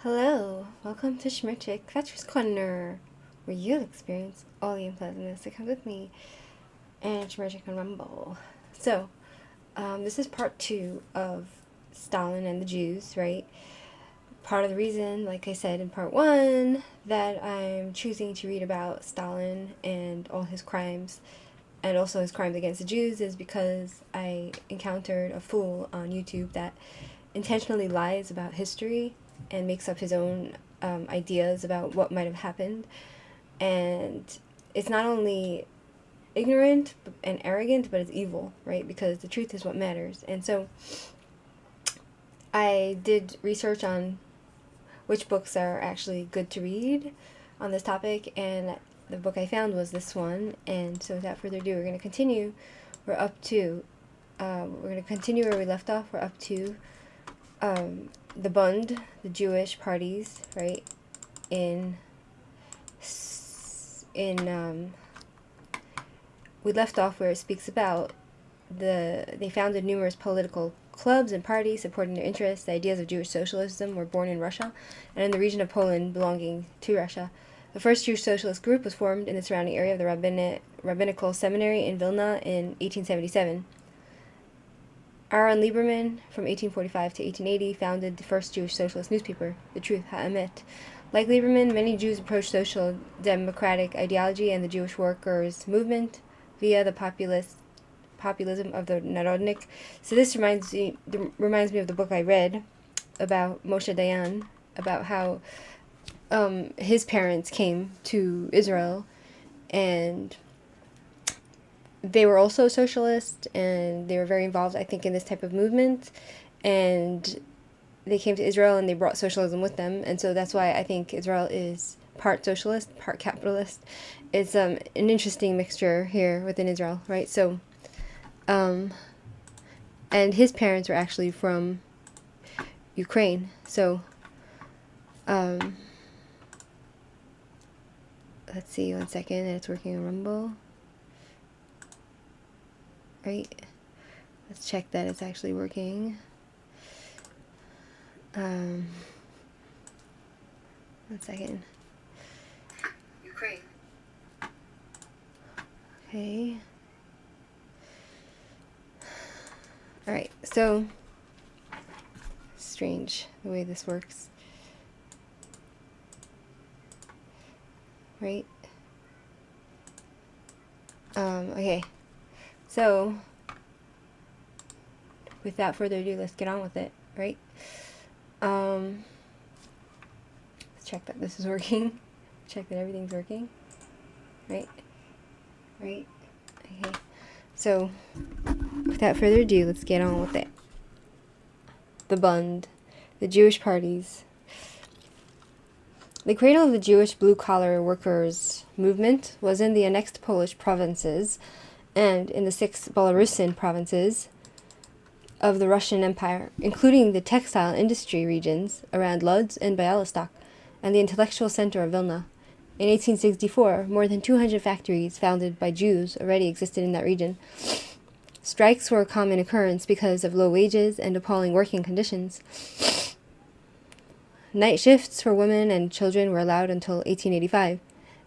Hello, welcome to Shmirchik, Fetcher's Corner, where you'll experience all the unpleasantness that comes with me and Shmirchik on Rumble. So, this is part 2 of Stalin and the Jews, right? Part of the reason, like I said in part 1, that I'm choosing to read about Stalin and all his crimes, and also his crimes against the Jews, is because I encountered a fool on YouTube that intentionally lies about history and makes up his own ideas about what might have happened. And it's not only ignorant and arrogant, but it's evil, right? Because the truth is what matters. And so I did research on which books are actually good to read on this topic, and the book I found was this one. And so without further ado, we're going to continue. We're going to continue where we left off. We're up to the Bund, the Jewish parties, right? We left off where it speaks about they founded numerous political clubs and parties supporting their interests. The ideas of Jewish socialism were born in Russia and in the region of Poland belonging to Russia. The first Jewish socialist group was formed in the surrounding area of the Rabbinical Seminary in Vilna in 1877. Aaron Lieberman, from 1845 to 1880, founded the first Jewish socialist newspaper, The Truth, Ha'emet. Like Lieberman, many Jews approached social democratic ideology and the Jewish workers' movement via the populism of the Narodnik. So this reminds me of the book I read about Moshe Dayan, about how his parents came to Israel, and they were also socialist, and they were very involved, I think, in this type of movement. And they came to Israel, and they brought socialism with them. And so that's why I think Israel is part socialist, part capitalist. It's an interesting mixture here within Israel, right? So, and his parents were actually from Ukraine. So, let's see, 1 second, it's working on Rumble. Right, let's check that it's actually working. 1 second. Ukraine. Okay. Alright, so strange the way this works. Right? Okay. So, without further ado, let's get on with it, right? Let's check that this is working. Check that everything's working. Right? Okay. So, without further ado, let's get on with it. The Bund, the Jewish parties. The cradle of the Jewish blue-collar workers' movement was in the annexed Polish provinces and in the 6 Belarusian provinces of the Russian Empire, including the textile industry regions around Lodz and Bialystok, and the intellectual center of Vilna. In 1864, more than 200 factories founded by Jews already existed in that region. Strikes were a common occurrence because of low wages and appalling working conditions. Night shifts for women and children were allowed until 1885.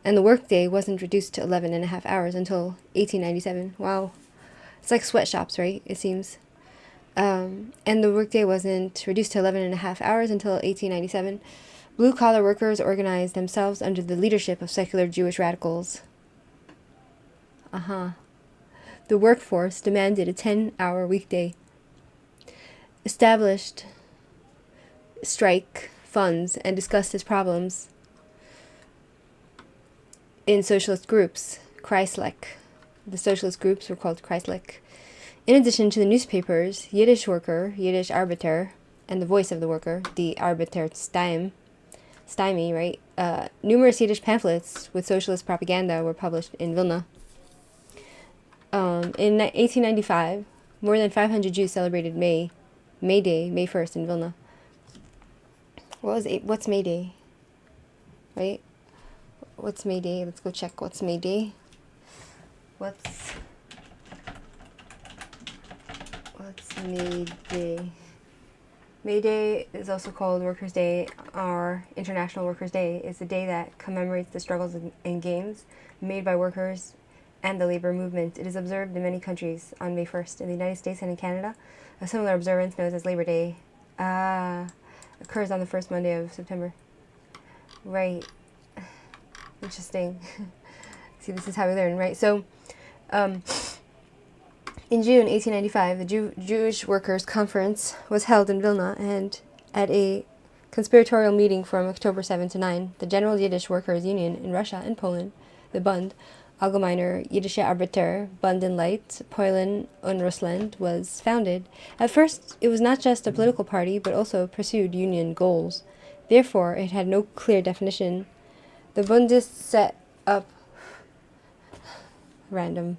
And the workday wasn't reduced to 11.5 hours until 1897. Wow. It's like sweatshops, right? It seems. And the workday wasn't reduced to 11.5 hours until 1897. Blue-collar workers organized themselves under the leadership of secular Jewish radicals. The workforce demanded a 10-hour weekday. Established strike funds and discussed its problems in socialist groups, Kreislik. The socialist groups were called Kreislik. In addition to the newspapers, Yiddish Worker, Yiddish Arbeiter, and the Voice of the Worker, the Arbeiter Stymie, right? Numerous Yiddish pamphlets with socialist propaganda were published in Vilna. In 1895, more than 500 Jews celebrated May Day, May 1st in Vilna. What's May Day? Right? What's May Day? Let's go check what's May Day. What's May Day? May Day is also called Workers' Day, or International Workers' Day. It's a day that commemorates the struggles and gains made by workers and the labor movement. It is observed in many countries on May 1st. In the United States and in Canada, a similar observance, known as Labor Day, occurs on the first Monday of September. Right. Interesting. See, this is how we learn, right? So, in June 1895, the Jewish Workers' Conference was held in Vilna, and at a conspiratorial meeting from October 7 to 9, the General Yiddish Workers' Union in Russia and Poland, the Bund, Allgemeiner Jiddische Arbeiter, Bundenleit, Polen und Russland, was founded. At first, it was not just a political party, but also pursued union goals. Therefore, it had no clear definition. The Bundists set up random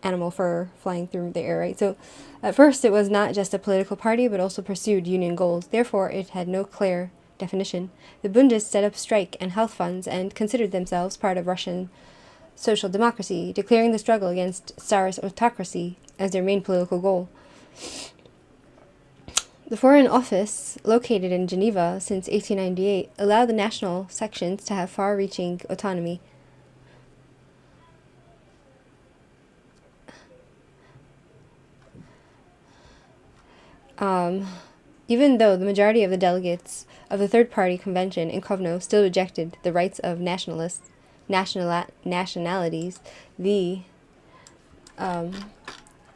animal fur flying through the air, right? So at first it was not just a political party, but also pursued union goals. Therefore, it had no clear definition. The Bundists set up strike and health funds and considered themselves part of Russian social democracy, declaring the struggle against Tsarist autocracy as their main political goal. The Foreign Office, located in Geneva since 1898, allowed the national sections to have far-reaching autonomy. Even though the majority of the delegates of the Third Party Convention in Kovno still rejected the rights of nationalities, the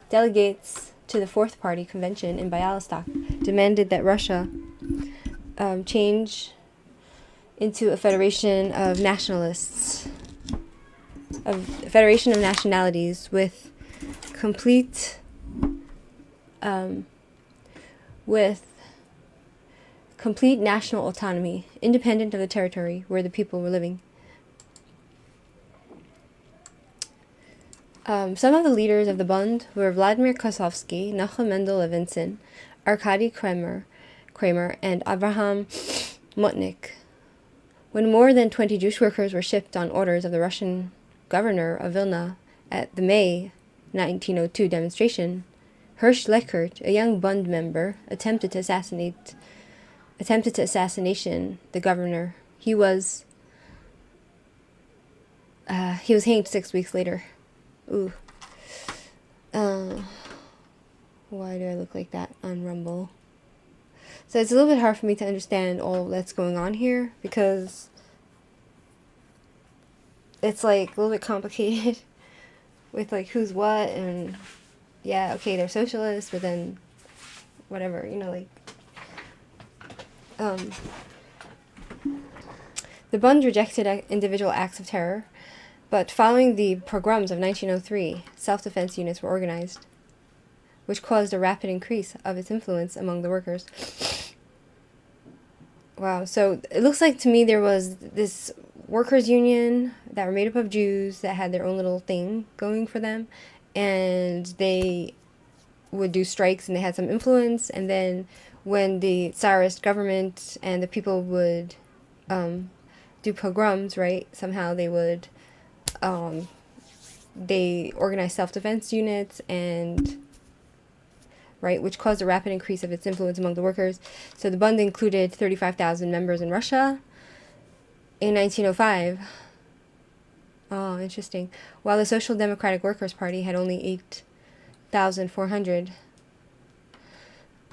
delegates to the Fourth Party Convention in Bialystok demanded that Russia change into a federation of nationalists, a federation of nationalities with complete national autonomy, independent of the territory where the people were living. Some of the leaders of the Bund were Vladimir Kosovsky, Nachum Mendel Levinson, Arkady Kramer, and Abraham Mutnik. When more than 20 Jewish workers were shipped on orders of the Russian governor of Vilna at the May 1902 demonstration, Hirsch Leckert, a young Bund member, attempted to assassination the governor. He was hanged 6 weeks later. Ooh. Why do I look like that on Rumble? So it's a little bit hard for me to understand all that's going on here because it's like a little bit complicated with like who's what, and yeah, okay, they're socialists, but then whatever, like the Bund rejected individual acts of terror, but following the pogroms of 1903, self-defense units were organized, which caused a rapid increase of its influence among the workers. Wow, so it looks like to me there was this workers' union that were made up of Jews that had their own little thing going for them, and they would do strikes and they had some influence, and then when the Tsarist government and the people would do pogroms, right, somehow they would they organized self-defense units, and right, which caused a rapid increase of its influence among the workers. So the Bund included 35,000 members in Russia in 1905. Oh, interesting. While the Social Democratic Workers' Party had only 8,400.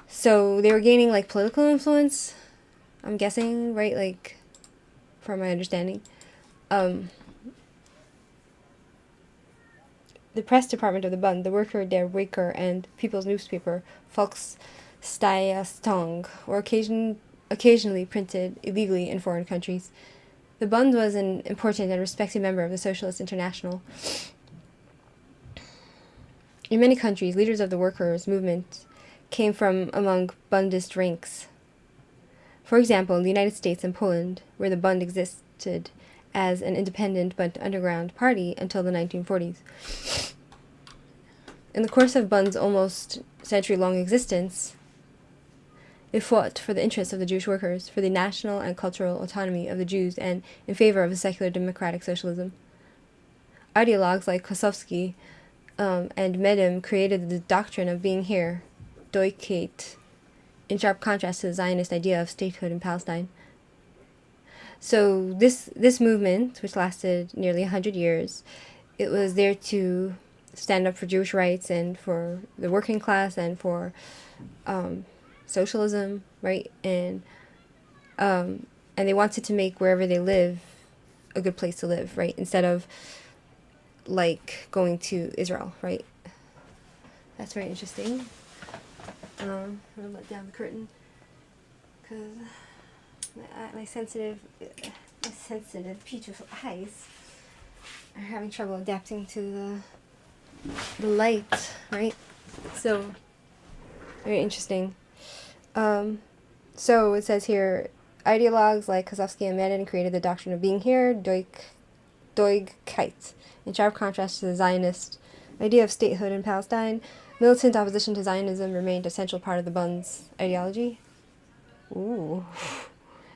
So they were gaining like political influence, I'm guessing, right? Like, from my understanding. The press department of the Bund, the Worker der Waker, and People's Newspaper, Volksstayastong, were occasionally printed illegally in foreign countries. The Bund was an important and respected member of the Socialist International. In many countries, leaders of the workers' movement came from among Bundist ranks. For example, in the United States and Poland, where the Bund existed as an independent but underground party until the 1940s. In the course of Bund's almost century-long existence, it fought for the interests of the Jewish workers, for the national and cultural autonomy of the Jews, and in favor of a secular democratic socialism. Ideologues like Kosovsky and Medem created the doctrine of being here, Deutschkeit, in sharp contrast to the Zionist idea of statehood in Palestine. So this movement, which lasted nearly 100 years, it was there to stand up for Jewish rights and for the working class and for socialism, right? And they wanted to make wherever they live a good place to live, right? Instead of like going to Israel, right? That's very interesting. I'm gonna let down the curtain because my sensitive, beautiful eyes are having trouble adapting to the light, right? So very interesting. So it says here, ideologues like Kozlovsky and Madden created the doctrine of being here, Doigkeit, in sharp contrast to the Zionist idea of statehood in Palestine. Militant opposition to Zionism remained a central part of the Bund's ideology. Ooh.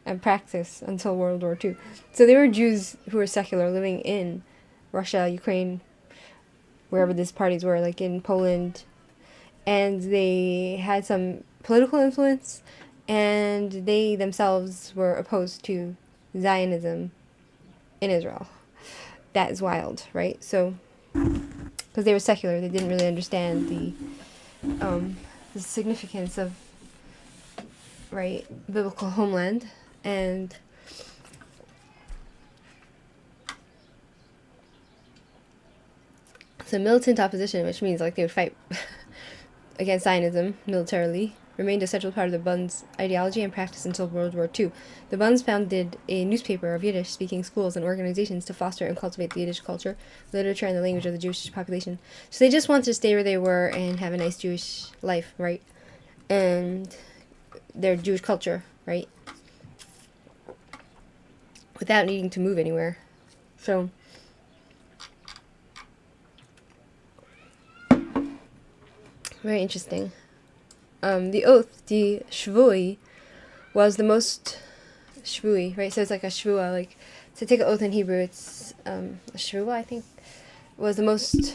And practice until World War II. So they were Jews who were secular, living in Russia, Ukraine, wherever these parties were, like in Poland. And they had some political influence, and they themselves were opposed to Zionism in Israel. That is wild, right? So, because they were secular, they didn't really understand the significance of, right, biblical homeland. And so militant opposition, which means like they would fight against Zionism militarily, remained a central part of the Bund's ideology and practice until World War II. The Bunds founded a newspaper of Yiddish-speaking schools and organizations to foster and cultivate the Yiddish culture, literature, and the language of the Jewish population. So they just wanted to stay where they were and have a nice Jewish life, right? And their Jewish culture, right? Without needing to move anywhere. So very interesting. The oath, the shvui, was the most shvui, right? So it's like a shvua, like to take an oath in Hebrew. It's a shvua, I think, was the most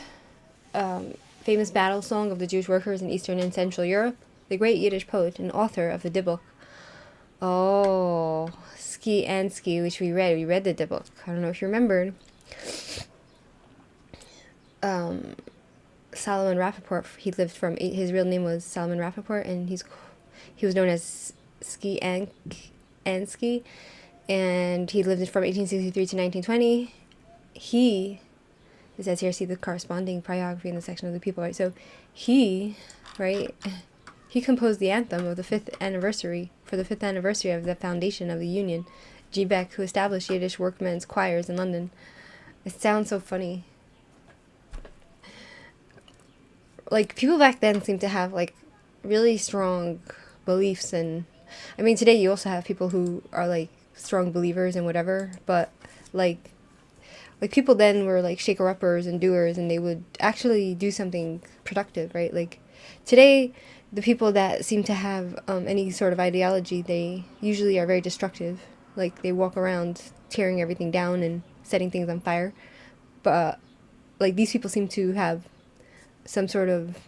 famous battle song of the Jewish workers in Eastern and Central Europe. The great Yiddish poet and author of the Dibbuk. Oh, Ski and Ski, which we read. We read the Dibbuk. I don't know if you remembered. Solomon Rappaport, he lived from, his real name was Solomon Rappaport, and he was known as Ski and Ski, and he lived from 1863 to 1920. It says here, see the corresponding priography in the section of the people, right? So he composed the anthem of the 5th anniversary, for the 5th anniversary of the foundation of the Union, G. Beck, who established Yiddish workmen's choirs in London. It sounds so funny. Like, people back then seemed to have, like, really strong beliefs, and, I mean, today you also have people who are, like, strong believers and whatever, but, like people then were, like, shaker-uppers and doers, and they would actually do something productive, right? Like, today, the people that seem to have any sort of ideology, they usually are very destructive. Like, they walk around tearing everything down and setting things on fire. But, like, these people seem to have some sort of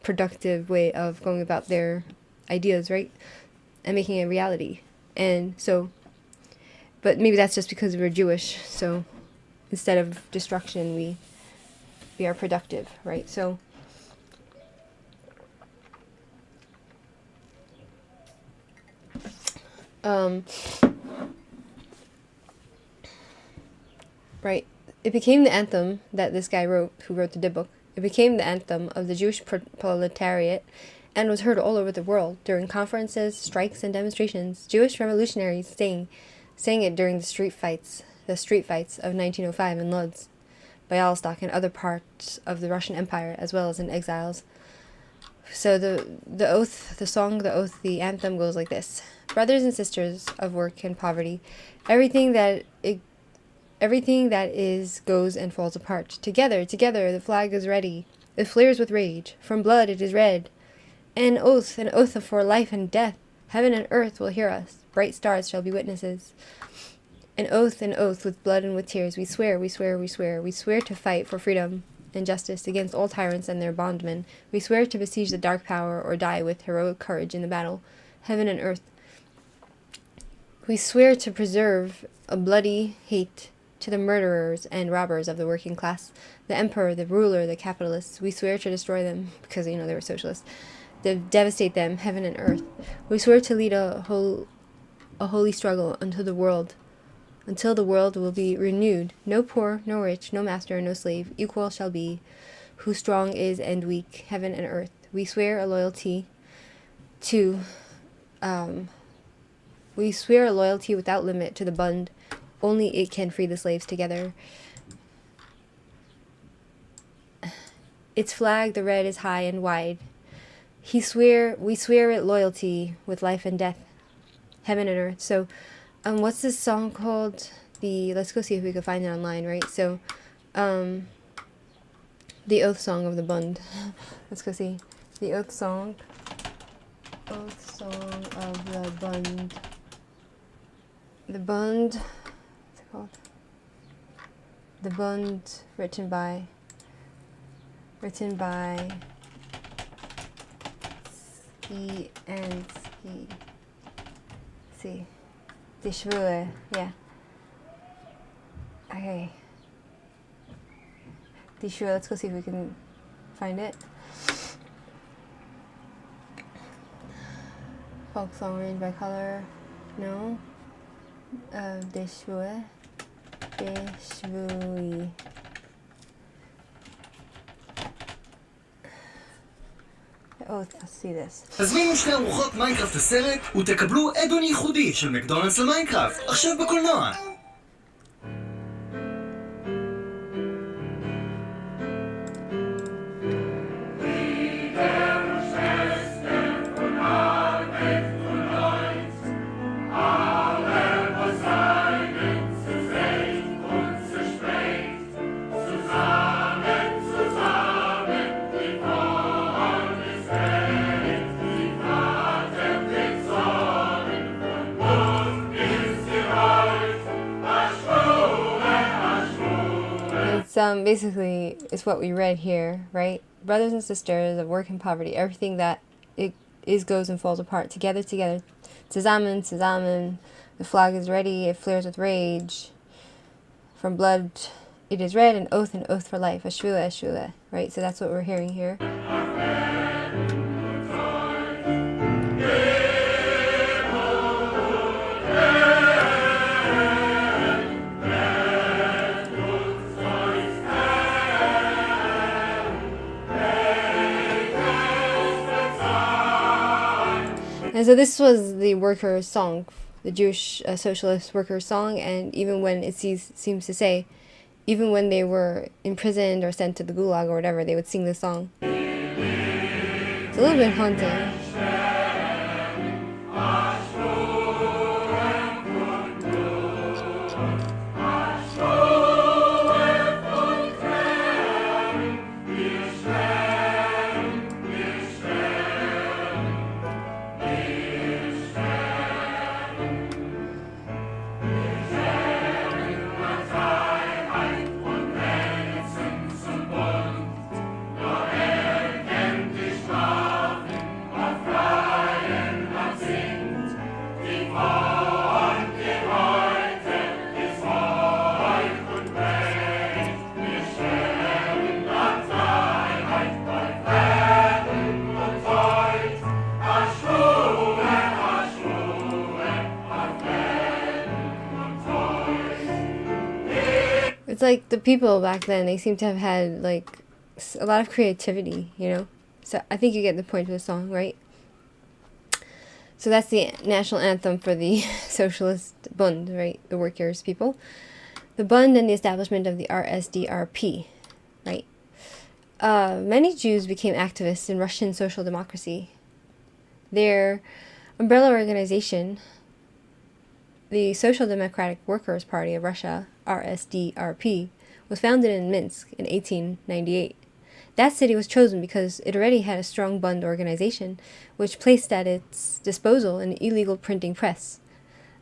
productive way of going about their ideas, right? And making it a reality. And so, but maybe that's just because we're Jewish. So, instead of destruction, we are productive, right? So, right. It became the anthem that this guy wrote, who wrote the Dibbuk. It became the anthem of the Jewish proletariat and was heard all over the world during conferences, strikes, and demonstrations. Jewish revolutionaries sang it during the street fights of 1905 in Lodz, Bialystok, and other parts of the Russian Empire, as well as in exiles. So the oath, the song, the oath, the anthem goes like this. Brothers and sisters of work and poverty, everything that is goes and falls apart. Together, the flag is ready. It flares with rage. From blood it is red. An oath for life and death. Heaven and earth will hear us. Bright stars shall be witnesses. An oath with blood and with tears. We swear to fight for freedom and justice against all tyrants and their bondmen. We swear to besiege the dark power or die with heroic courage in the battle. heaven and earth. We swear to preserve a bloody hate to the murderers and robbers of the working class, the emperor, the ruler, the capitalists. We swear to destroy them, because, they were socialists, to devastate them, heaven and earth. We swear to lead a holy struggle until the world will be renewed. No poor, no rich, no master, no slave, equal shall be, who strong is and weak, heaven and earth. We swear a loyalty without limit to the Bund. Only it can free the slaves together. Its flag, the red, is high and wide. We swear it loyalty with life and death, heaven and earth. So, what's this song called? Let's go see if we can find it online, right? So, the oath song of the Bund. Let's go see. The oath song of the Bund. The Bund, what's it called? The Bund, written by Ski and Ski. See. Die Schwule, yeah. Okay. Die Schwule, let's go see if we can find it. Folk song arranged by color. No. Die Schwule. Die Schwule. Let's see this. הזמינו שתי ארוחות מיינקראפט הסרט ותקבלו אדון ייחודי של מקדונלדס למיינקראפט, עכשיו בקולנוע. Basically, it's what we read here, right? Brothers and sisters of work and poverty, everything that it is goes and falls apart. Together. Zusammen, zusammen. The flag is ready, it flares with rage. From blood, it is red, and oath for life. Ashule, right? So that's what we're hearing here. And so this was the workers' song, the Jewish socialist workers' song, and even when it seems to say, even when they were imprisoned or sent to the gulag or whatever, they would sing this song. It's a little bit haunting. It's like the people back then, they seem to have had like a lot of creativity, So I think you get the point of the song, right? So that's the national anthem for the Socialist Bund, right? The workers' people. The Bund and the establishment of the RSDRP, right? Many Jews became activists in Russian social democracy. Their umbrella organization, the Social Democratic Workers' Party of Russia, RSDRP, was founded in Minsk in 1898. That city was chosen because it already had a strong Bund organization, which placed at its disposal an illegal printing press.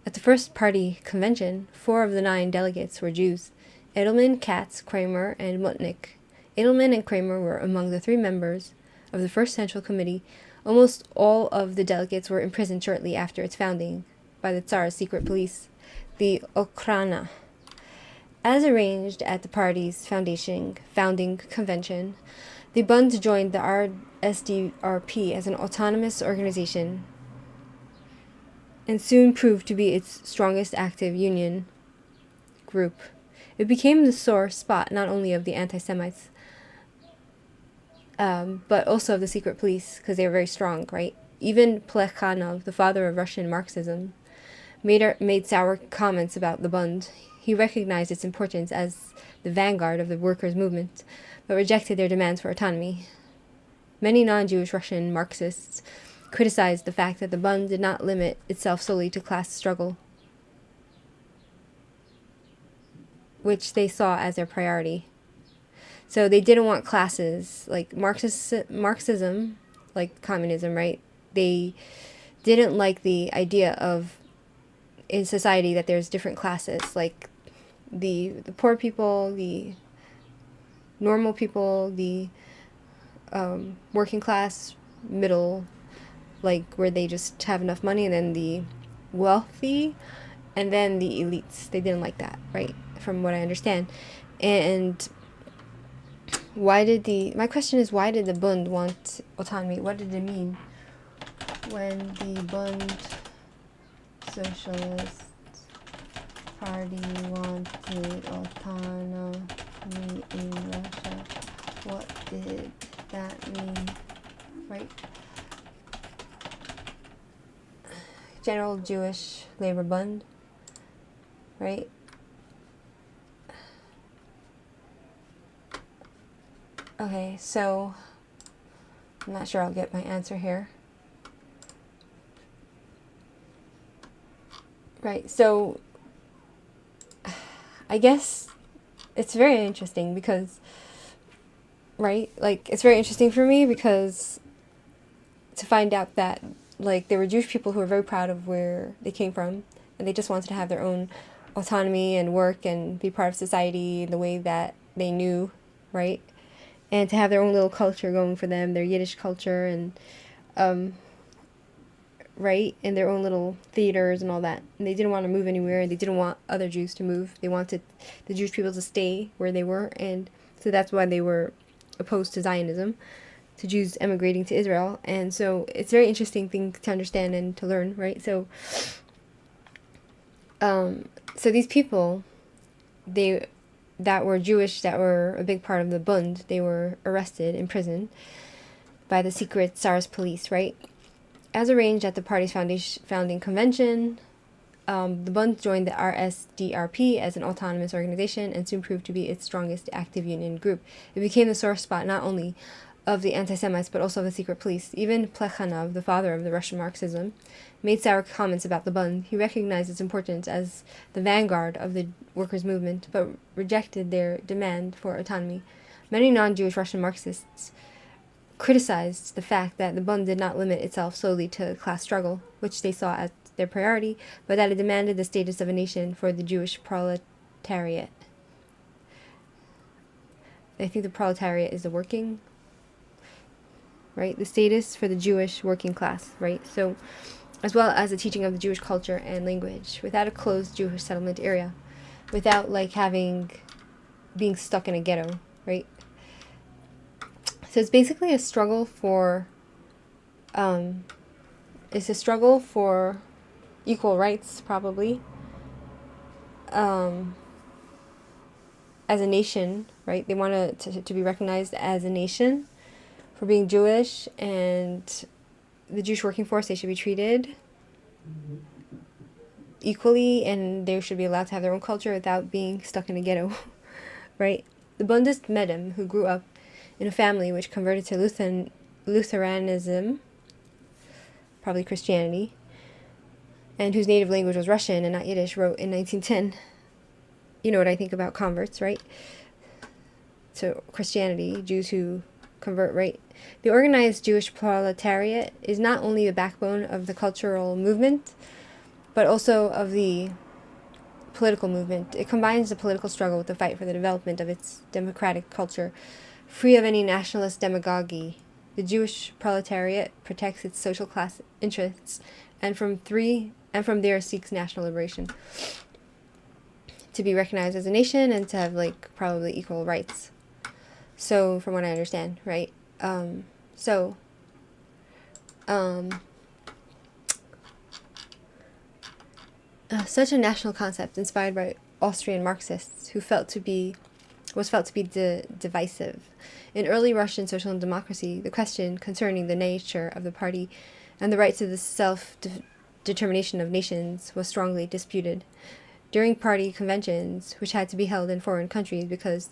At the first party convention, 4 of the 9 delegates were Jews: Edelman, Katz, Kramer, and Mutnik. Edelman and Kramer were among the 3 members of the First Central Committee, almost all of the delegates were imprisoned shortly after its founding by the Tsar's secret police, the Okhrana. As arranged at the party's founding convention, the Bund joined the RSDRP as an autonomous organization and soon proved to be its strongest active union group. It became the sore spot not only of the anti-Semites, but also of the secret police, because they were very strong, right? Even Plekhanov, the father of Russian Marxism, made sour comments about the Bund. He recognized its importance as the vanguard of the workers' movement, but rejected their demands for autonomy. Many non-Jewish Russian Marxists criticized the fact that the Bund did not limit itself solely to class struggle, which they saw as their priority. So they didn't want classes, like Marxism, like communism, right? They didn't like the idea of, in society, that there's different classes, like the poor people, the normal people, the working class, middle, like where they just have enough money, and then the wealthy, and then the elites. They didn't like that, right? From what I understand. And my question is, why did the Bund want autonomy? What did it mean when the Bund Socialist Party wanted autonomy in Russia? What did that mean, right? General Jewish Labor Bund, right? Okay, so I'm not sure I'll get my answer here. Right, so I guess it's very interesting because, right, like it's very interesting for me because to find out that like there were Jewish people who were very proud of where they came from, and they just wanted to have their own autonomy and work and be part of society in the way that they knew, right? And to have their own little culture going for them, their Yiddish culture, and right, and their own little theaters and all that. And they didn't want to move anywhere, and they didn't want other Jews to move. They wanted the Jewish people to stay where they were, and so that's why they were opposed to Zionism, to Jews emigrating to Israel. And so it's a very interesting thing to understand and to learn, right? So so these people, that were Jewish, that were a big part of the Bund, they were arrested, imprisoned by the secret Tsar's police, right? As arranged at the party's founding convention, the Bund joined the RSDRP as an autonomous organization and soon proved to be its strongest active union group. It became the sore spot not only of the anti-Semites but also of the secret police. Even Plekhanov, the father of the Russian Marxism, made sour comments about the Bund. He recognized its importance as the vanguard of the workers' movement, but rejected their demand for autonomy. Many non-Jewish Russian Marxists criticized the fact that the Bund did not limit itself solely to class struggle, which they saw as their priority, but that it demanded the status of a nation for the Jewish proletariat. I think the proletariat is the working, right? The status for the Jewish working class, right? So, as well as the teaching of the Jewish culture and language, without a closed Jewish settlement area, without like being stuck in a ghetto, right? So it's basically a struggle for, equal rights, probably, as a nation, right? They want to be recognized as a nation for being Jewish, and the Jewish working force, they should be treated equally, and they should be allowed to have their own culture without being stuck in a ghetto, right? The Bundist Medem, who grew up in a family which converted to Lutheranism, probably Christianity, and whose native language was Russian and not Yiddish, wrote in 1910, you know what I think about converts, right? So Christianity, Jews who convert, right? The organized Jewish proletariat is not only the backbone of the cultural movement, but also of the political movement. It combines the political struggle with the fight for the development of its democratic culture, free of any nationalist demagoguery, The Jewish proletariat protects its social class interests, and from there seeks national liberation, to be recognized as a nation and to have like probably equal rights. So, from what I understand, right? Such a national concept, inspired by Austrian Marxists, was felt to be divisive. In early Russian social democracy, the question concerning the nature of the party and the rights of the self-determination of nations was strongly disputed. During party conventions, which had to be held in foreign countries because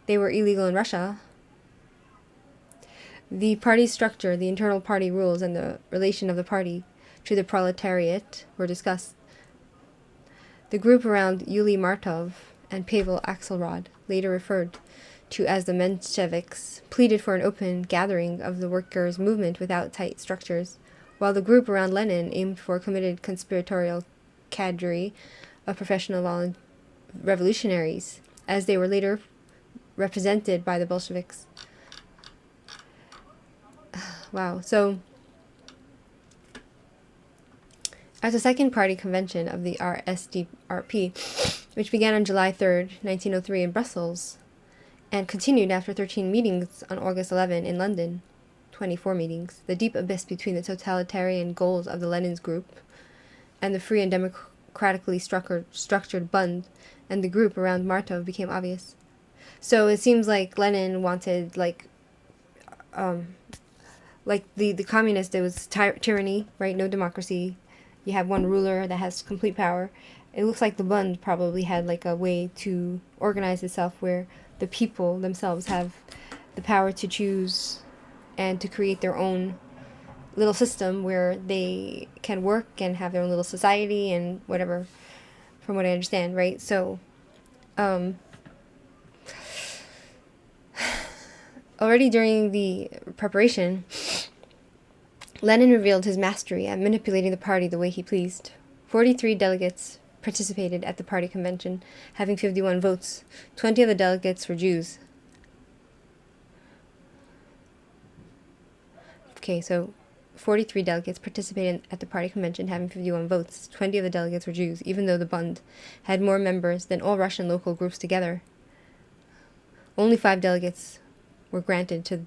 they were illegal in Russia, the party structure, the internal party rules, and the relation of the party to the proletariat were discussed. The group around Yuli Martov and Pavel Axelrod, later referred to as the Mensheviks, pleaded for an open gathering of the workers' movement without tight structures, while the group around Lenin aimed for a committed conspiratorial cadre of professional revolutionaries, as they were later represented by the Bolsheviks. Wow, so at the second party convention of the RSDRP, which began on July 3rd, 1903 in Brussels, and continued after 13 meetings on August 11 in London, 24 meetings, the deep abyss between the totalitarian goals of the Lenin's group and the free and democratically structured Bund and the group around Martov became obvious. So it seems like Lenin wanted, the communist, it was tyranny, right? No democracy. You have one ruler that has complete power. It looks like the Bund probably had like a way to organize itself where the people themselves have the power to choose and to create their own little system where they can work and have their own little society and whatever, from what I understand, right? So, already during the preparation, Lenin revealed his mastery at manipulating the party the way he pleased. 43 delegates participated at the party convention, having 51 votes. 20 of the delegates were Jews. Okay, so 43 delegates participated at the party convention, having 51 votes. 20 of the delegates were Jews, even though the Bund had more members than all Russian local groups together. Only 5 delegates were granted to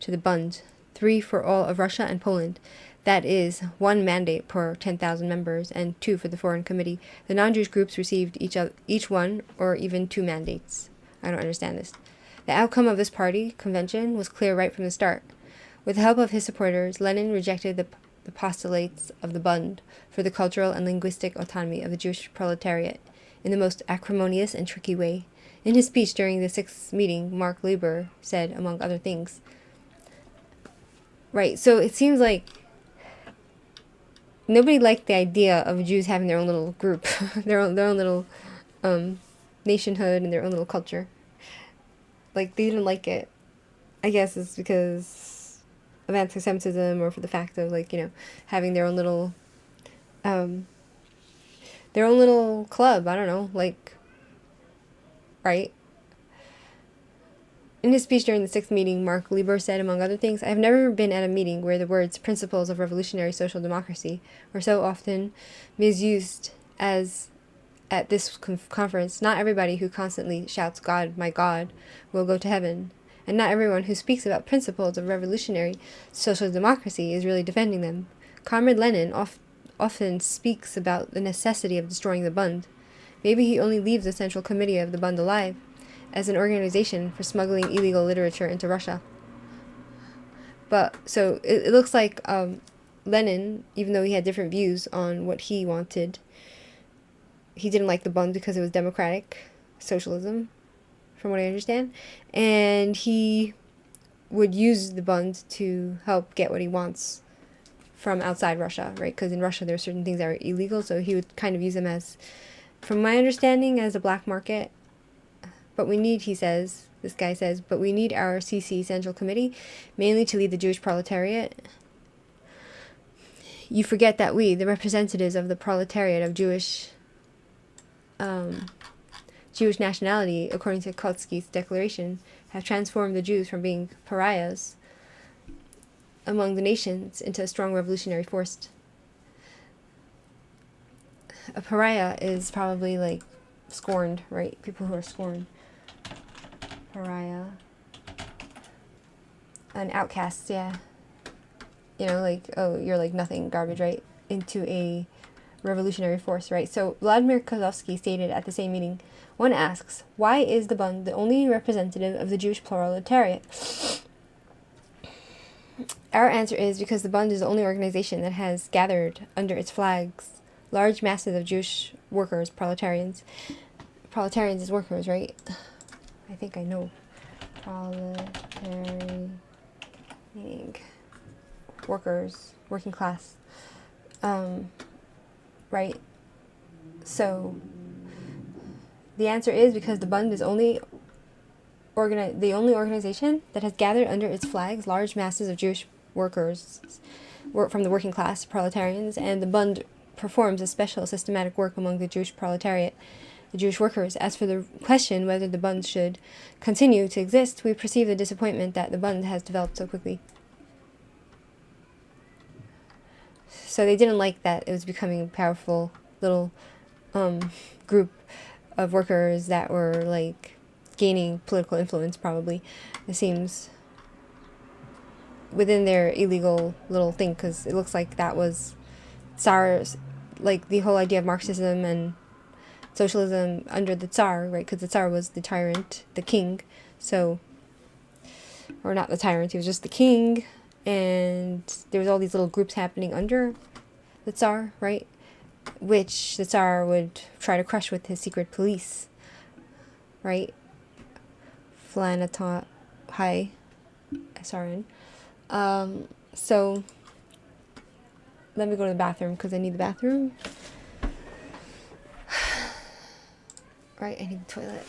the Bund, 3 for all of Russia and Poland. That is 1 mandate per 10,000 members and 2 for the Foreign Committee. The non-Jewish groups received each one or even 2 mandates. I don't understand this. The outcome of this party convention was clear right from the start. With the help of his supporters, Lenin rejected the postulates of the Bund for the cultural and linguistic autonomy of the Jewish proletariat in the most acrimonious and tricky way. In his speech during the 6th meeting, Mark Lieber said, among other things, right, so it seems like nobody liked the idea of Jews having their own little group, their own little nationhood and their own little culture. Like, they didn't like it. I guess it's because of anti-Semitism or for the fact of, having their own little club. I don't know, right? In his speech during the 6th meeting, Mark Lieber said, among other things, I have never been at a meeting where the words principles of revolutionary social democracy were so often misused as at this conference. Not everybody who constantly shouts, God, my God, will go to heaven. And not everyone who speaks about principles of revolutionary social democracy is really defending them. Comrade Lenin often speaks about the necessity of destroying the Bund. Maybe he only leaves the Central Committee of the Bund alive as an organization for smuggling illegal literature into Russia. But, so, it looks like Lenin, even though he had different views on what he wanted, he didn't like the Bund because it was democratic socialism, from what I understand, and he would use the Bund to help get what he wants from outside Russia, right? Because in Russia there are certain things that are illegal, so he would kind of use them as, from my understanding, as a black market. But we need, this guy says, but we need our CC, Central Committee, mainly to lead the Jewish proletariat. You forget that we, the representatives of the proletariat of Jewish nationality, according to Kautsky's declaration, have transformed the Jews from being pariahs among the nations into a strong revolutionary force. A pariah is probably like scorned, right? People who are scorned. Pariah. An outcast, yeah. You know, like, oh, you're like nothing, garbage, right? Into a revolutionary force, right? So Vladimir Kozlovsky stated at the same meeting, one asks, why is the Bund the only representative of the Jewish proletariat? Our answer is because the Bund is the only organization that has gathered under its flags large masses of Jewish workers, proletarians. Proletarians is workers, right? I think I know. Proletary, meaning workers, working class. Right? So the answer is because the Bund is the only organization that has gathered under its flags large masses of Jewish workers from the working class, proletarians, and the Bund performs a special systematic work among the Jewish proletariat, the Jewish workers. As for the question whether the Bund should continue to exist, we perceive the disappointment that the Bund has developed so quickly. So they didn't like that it was becoming a powerful little group of workers that were like gaining political influence, probably, it seems, within their illegal little thing, because it looks like that was Tsar's, like the whole idea of Marxism and socialism under the Tsar, right? Because the Tsar was the tyrant, the king, so, or not the tyrant, he was just the king, and there was all these little groups happening under the Tsar, right? Which the Tsar would try to crush with his secret police, right? Flanatot, hi, SRN. So let me go to the bathroom because I need the bathroom. Right, I need the toilet.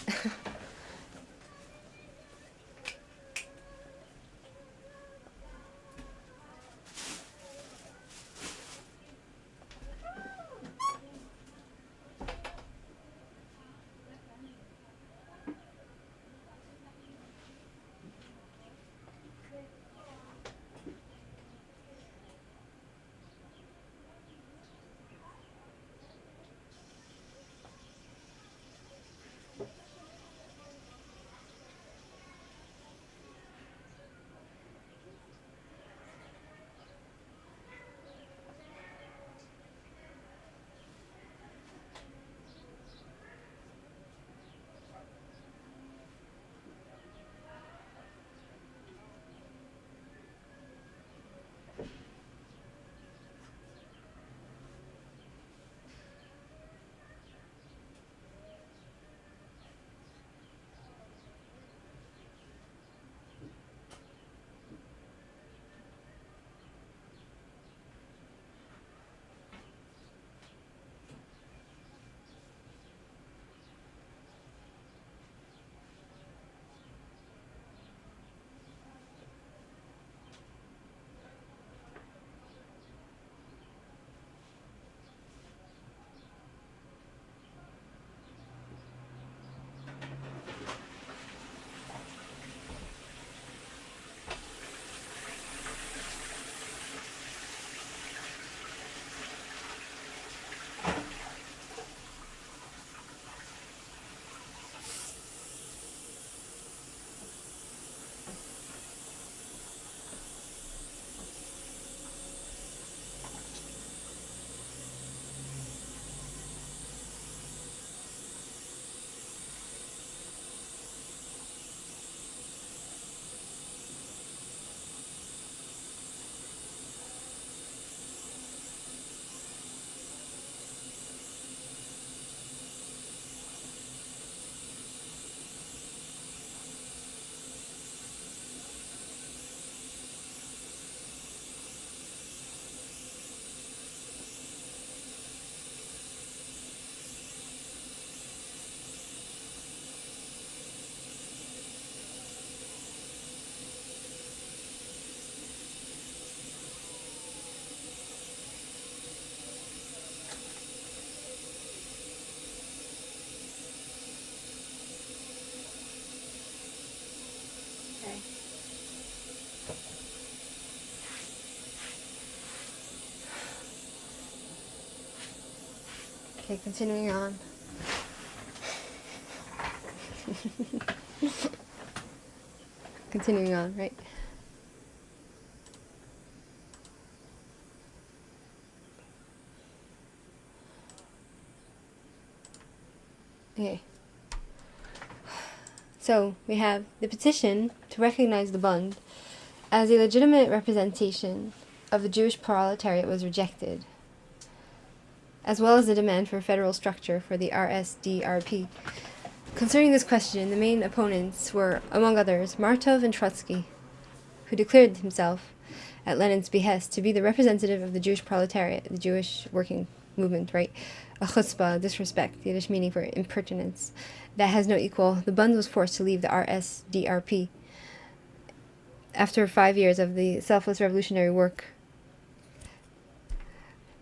Okay, continuing on. Continuing on, right? Okay. So, we have the petition to recognize the Bund as a legitimate representation of the Jewish proletariat was rejected, as well as the demand for a federal structure for the RSDRP. Concerning this question, the main opponents were, among others, Martov and Trotsky, who declared himself, at Lenin's behest, to be the representative of the Jewish proletariat, the Jewish working movement, right? A chutzpah, disrespect, Yiddish meaning for impertinence, that has no equal. The Bund was forced to leave the RSDRP after 5 years of the selfless revolutionary work.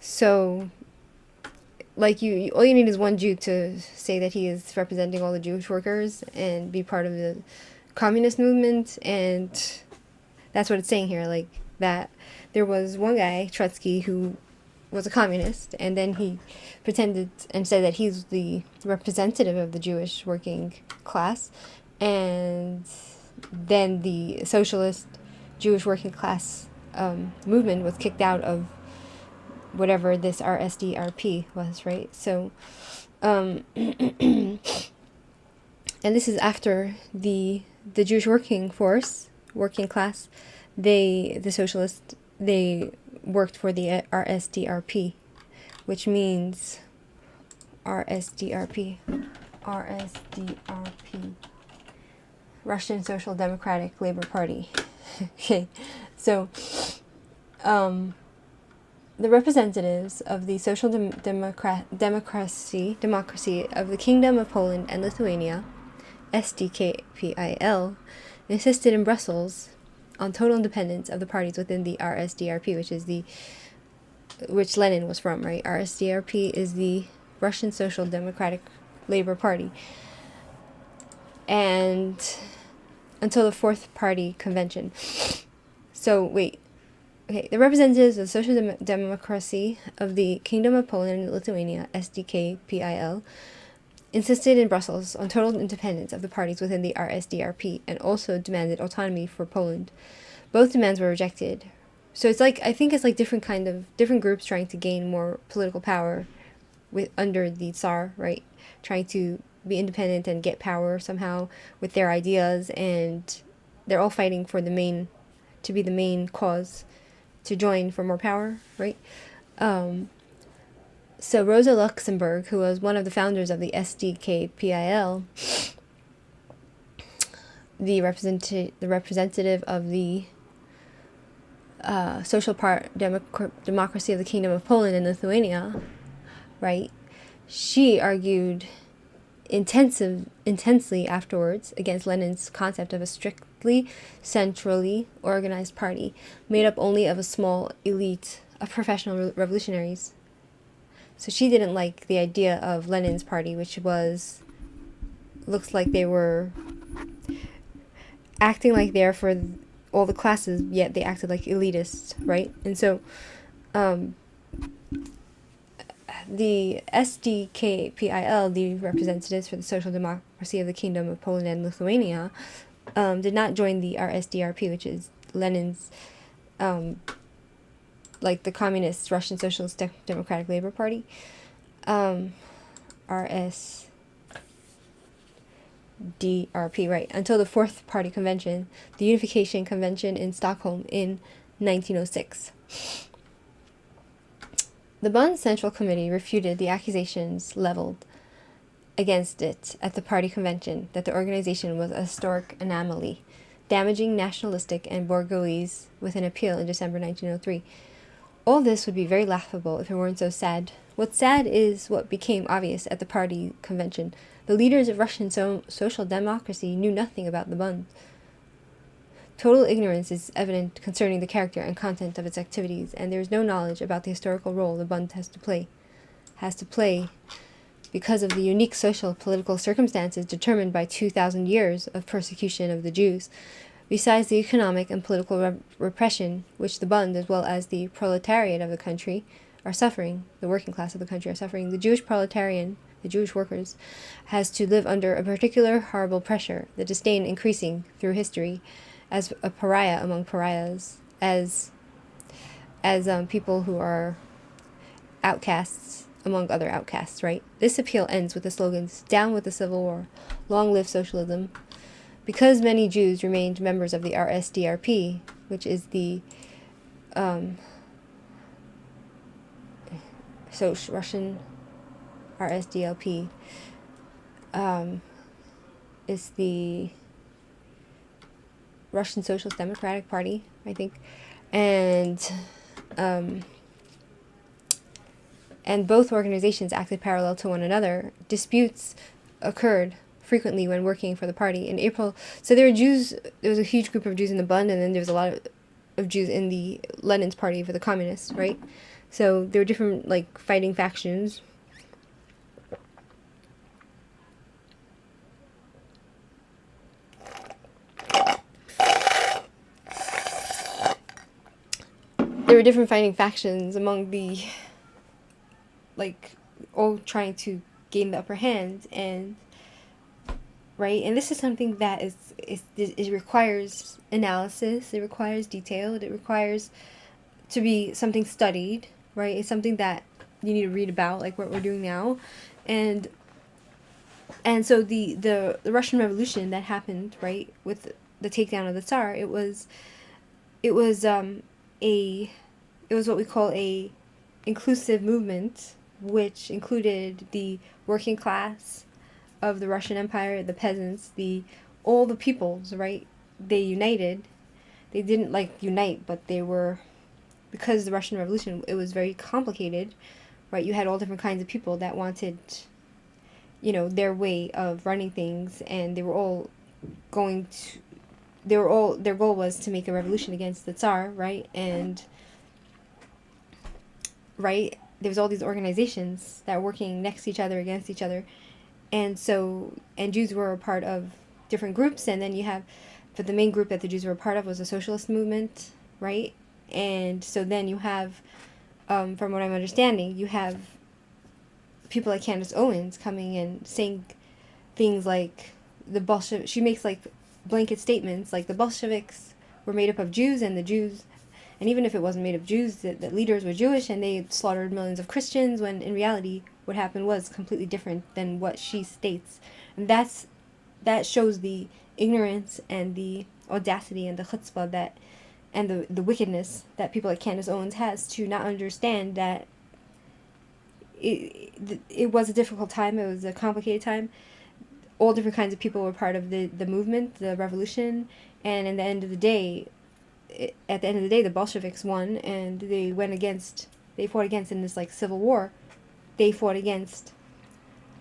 So, like, all you need is one Jew to say that he is representing all the Jewish workers and be part of the communist movement, and that's what it's saying here, like, that there was one guy, Trotsky, who was a communist, and then he pretended and said that he's the representative of the Jewish working class, and then the socialist Jewish working class movement was kicked out of whatever this RSDRP was, right? So, and this is after the Jewish working class, the socialists, they worked for the RSDRP, which means RSDRP, Russian Social Democratic Labor Party. Okay, so, the representatives of the social democracy of the Kingdom of Poland and Lithuania, SDKPIL, insisted in Brussels on total independence of the parties within the RSDRP, which Lenin was from, right? RSDRP is the Russian Social Democratic Labor Party. And until the Fourth Party Convention. So, wait. Okay, the representatives of the social democracy of the Kingdom of Poland and Lithuania, SDKPIL, insisted in Brussels on total independence of the parties within the RSDRP and also demanded autonomy for Poland. Both demands were rejected. So it's like, I think it's like different groups trying to gain more political power under the Tsar, right? Trying to be independent and get power somehow with their ideas, and they're all fighting for to be the main cause to join for more power, right? So Rosa Luxemburg, who was one of the founders of the SDKPIL, the representative of the social democracy of the Kingdom of Poland and Lithuania, right? She argued intensely afterwards against Lenin's concept of a strictly centrally organized party made up only of a small elite of professional revolutionaries. So she didn't like the idea of Lenin's party, which looks like they were acting like they're for all the classes, yet they acted like elitists, right? And so the SDKPIL, the representatives for the social democracy of the Kingdom of Poland and Lithuania, did not join the RSDRP, which is Lenin's, like the communist Russian Socialist Democratic Labor Party, RSDRP, right, until the Fourth Party Convention, the Unification Convention in Stockholm in 1906. The Bund Central Committee refuted the accusations leveled against it at the party convention that the organization was a historic anomaly, damaging nationalistic and bourgeoisie with an appeal in December 1903. All this would be very laughable if it weren't so sad. What's sad is what became obvious at the party convention. The leaders of Russian social democracy knew nothing about the Bund. Total ignorance is evident concerning the character and content of its activities, and there is no knowledge about the historical role the Bund has to play because of the unique social political circumstances determined by 2,000 years of persecution of the Jews, besides the economic and political repression which the Bund, as well as the proletariat of the country, are suffering, the working class of the country are suffering, the Jewish proletarian, the Jewish workers, has to live under a particular horrible pressure, the disdain increasing through history as a pariah among pariahs, as people who are outcasts among other outcasts, right? This appeal ends with the slogans, "Down with the Civil War," "Long live socialism." Because many Jews remained members of the RSDRP, which is the Russian RSDLP, is the Russian Socialist Democratic Party, I think, and both organizations acted parallel to one another. Disputes occurred frequently when working for the party. In April, so there was a huge group of Jews in the Bund, and then there was a lot of Jews in the Lenin's party for the communists, right? So there were different, like, fighting factions. There were different fighting factions among the, like, all trying to gain the upper hand, and right, and this is something that it requires analysis, it requires detail, it requires to be something studied, right? It's something that you need to read about, like what we're doing now, and so the Russian Revolution that happened, right, with the takedown of the Tsar, it was what we call a inclusive movement, which included the working class of the Russian Empire, the peasants, all the peoples, right? They united. They didn't, like, unite, but they were, because the Russian Revolution, it was very complicated, right? You had all different kinds of people that wanted, their way of running things, and they were all their goal was to make a revolution against the Tsar, right? And right, there was all these organizations that were working next to each other, against each other, and Jews were a part of different groups, and then but the main group that the Jews were a part of was the socialist movement, right? And so then you have, from what I'm understanding, you have people like Candace Owens coming and saying things like she makes, like, blanket statements, like the Bolsheviks were made up of Jews, and and even if it wasn't made of Jews, the leaders were Jewish, and they slaughtered millions of Christians, when in reality what happened was completely different than what she states. And that shows the ignorance and the audacity and the chutzpah and the wickedness that people like Candace Owens has, to not understand that it was a difficult time, it was a complicated time. All different kinds of people were part of the movement, the revolution, and at the end of the day, the Bolsheviks won, and they fought against, in this, like, civil war, they fought against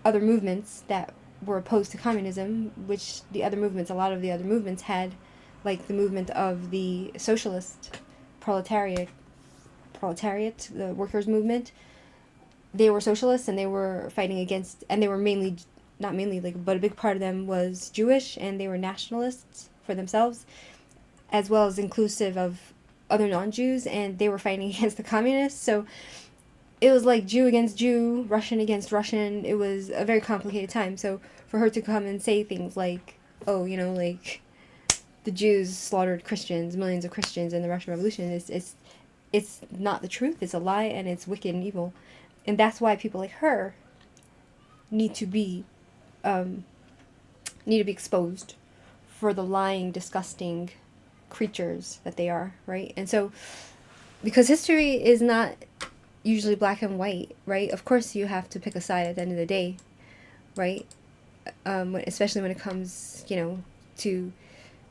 other movements that were opposed to communism, which a lot of the other movements had, like the movement of the socialist proletariat, the workers' movement. They were socialists, and they were fighting against, and they were not mainly, like, but a big part of them was Jewish, and they were nationalists for themselves, as well as inclusive of other non-Jews, and they were fighting against the communists. So it was like Jew against Jew, Russian against Russian. It was a very complicated time. So for her to come and say things like, oh, like, the Jews slaughtered Christians, millions of Christians in the Russian Revolution, it's not the truth. It's a lie, and it's wicked and evil. And that's why people like her need to be exposed for the lying, disgusting creatures that they are, right? And so, because history is not usually black and white, right? Of course you have to pick a side at the end of the day, right? Especially when it comes, to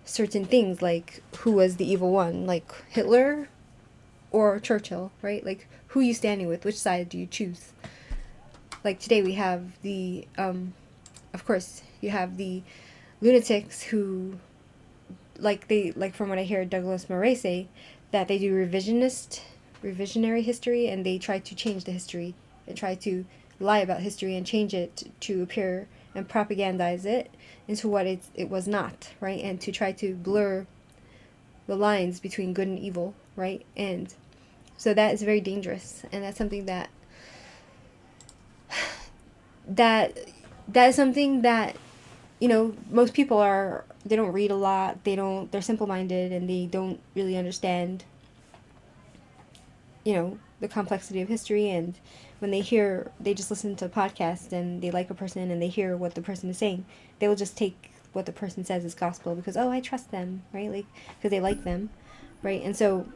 certain things, like who was the evil one, like Hitler or Churchill, right? Like, who are you standing with? Which side do you choose? Like, today we have of course, you have the lunatics who, from what I hear Douglas Murray say, that they do revisionary history, and they try to change the history. They try to lie about history and change it to appear and propagandize it into what it was not, right? And to try to blur the lines between good and evil, right? And So that is very dangerous, and that's something that is something that, you know, most people they don't read a lot, they're simple-minded, and they don't really understand, you know, the complexity of history. And when they just listen to podcasts and they like a person and they hear what the person is saying, they will just take what the person says as gospel because, oh, I trust them, right? Like, because they like them, right? And so,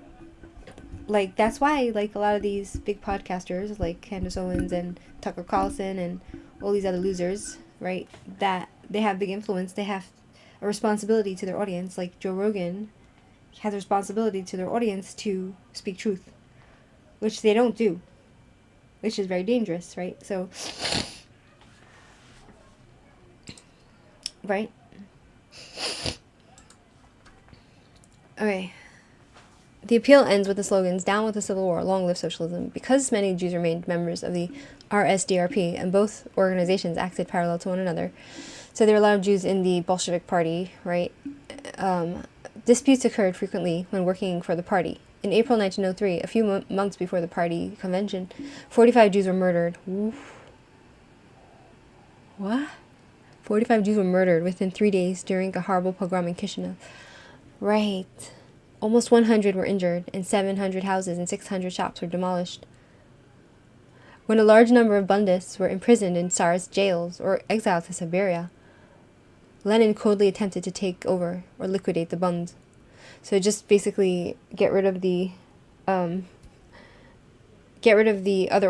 like, that's why, like, a lot of these big podcasters like Candace Owens and Tucker Carlson and all these other losers, right, that they have big influence, they have a responsibility to their audience. Like Joe Rogan has a responsibility to their audience to speak truth, which they don't do, which is very dangerous, right? So, right? Okay. The appeal ends with the slogans, "Down with the Civil War, Long Live Socialism." Because many Jews remained members of the RSDRP, and both organizations acted parallel to one another, so there were a lot of Jews in the Bolshevik Party, right? Disputes occurred frequently when working for the party. In April 1903, a few months before the party convention, 45 Jews were murdered. Oof. What? 45 Jews were murdered within 3 days during a horrible pogrom in Kishinev. Right. Almost 100 were injured, and 700 houses and 600 shops were demolished. When a large number of Bundists were imprisoned in Tsarist jails or exiled to Siberia, Lenin coldly attempted to take over or liquidate the Bunds. So just basically get rid of the other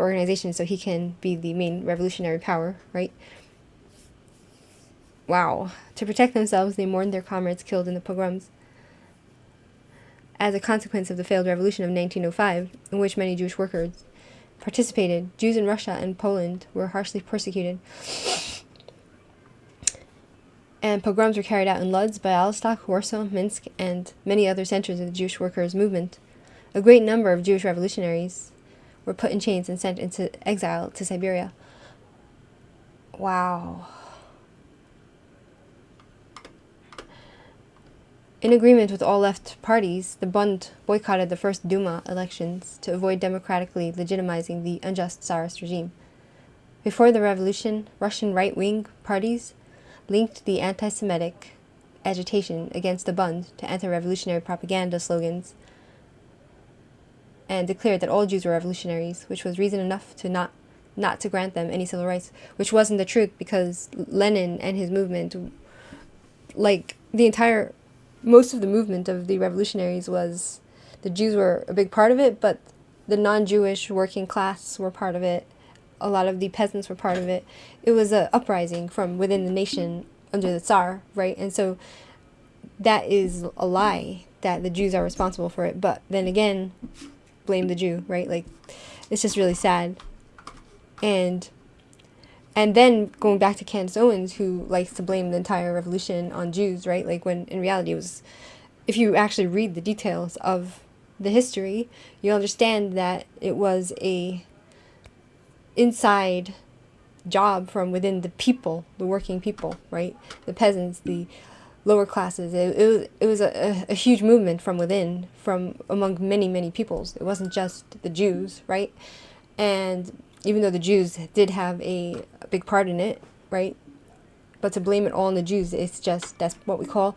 organizations so he can be the main revolutionary power, right? Wow. To protect themselves, they mourned their comrades killed in the pogroms. As a consequence of the failed revolution of 1905, in which many Jewish workers participated, Jews in Russia and Poland were harshly persecuted. And pogroms were carried out in Lodz, Bialystok, Warsaw, Minsk, and many other centers of the Jewish workers' movement. A great number of Jewish revolutionaries were put in chains and sent into exile to Siberia. Wow. In agreement with all left parties, the Bund boycotted the first Duma elections to avoid democratically legitimizing the unjust Tsarist regime. Before the revolution, Russian right-wing parties linked the anti-Semitic agitation against the Bund to anti-revolutionary propaganda slogans and declared that all Jews were revolutionaries, which was reason enough to not to grant them any civil rights, which wasn't the truth because Lenin and his movement, like most of the movement of the revolutionaries was, the Jews were a big part of it, but the non-Jewish working class were part of it. A lot of the peasants were part of it. It was an uprising from within the nation under the Tsar, right? And so that is a lie that the Jews are responsible for it. But then again, blame the Jew, right? Like, it's just really sad. And then going back to Candace Owens, who likes to blame the entire revolution on Jews, right? Like, when in reality it was, if you actually read the details of the history, you'll understand that it was a inside job from within the people, the working people, right? The peasants, the lower classes. It was a huge movement from within, from among many peoples. It wasn't just the Jews, right? And even though the Jews did have a big part in it, right? But to blame it all on the Jews, that's what we call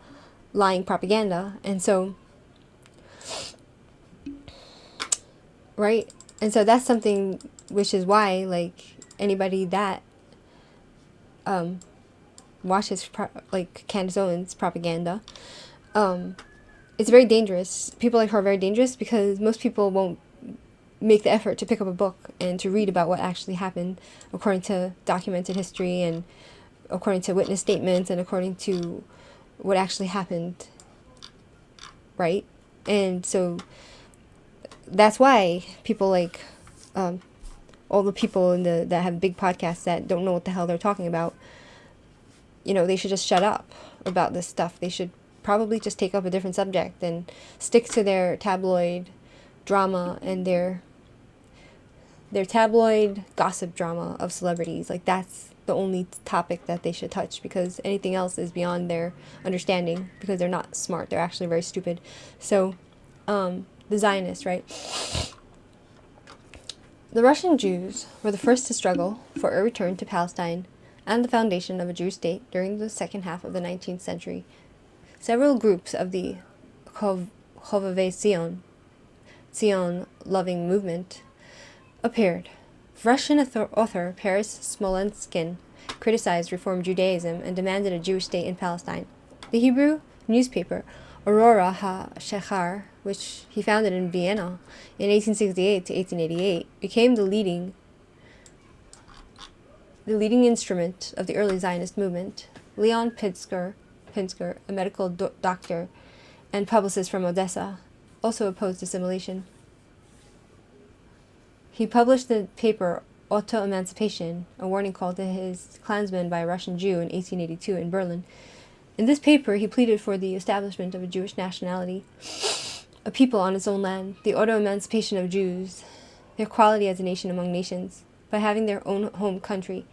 lying propaganda. And so, right? And so that's something which is why, like, anybody that watches like Candace Owens propaganda, it's very dangerous. People like her are very dangerous because most people won't make the effort to pick up a book and to read about what actually happened according to documented history and according to witness statements and according to what actually happened, right? And so that's why people like all the people that have big podcasts that don't know what the hell they're talking about, you know, they should just shut up about this stuff. They should probably just take up a different subject and stick to their tabloid drama and their tabloid gossip drama of celebrities. Like, that's the only topic that they should touch, because anything else is beyond their understanding, because they're not smart. They're actually very stupid. So, the Zionists, right? The Russian Jews were the first to struggle for a return to Palestine and the foundation of a Jewish state during the second half of the 19th century. Several groups of the Chovevei Zion-loving movement appeared. Russian author Paris Smolenskin criticized Reform Judaism and demanded a Jewish state in Palestine. The Hebrew newspaper Aurora HaShechar, which he founded in Vienna in 1868 to 1888, became the leading instrument of the early Zionist movement. Leon Pinsker, a medical doctor and publicist from Odessa, also opposed assimilation. He published the paper Auto-Emancipation, a warning call to his Klansmen by a Russian Jew in 1882 in Berlin. In this paper, he pleaded for the establishment of a Jewish nationality, a people on its own land, the auto-emancipation of Jews, their equality as a nation among nations, by having their own home country.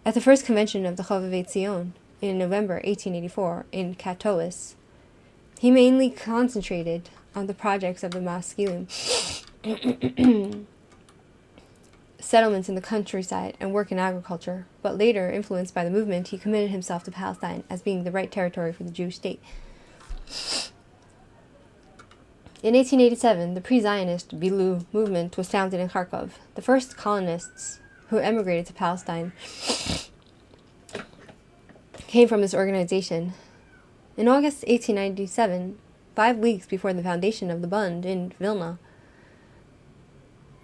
At the first convention of the Chovevei Zion in November 1884 in Katowice, he mainly concentrated on the projects of the Maskilim, settlements in the countryside, and work in agriculture, but later, influenced by the movement, he committed himself to Palestine as being the right territory for the Jewish state. In 1887, the pre-Zionist Bilu movement was founded in Kharkov. The first colonists who emigrated to Palestine came from this organization. In August 1897, 5 weeks before the foundation of the Bund in Vilna,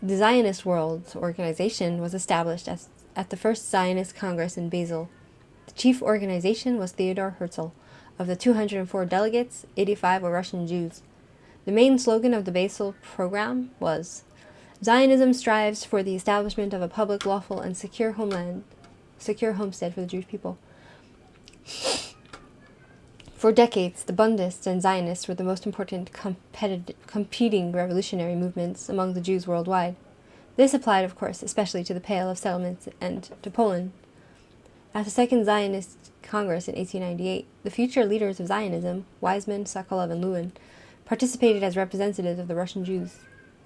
the Zionist World Organization was established at the first Zionist Congress in Basel. The chief organization was Theodor Herzl. Of the 204 delegates, 85 were Russian Jews. The main slogan of the Basel program was, "Zionism strives for the establishment of a public, lawful, and secure homestead for the Jewish people." For decades, the Bundists and Zionists were the most important competing revolutionary movements among the Jews worldwide. This applied, of course, especially to the Pale of Settlements and to Poland. At the Second Zionist Congress in 1898, the future leaders of Zionism, Weizmann, Sokolov, and Lewin, participated as representatives of the Russian Jews.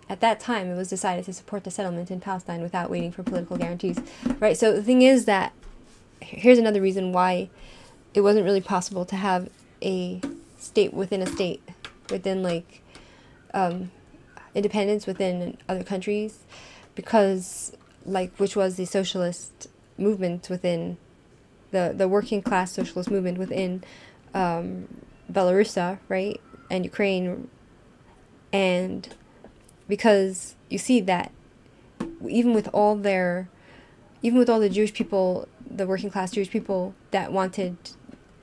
At that time, it was decided to support the settlement in Palestine without waiting for political guarantees. Right, so the thing is that, here's another reason why it wasn't really possible to have a state, within, like, independence within other countries, because, like, which was the socialist movement within, the working class socialist movement within Belarus, right, and Ukraine, and because you see that even with all the Jewish people, the working class Jewish people that wanted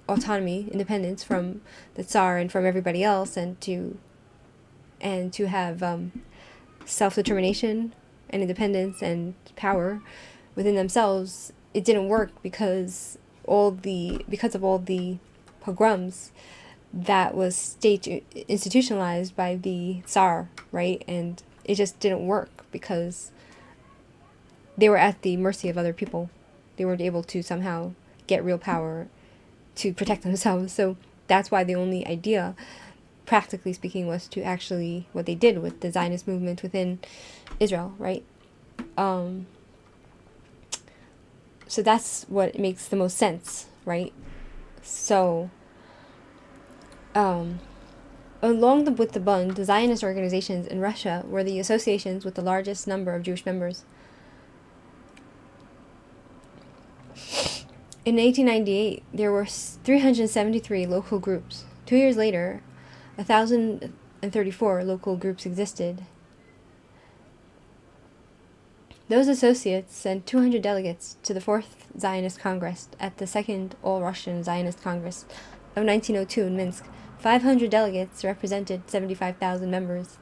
autonomy, independence from the Tsar and from everybody else, and to have self-determination and independence and power within themselves, it didn't work because of all the pogroms that was state institutionalized by the Tsar, right? And it just didn't work because they were at the mercy of other people. They weren't able to somehow get real power to protect themselves. So that's why the only idea, practically speaking, was to actually, what they did with the Zionist movement within Israel, right? So that's what makes the most sense, right? So, with the Bund, the Zionist organizations in Russia were the associations with the largest number of Jewish members. In 1898, there were 373 local groups. 2 years later, 1,034 local groups existed. Those associates sent 200 delegates to the Fourth Zionist Congress at the Second All-Russian Zionist Congress of 1902 in Minsk. 500 delegates represented 75,000 members.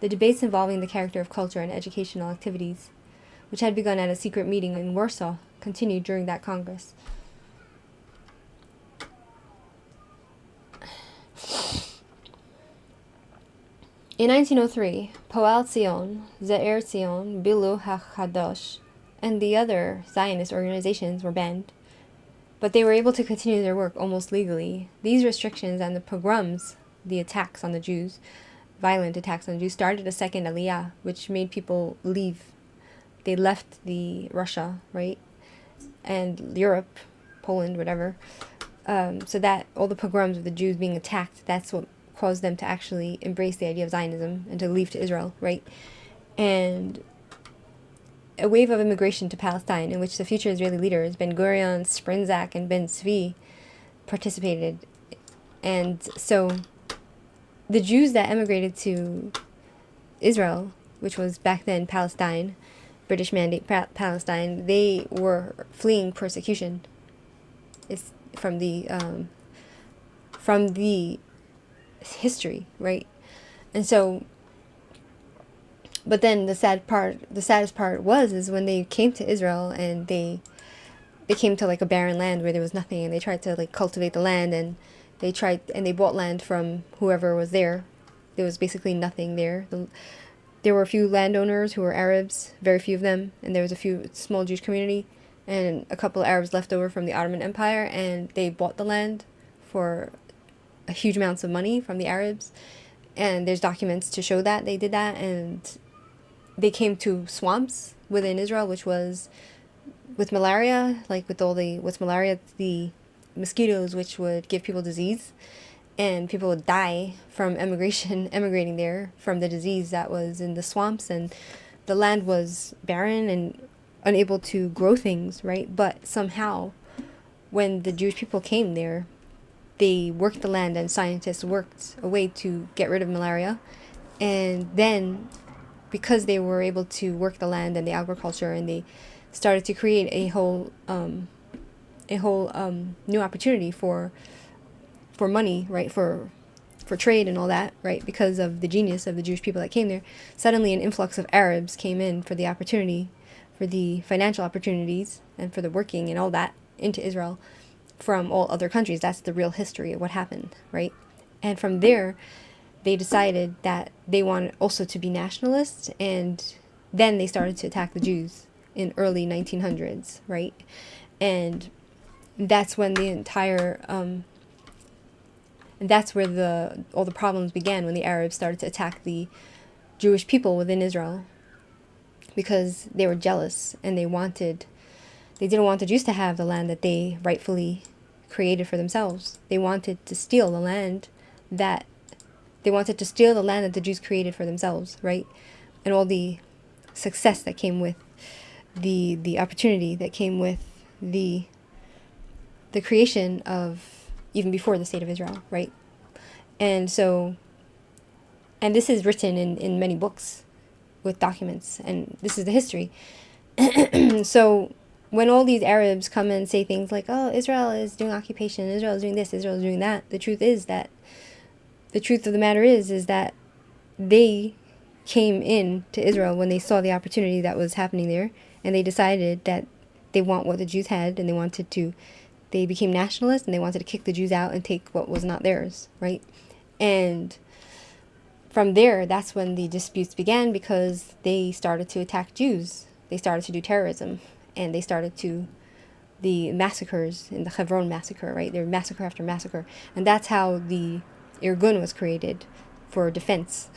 The debates involving the character of culture and educational activities, which had begun at a secret meeting in Warsaw, continued during that Congress. In 1903, Poal Zion, Ze'er Zion, Bilu HaChadosh, and the other Zionist organizations were banned, but they were able to continue their work almost legally. These restrictions and the pogroms, the attacks on the Jews, violent attacks on the Jews, started a second Aliyah, which made people leave they left the Russia, right, and Europe, Poland, whatever. So that all the pogroms of the Jews being attacked, that's what caused them to actually embrace the idea of Zionism and to leave to Israel, right? And a wave of immigration to Palestine in which the future Israeli leaders, Ben Gurion, Sprinzak, and Ben Zvi, participated. And so the Jews that emigrated to Israel, which was back then Palestine, British Mandate Palestine, they were fleeing persecution. It's from the history, right? And so, but then the saddest part is when they came to Israel and they came to like a barren land where there was nothing, and they tried to like cultivate the land, and they bought land from whoever was there. There was basically nothing there. There were a few landowners who were Arabs, very few of them, and there was a few small Jewish community, and a couple of Arabs left over from the Ottoman Empire, and they bought the land for a huge amounts of money from the Arabs, and there's documents to show that they did that. And they came to swamps within Israel, which was with malaria, like with all the what's malaria, the mosquitoes, which would give people disease, and people would die from emigrating there from the disease that was in the swamps, and the land was barren and unable to grow things, right? But somehow, when the Jewish people came there, they worked the land, and scientists worked a way to get rid of malaria. And then, because they were able to work the land and the agriculture, and they started to create a whole new opportunity for money, right, for trade and all that, right, because of the genius of the Jewish people that came there. Suddenly an influx of Arabs came in for the opportunity, for the financial opportunities, and for the working and all that into Israel from all other countries. That's the real history of what happened, right? And from there, they decided that they wanted also to be nationalists, and then they started to attack the Jews in early 1900s, right? And that's when the entire and that's where all the problems began, when the Arabs started to attack the Jewish people within Israel, because they were jealous, and they didn't want the Jews to have the land that they rightfully created for themselves. They wanted to steal the land that the Jews created for themselves, right? And all the success that came with the opportunity that came with the creation of, even before the state of Israel, right? And so, and this is written in many books with documents, and this is the history. So when all these Arabs come and say things like, oh, Israel is doing occupation, Israel is doing this, Israel is doing that, the truth of the matter is that they came in to Israel when they saw the opportunity that was happening there, and they decided that they want what the Jews had, and they became nationalists, and they wanted to kick the Jews out and take what was not theirs, right? And from there, that's when the disputes began, because they started to attack Jews. They started to do terrorism, and they started to the massacres in the Hebron massacre, right? There were massacre after massacre, and that's how the Irgun was created, for defense,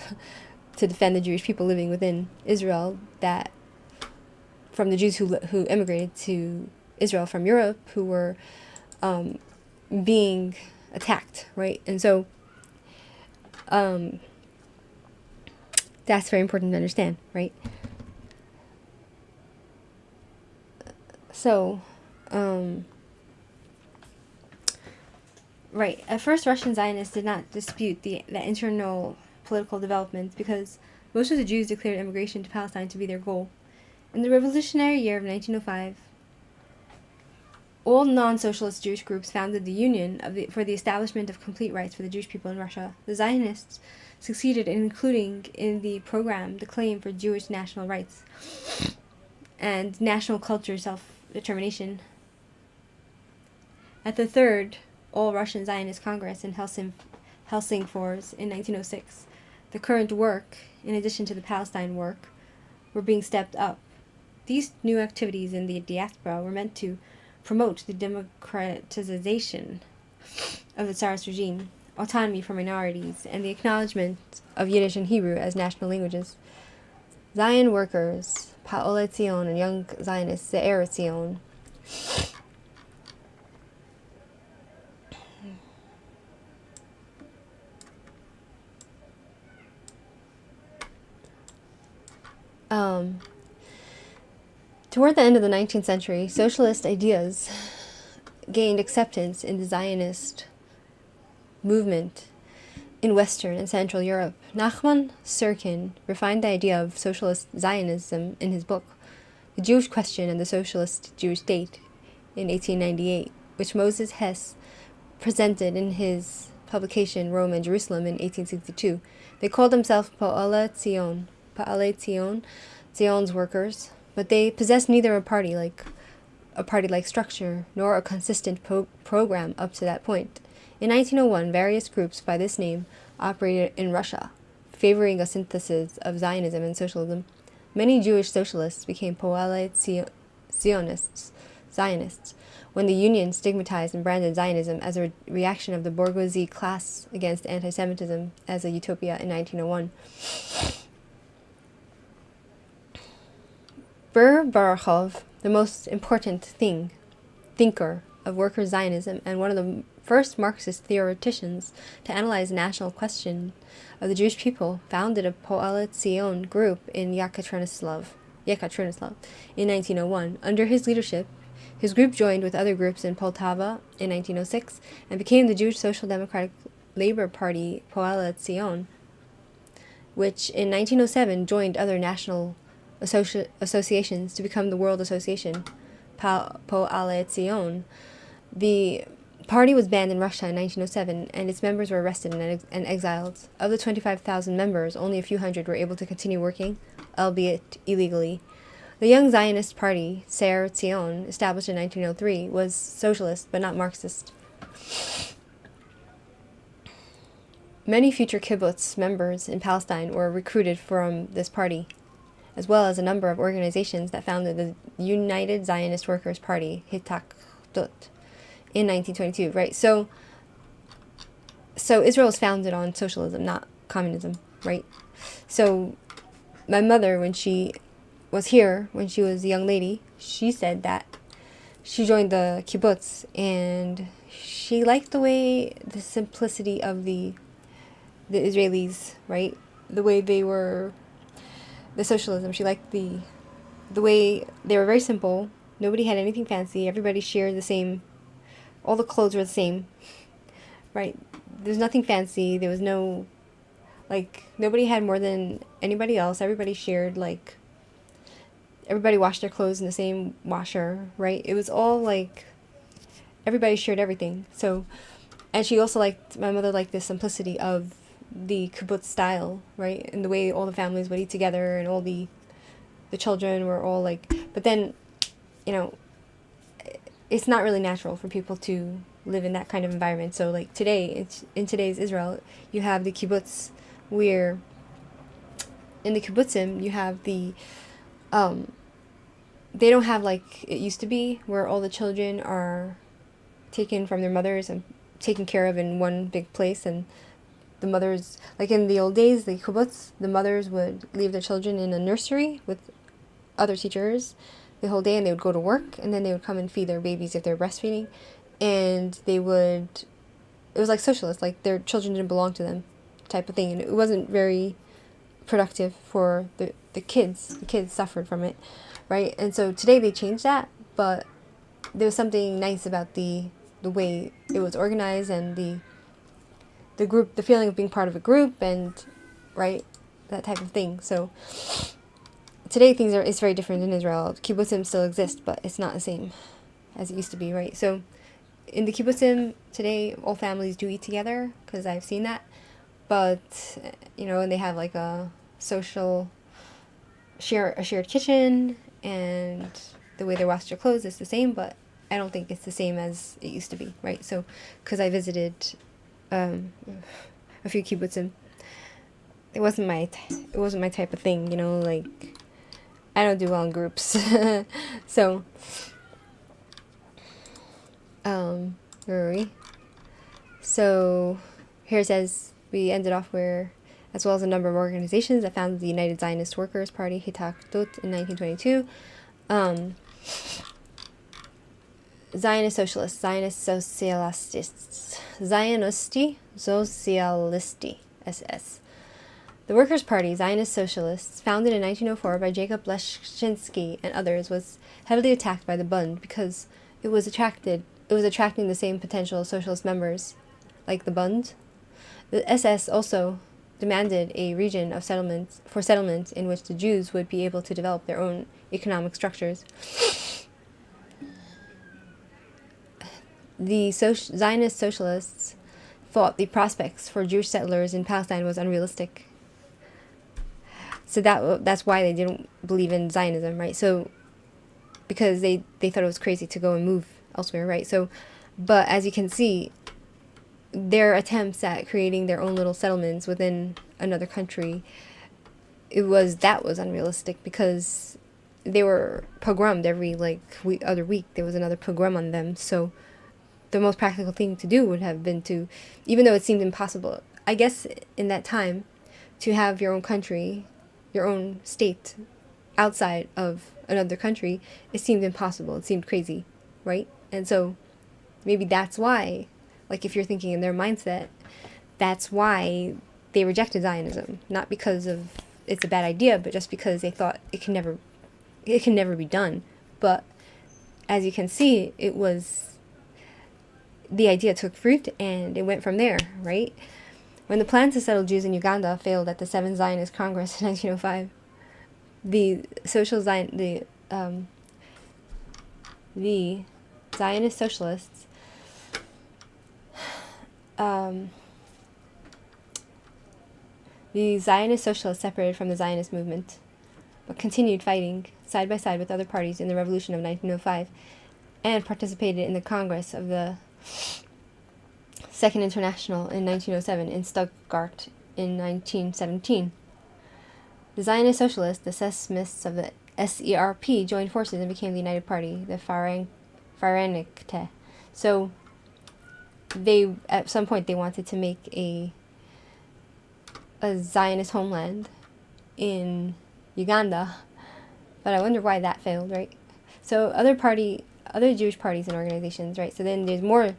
to defend the Jewish people living within Israel, that from the Jews who immigrated to Israel from Europe, who were being attacked, right? And so that's very important to understand, right? So, right, at first Russian Zionists did not dispute the internal political developments, because most of the Jews declared immigration to Palestine to be their goal. In the revolutionary year of 1905, all non-socialist Jewish groups founded the Union for the establishment of complete rights for the Jewish people in Russia. The Zionists succeeded in including in the program the claim for Jewish national rights and national culture self-determination. At the Third All-Russian Zionist Congress in Helsingfors in 1906, the current work, in addition to the Palestine work, were being stepped up. These new activities in the diaspora were meant to promote the democratization of the Tsarist regime, autonomy for minorities, and the acknowledgement of Yiddish and Hebrew as national languages. Zion workers Pa'olei Zion, and Young Zionists, Ze'er Zion. Toward the end of the 19th century, socialist ideas gained acceptance in the Zionist movement in Western and Central Europe. Nachman Syrkin refined the idea of socialist Zionism in his book, The Jewish Question and the Socialist Jewish State, in 1898, which Moses Hess presented in his publication Rome and Jerusalem in 1862. They called themselves Pa'alei Zion, Zion's workers, but they possessed neither a party-like structure nor a consistent program up to that point. In 1901, various groups by this name operated in Russia, favoring a synthesis of Zionism and socialism. Many Jewish socialists became Poalei Zionists, when the Union stigmatized and branded Zionism as a reaction of the bourgeoisie class against anti-Semitism as a utopia in 1901. Ber Barachov, the most important thinker of worker Zionism and one of the first Marxist theoreticians to analyze the national question of the Jewish people, founded a Poalei Zion group in Yekaterinoslav in 1901. Under his leadership, his group joined with other groups in Poltava in 1906 and became the Jewish Social Democratic Labor Party Poalei Zion, which in 1907 joined other national associations to become the World Association, Poalei Zion. The party was banned in Russia in 1907, and its members were arrested and exiled. Of the 25,000 members, only a few hundred were able to continue working, albeit illegally. The Young Zionist Party, Ze'er Zion, established in 1903, was socialist but not Marxist. Many future kibbutz members in Palestine were recruited from this party, as well as a number of organizations that founded the United Zionist Workers' Party, Hitachdut, in 1922, right? So Israel was founded on socialism, not communism, right? So my mother, when she was here, when she was a young lady, she said that she joined the kibbutz and she liked the simplicity of the Israelis, right? The way they were, the socialism. She liked the way they were very simple. Nobody had anything fancy. Everybody shared the same. All the clothes were the same, right? There's nothing fancy. There was no, nobody had more than anybody else. Everybody shared, everybody washed their clothes in the same washer, right? It was all, everybody shared everything. So, and she also my mother liked the simplicity of the kibbutz style, right? And the way all the families would eat together and all the children were all but then, it's not really natural for people to live in that kind of environment. So today, in today's Israel, you have the kibbutz where in the kibbutzim you have the they don't have it used to be where all the children are taken from their mothers and taken care of in one big place, and the mothers, in the old days, the kibbutz, the mothers would leave their children in a nursery with other teachers the whole day, and they would go to work, and then they would come and feed their babies if they're breastfeeding, and it was like socialist, their children didn't belong to them type of thing, and it wasn't very productive for the kids. The kids suffered from it, right? And so today they changed that, but there was something nice about the way it was organized and the group, the feeling of being part of a group, and right, that type of thing. So today it's very different in Israel. Kibbutzim still exist, but it's not the same as it used to be, right? So in the kibbutzim today, all families do eat together, because I've seen that. But, and they have a social a shared kitchen, and the way they wash their clothes is the same, but I don't think it's the same as it used to be, right? So, because I visited a few kibbutzim, it wasn't my type of thing, I don't do well in groups. So, where were we? So, here it says, we ended off where as well as a number of organizations that founded the United Zionist Workers' Party, Hitachut, in 1922. Zionist Socialists, Zionist Socialists, Zionisti, Socialisti, SS. The Workers' Party, Zionist Socialists, founded in 1904 by Jacob Leszczynski and others, was heavily attacked by the Bund because it was attracting the same potential socialist members like the Bund. The SS also demanded a region of settlements in which the Jews would be able to develop their own economic structures. The Zionist socialists thought the prospects for Jewish settlers in Palestine was unrealistic. So that's why they didn't believe in Zionism, right? So because they thought it was crazy to go and move elsewhere, right? So, but as you can see, their attempts at creating their own little settlements within another country, that was unrealistic because they were pogromed every other week. There was another pogrom on them. So the most practical thing to do would have been to, even though it seemed impossible, I guess in that time, to have your own country, your own state outside of another country, it seemed impossible. It seemed crazy, right? And so maybe that's why, like if you're thinking in their mindset, that's why they rejected Zionism. Not because of it's a bad idea, but just because they thought it can never be done. But as you can see, the idea took fruit and it went from there, right? When the plan to settle Jews in Uganda failed at the 7th Zionist Congress in 1905, the Zionist socialists separated from the Zionist movement, but continued fighting side by side with other parties in the revolution of 1905, and participated in the Congress of the Second International in 1907 in Stuttgart in 1917. The Zionist Socialists, the Sesmists of the SERP, joined forces and became the United Party, the Vereinigte. So at some point they wanted to make a Zionist homeland in Uganda, but I wonder why that failed, right? So other Jewish parties and organizations, right? So then there's more.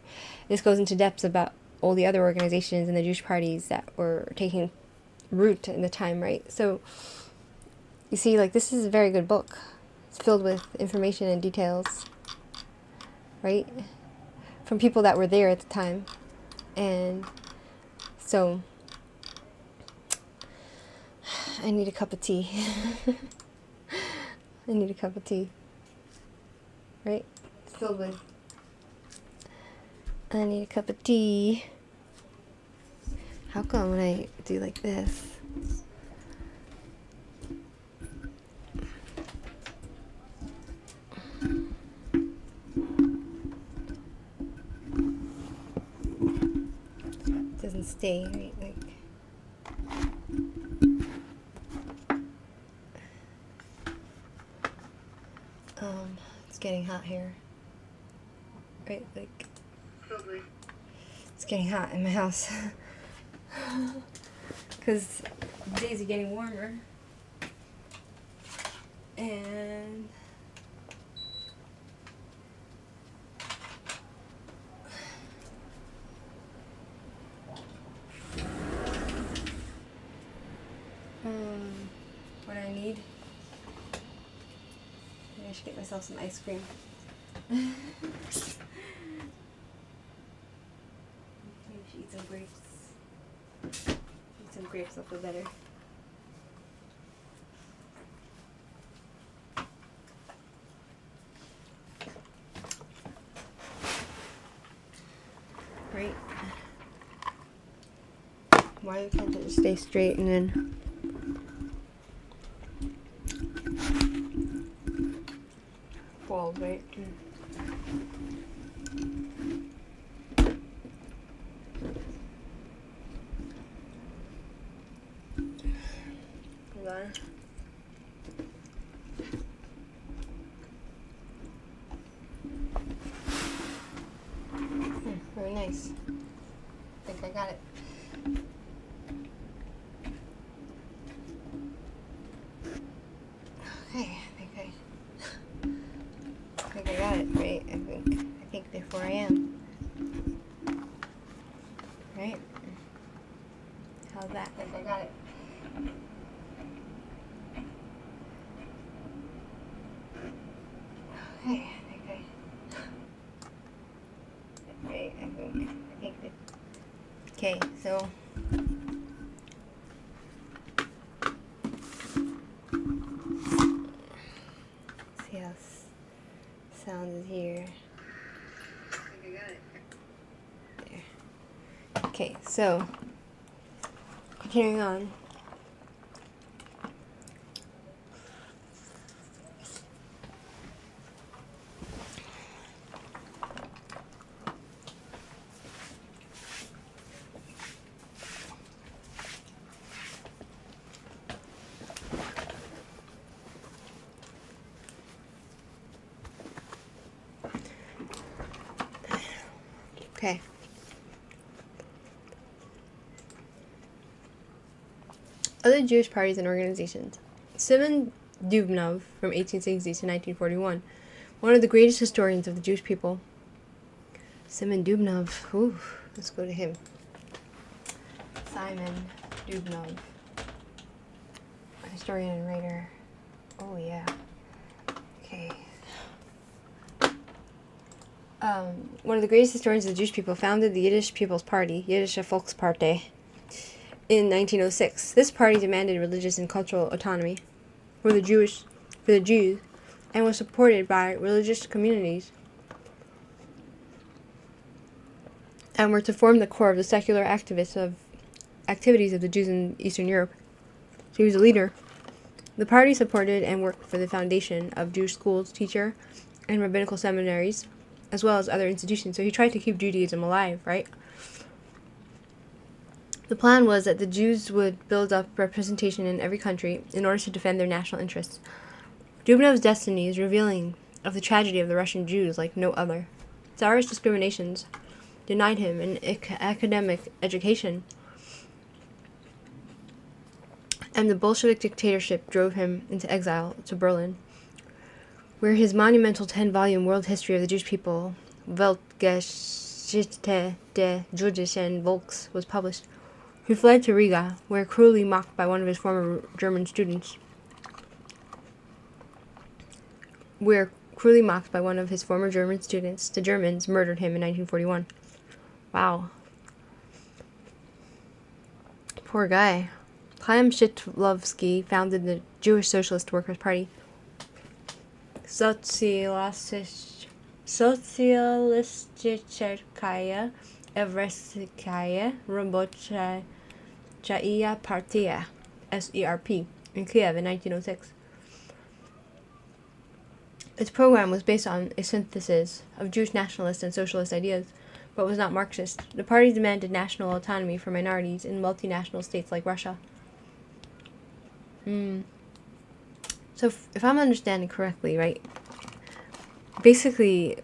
This goes into depths about all the other organizations and the Jewish parties that were taking root in the time, right? So you see, this is a very good book. It's filled with information and details, right? From people that were there at the time. And so I need a cup of tea. I need a cup of tea, right? It's filled with I need a cup of tea. How come when I do like this? It doesn't stay, right? It's getting hot here. Right, it's getting hot in my house because the days are getting warmer and what I need, maybe I should get myself some ice cream. Eat some grapes. Eat some grapes, I'll feel better. Right? Why can't it just stay straight and then fall, right? Very nice. I think I got it. 4 a.m. Right? How's that? I think I got it. Okay, good. Okay, so see how sound is here. I think I got it. There. Okay, so continuing on. Okay. Other Jewish parties and organizations. Simon Dubnov from 1860 to 1941, one of the greatest historians of the Jewish people. Simon Dubnov. Ooh, let's go to him. Simon Dubnov, historian and writer. Oh yeah. Okay. One of the greatest historians of the Jewish people, founded the Yiddish People's Party, Yiddische Volkspartei, in 1906. This party demanded religious and cultural autonomy for the Jews, and was supported by religious communities, and were to form the core of the secular activities of the Jews in Eastern Europe. So he was a leader. The party supported and worked for the foundation of Jewish schools, teacher, and rabbinical seminaries, as well as other institutions. So he tried to keep Judaism alive, right? The plan was that the Jews would build up representation in every country in order to defend their national interests. Dubnov's destiny is revealing of the tragedy of the Russian Jews like no other. Tsarist discriminations denied him an academic education, and the Bolshevik dictatorship drove him into exile to Berlin, where his monumental 10-volume World History of the Jewish People, Weltgeschichte des Jüdischen Volks, was published. He fled to Riga, where cruelly mocked by one of his former German students. The Germans murdered him in 1941. Wow. Poor guy. Chaim Shitlovsky founded the Jewish Socialist Workers' Party. Sotsialisticaya Evresikaya Robochaya Partia, SERP, in Kiev in 1906. Its program was based on a synthesis of Jewish nationalist and socialist ideas, but was not Marxist. The party demanded national autonomy for minorities in multinational states like Russia. So if I'm understanding correctly, right, basically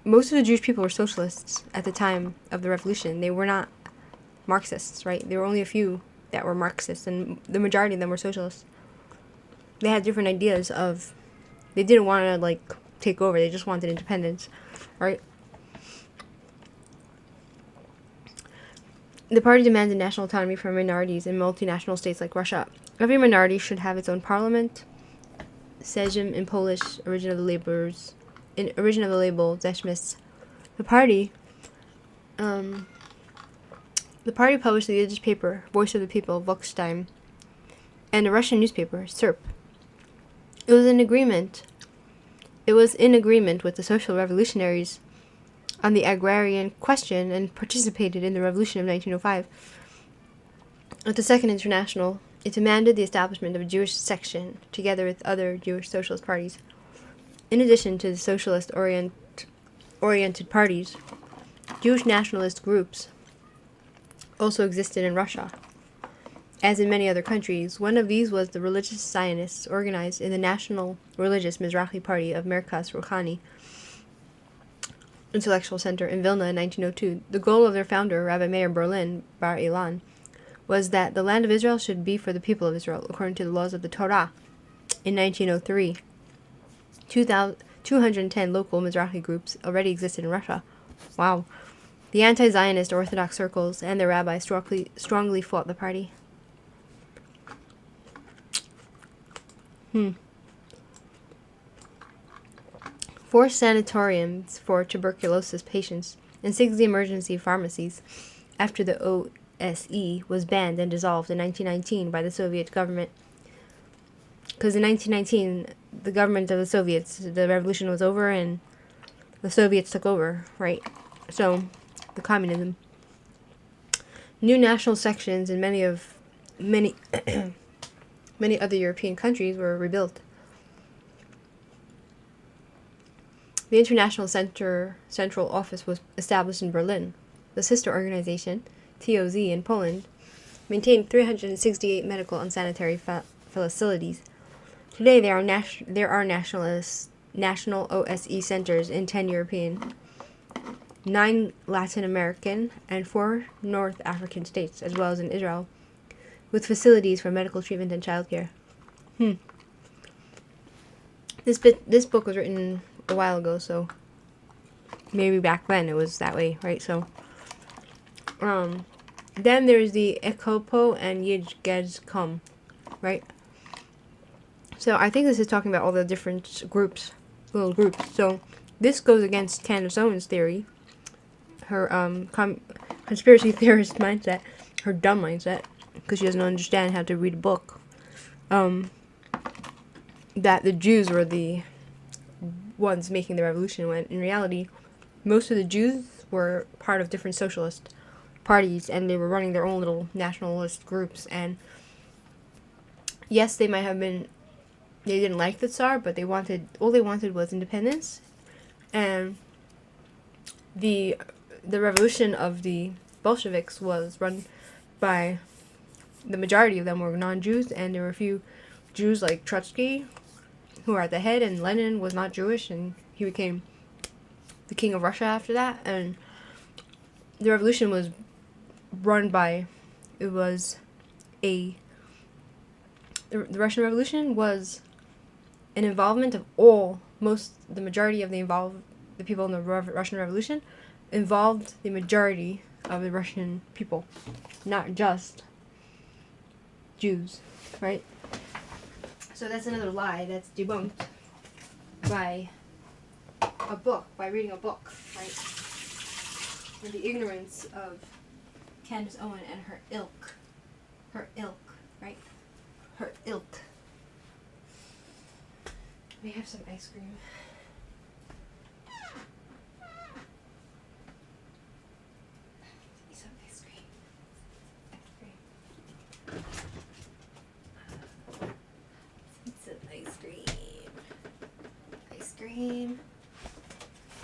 most of the Jewish people were socialists at the time of the revolution. They were not Marxists, right? There were only a few that were Marxists, and the majority of them were socialists. They had different ideas of, they didn't want to, like, take over. They just wanted independence, right? The party demanded national autonomy for minorities in multinational states like Russia. Every minority should have its own parliament, Sejm in Polish, origin of the label, Zeshmists. The party published the Yiddish paper, Voice of the People, Volksstimme, and a Russian newspaper, Serp. It was in agreement with the social revolutionaries on the agrarian question and participated in the revolution of 1905. At the Second International, it demanded the establishment of a Jewish section, together with other Jewish socialist parties. In addition to the socialist-oriented parties, Jewish nationalist groups also existed in Russia. As in many other countries, one of these was the religious Zionists organized in the National Religious Mizrahi Party of Merkaz Rouhani Intellectual Center in Vilna in 1902. The goal of their founder, Rabbi Meir Berlin Bar Ilan, was that the land of Israel should be for the people of Israel, according to the laws of the Torah. In 1903, 210 local Mizrahi groups already existed in Russia. Wow. The anti-Zionist Orthodox circles and their rabbis strongly fought the party. Four sanatoriums for tuberculosis patients and 60 emergency pharmacies after the OSE was banned and dissolved in 1919 by the Soviet government. Because in 1919, the government of the Soviets, the revolution was over and the Soviets took over, right? So, the communism. New national sections in many other European countries were rebuilt. The International Central Office was established in Berlin. The sister organization, TOZ in Poland, maintained 368 medical and sanitary facilities. Today there are national OSE centers in 10 European, 9 Latin American, and 4 North African states, as well as in Israel, with facilities for medical treatment and childcare. This book was written a while ago, so maybe back then it was that way, right? So, then there's the Ekopo and Yidgezkom, right? So I think this is talking about all the different little groups. So this goes against Candace Owens' theory, her conspiracy theorist mindset, her dumb mindset, because she doesn't understand how to read a book. That the Jews were the ones making the revolution, when in reality most of the Jews were part of different socialist parties and they were running their own little nationalist groups. And yes, they didn't like the Tsar, but all they wanted was independence. And the revolution of the Bolsheviks was run by, the majority of them were non-Jews, and there were a few Jews like Trotsky who were at the head, and Lenin was not Jewish, and he became the king of Russia after that. And the revolution was run by, the Russian Revolution was an involvement of the majority of the people in the Russian Revolution involved the majority of the Russian people, not just Jews, right? So that's another lie that's debunked by reading a book, right? And the ignorance of Candace Owen and her ilk, right? Her ilk. We have some ice cream. Some ice cream. Ice cream.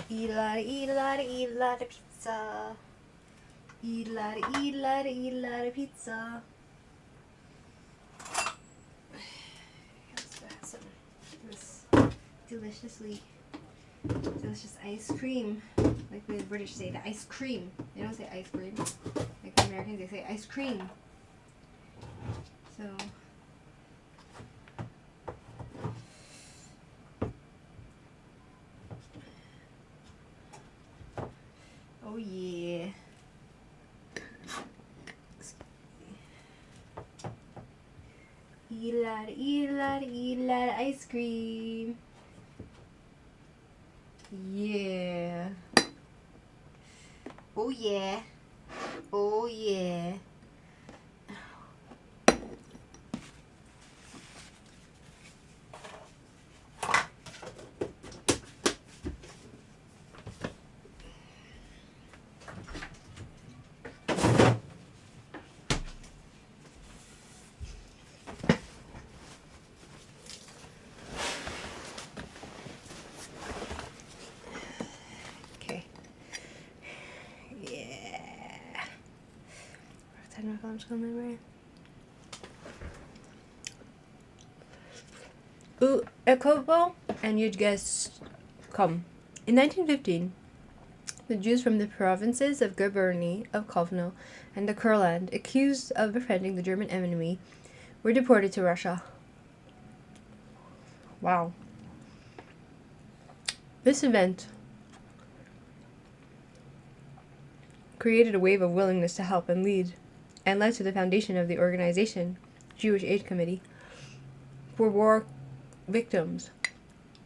Eat a lot of pizza. Eat a lot of pizza. This delicious ice cream. Like the British say, the ice cream. They don't say ice cream. Like the Americans, they say ice cream. So... oh yeah. Eat a lot of ice cream. Yeah. Oh yeah. Oh yeah. Ekopo and Yidgezkom. In 1915, the Jews from the provinces of Guberny, of Kovno, and the Kurland, accused of befriending the German enemy, were deported to Russia. Wow. This event created a wave of willingness to help and lead, and led to the foundation of the organization, Jewish Aid Committee, for War Victims.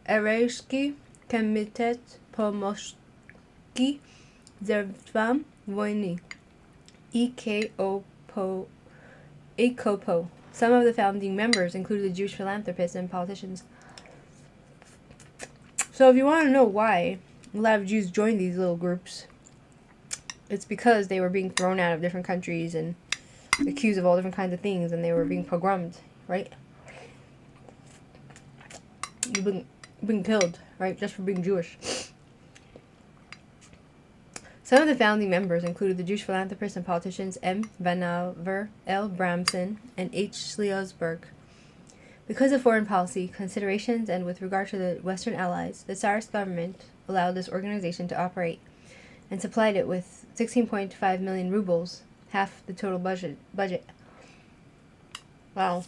Ereshki Komitet Pomoshki Zervam Voini. EKOPO. Some of the founding members included Jewish philanthropists and politicians. So if you want to know why a lot of Jews joined these little groups, it's because they were being thrown out of different countries and accused of all different kinds of things, and they were being pogromed, right? Being killed, right, just for being Jewish. Some of the founding members included the Jewish philanthropists and politicians M. Vanaver, L. Bramson, and H. Schleusberg. Because of foreign policy considerations and with regard to the Western Allies, the Tsarist government allowed this organization to operate and supplied it with 16.5 million rubles, half the total budget. Wow.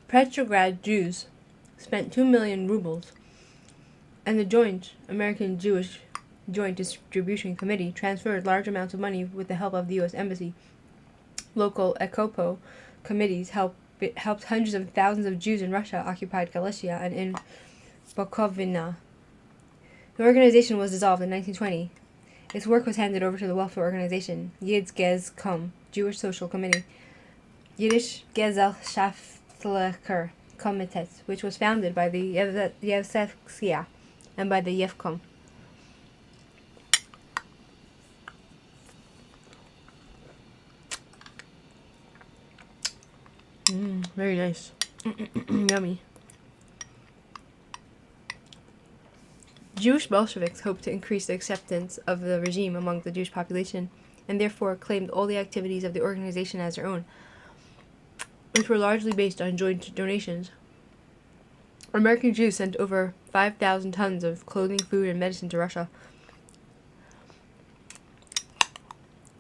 Petrograd Jews spent 2 million rubles, and the Joint American Jewish Joint Distribution Committee transferred large amounts of money with the help of the U.S. Embassy. Local ECOPO committees helped hundreds of thousands of Jews in Russia-occupied Galicia and in Bukovina. The organization was dissolved in 1920. Its work was handed over to the welfare organization Yidz Gez Kom, Jewish Social Committee, Yiddish Gesellschaftlicher Komitet, which was founded by the Yevseksia and by the Yevkom. Very nice. Yummy. Jewish Bolsheviks hoped to increase the acceptance of the regime among the Jewish population, and therefore claimed all the activities of the organization as their own, which were largely based on joint donations. American Jews sent over 5,000 tons of clothing, food, and medicine to Russia.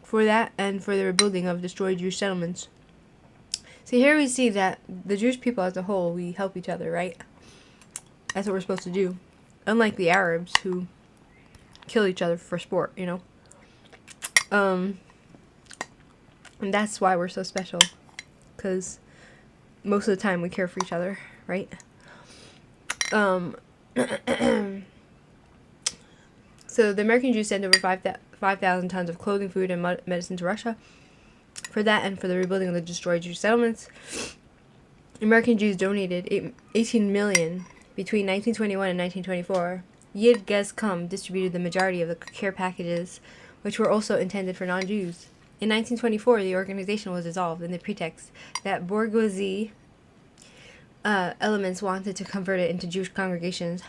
For that and for the rebuilding of destroyed Jewish settlements. So here we see that the Jewish people as a whole, we help each other, right? That's what we're supposed to do. Unlike the Arabs who kill each other for sport, you know. And that's why we're so special. Because most of the time we care for each other, right? So the American Jews sent over 5,000 tons of clothing, food, and medicine to Russia. For that and for the rebuilding of the destroyed Jewish settlements, American Jews donated 18 million between 1921 and 1924. Yid Gez Kom distributed the majority of the care packages, which were also intended for non-Jews. In 1924, the organization was dissolved in the pretext that bourgeoisie elements wanted to convert it into Jewish congregations.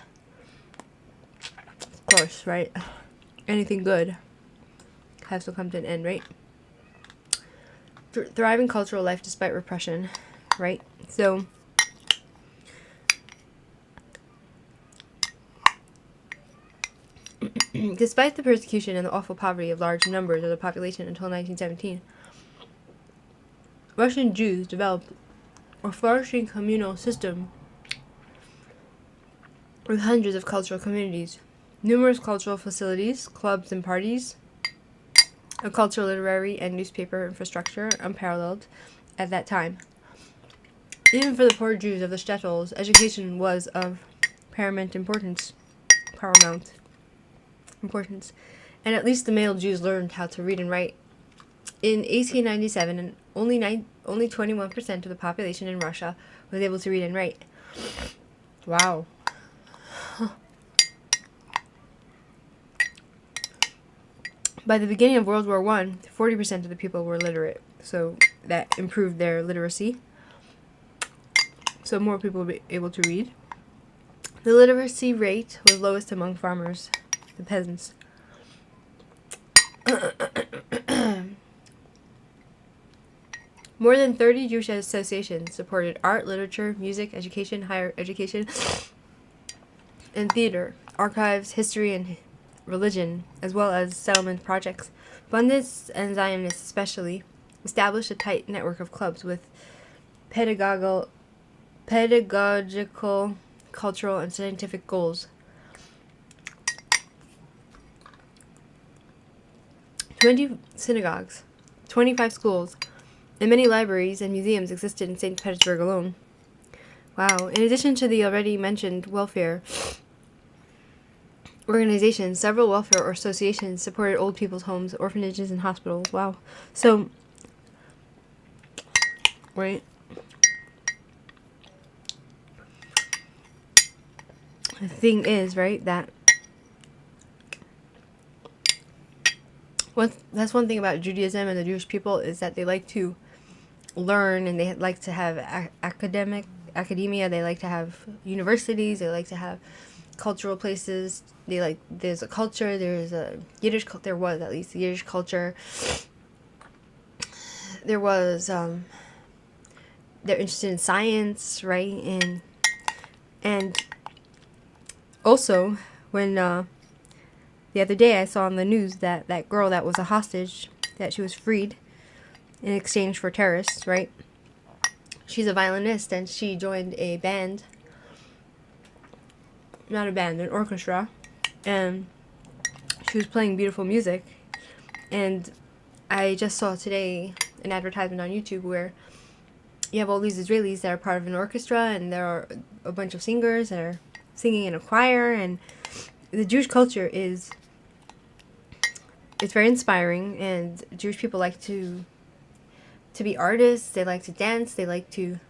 Of course, right? Anything good has to come to an end, right? Thriving cultural life despite repression, right? So, despite the persecution and the awful poverty of large numbers of the population until 1917, Russian Jews developed a flourishing communal system with hundreds of cultural communities, numerous cultural facilities, clubs and parties, a cultural, literary, and newspaper infrastructure unparalleled at that time. Even for the poor Jews of the shtetls, education was of paramount importance, and at least the male Jews learned how to read and write. In 1897, only 21% of the population in Russia was able to read and write. Wow. By the beginning of World War I, 40% of the people were literate, so that improved their literacy. So more people were able to read. The literacy rate was lowest among farmers, the peasants. More than 30 Jewish associations supported art, literature, music, education, higher education, and theater, archives, history, and religion, as well as settlement projects. Bundists and Zionists especially established a tight network of clubs with pedagogical, cultural, and scientific goals. 20 synagogues, 25 schools, and many libraries and museums existed in St. Petersburg alone. Wow. In addition to the already mentioned welfare organizations, several welfare associations supported old people's homes, orphanages, and hospitals. Wow. So, right. The thing is, right, that that's one thing about Judaism and the Jewish people is that they like to learn, and they like to have academia. They like to have universities. They like to have cultural places. There's a culture. There's a Yiddish. There was at least a Yiddish culture. There was they're interested in science, right? And also when the other day I saw on the news that that girl that was a hostage, that she was freed in exchange for terrorists, right? She's a violinist, and she joined a band. Not a band, an orchestra. And she was playing beautiful music. And I just saw today an advertisement on YouTube where you have all these Israelis that are part of an orchestra, and there are a bunch of singers that are singing in a choir. And the Jewish culture it's very inspiring, and Jewish people like to be artists. They like to dance. They like to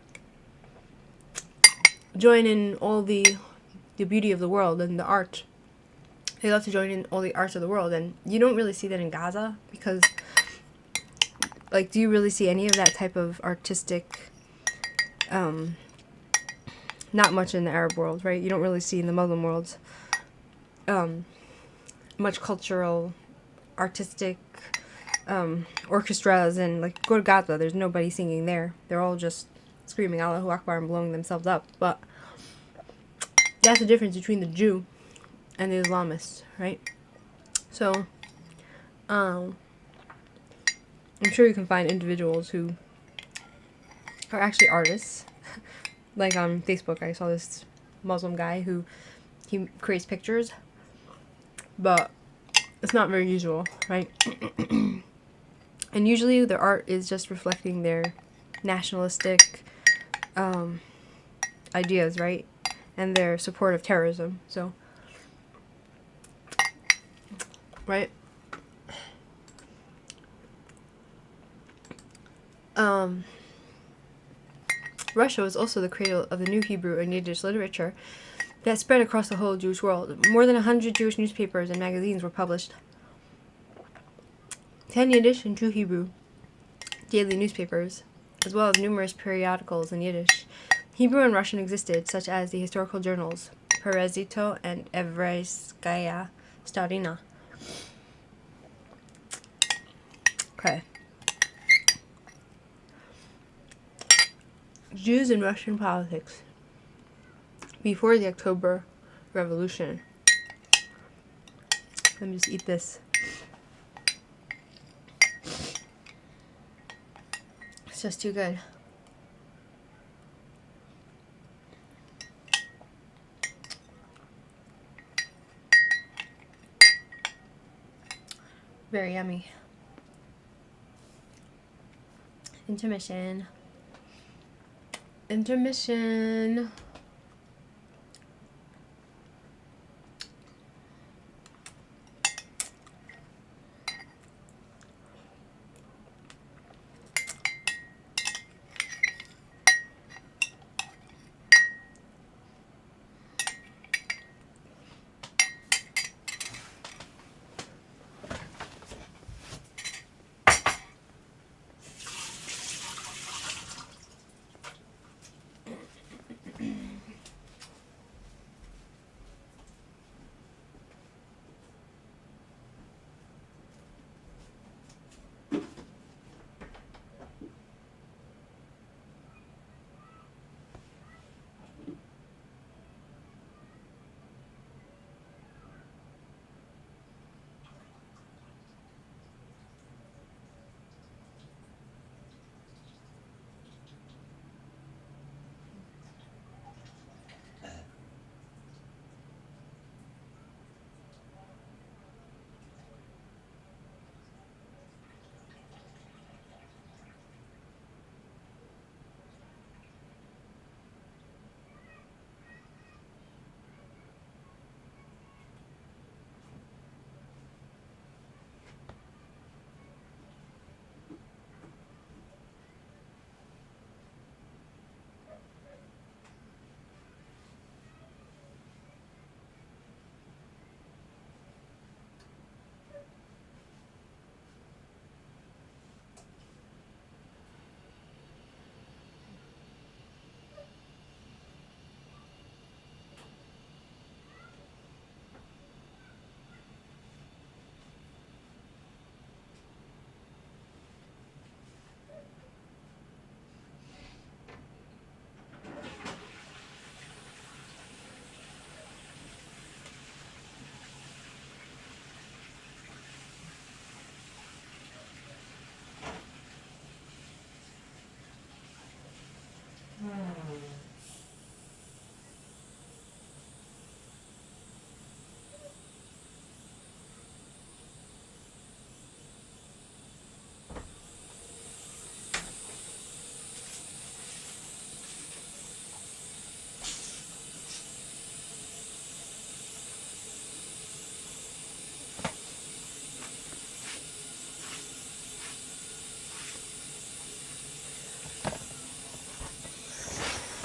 join in all the beauty of the world and the art. They love to join in all the arts of the world, and you don't really see that in Gaza, because, like, do you really see any of that type of artistic, not much in the Arab world, right? You don't really see in the Muslim world, much cultural, artistic, orchestras, and, like, go to Gaza, there's nobody singing there. They're all just screaming Allahu Akbar and blowing themselves up. But that's the difference between the Jew and the Islamist, right? So, I'm sure you can find individuals who are actually artists. Like on Facebook, I saw this Muslim guy who he creates pictures, but it's not very usual, right? And usually their art is just reflecting their nationalistic ideas, right? And their support of terrorism. So, right? Russia was also the cradle of the new Hebrew and Yiddish literature that spread across the whole Jewish world. More than 100 Jewish newspapers and magazines were published. 10 Yiddish and 2 Hebrew daily newspapers, as well as numerous periodicals in Yiddish. Hebrew and Russian existed, such as the historical journals Perezito and Evrayskaya Starina. Okay. Jews in Russian politics before the October Revolution. Let me just eat this. It's just too good. Very yummy. Intermission. Intermission.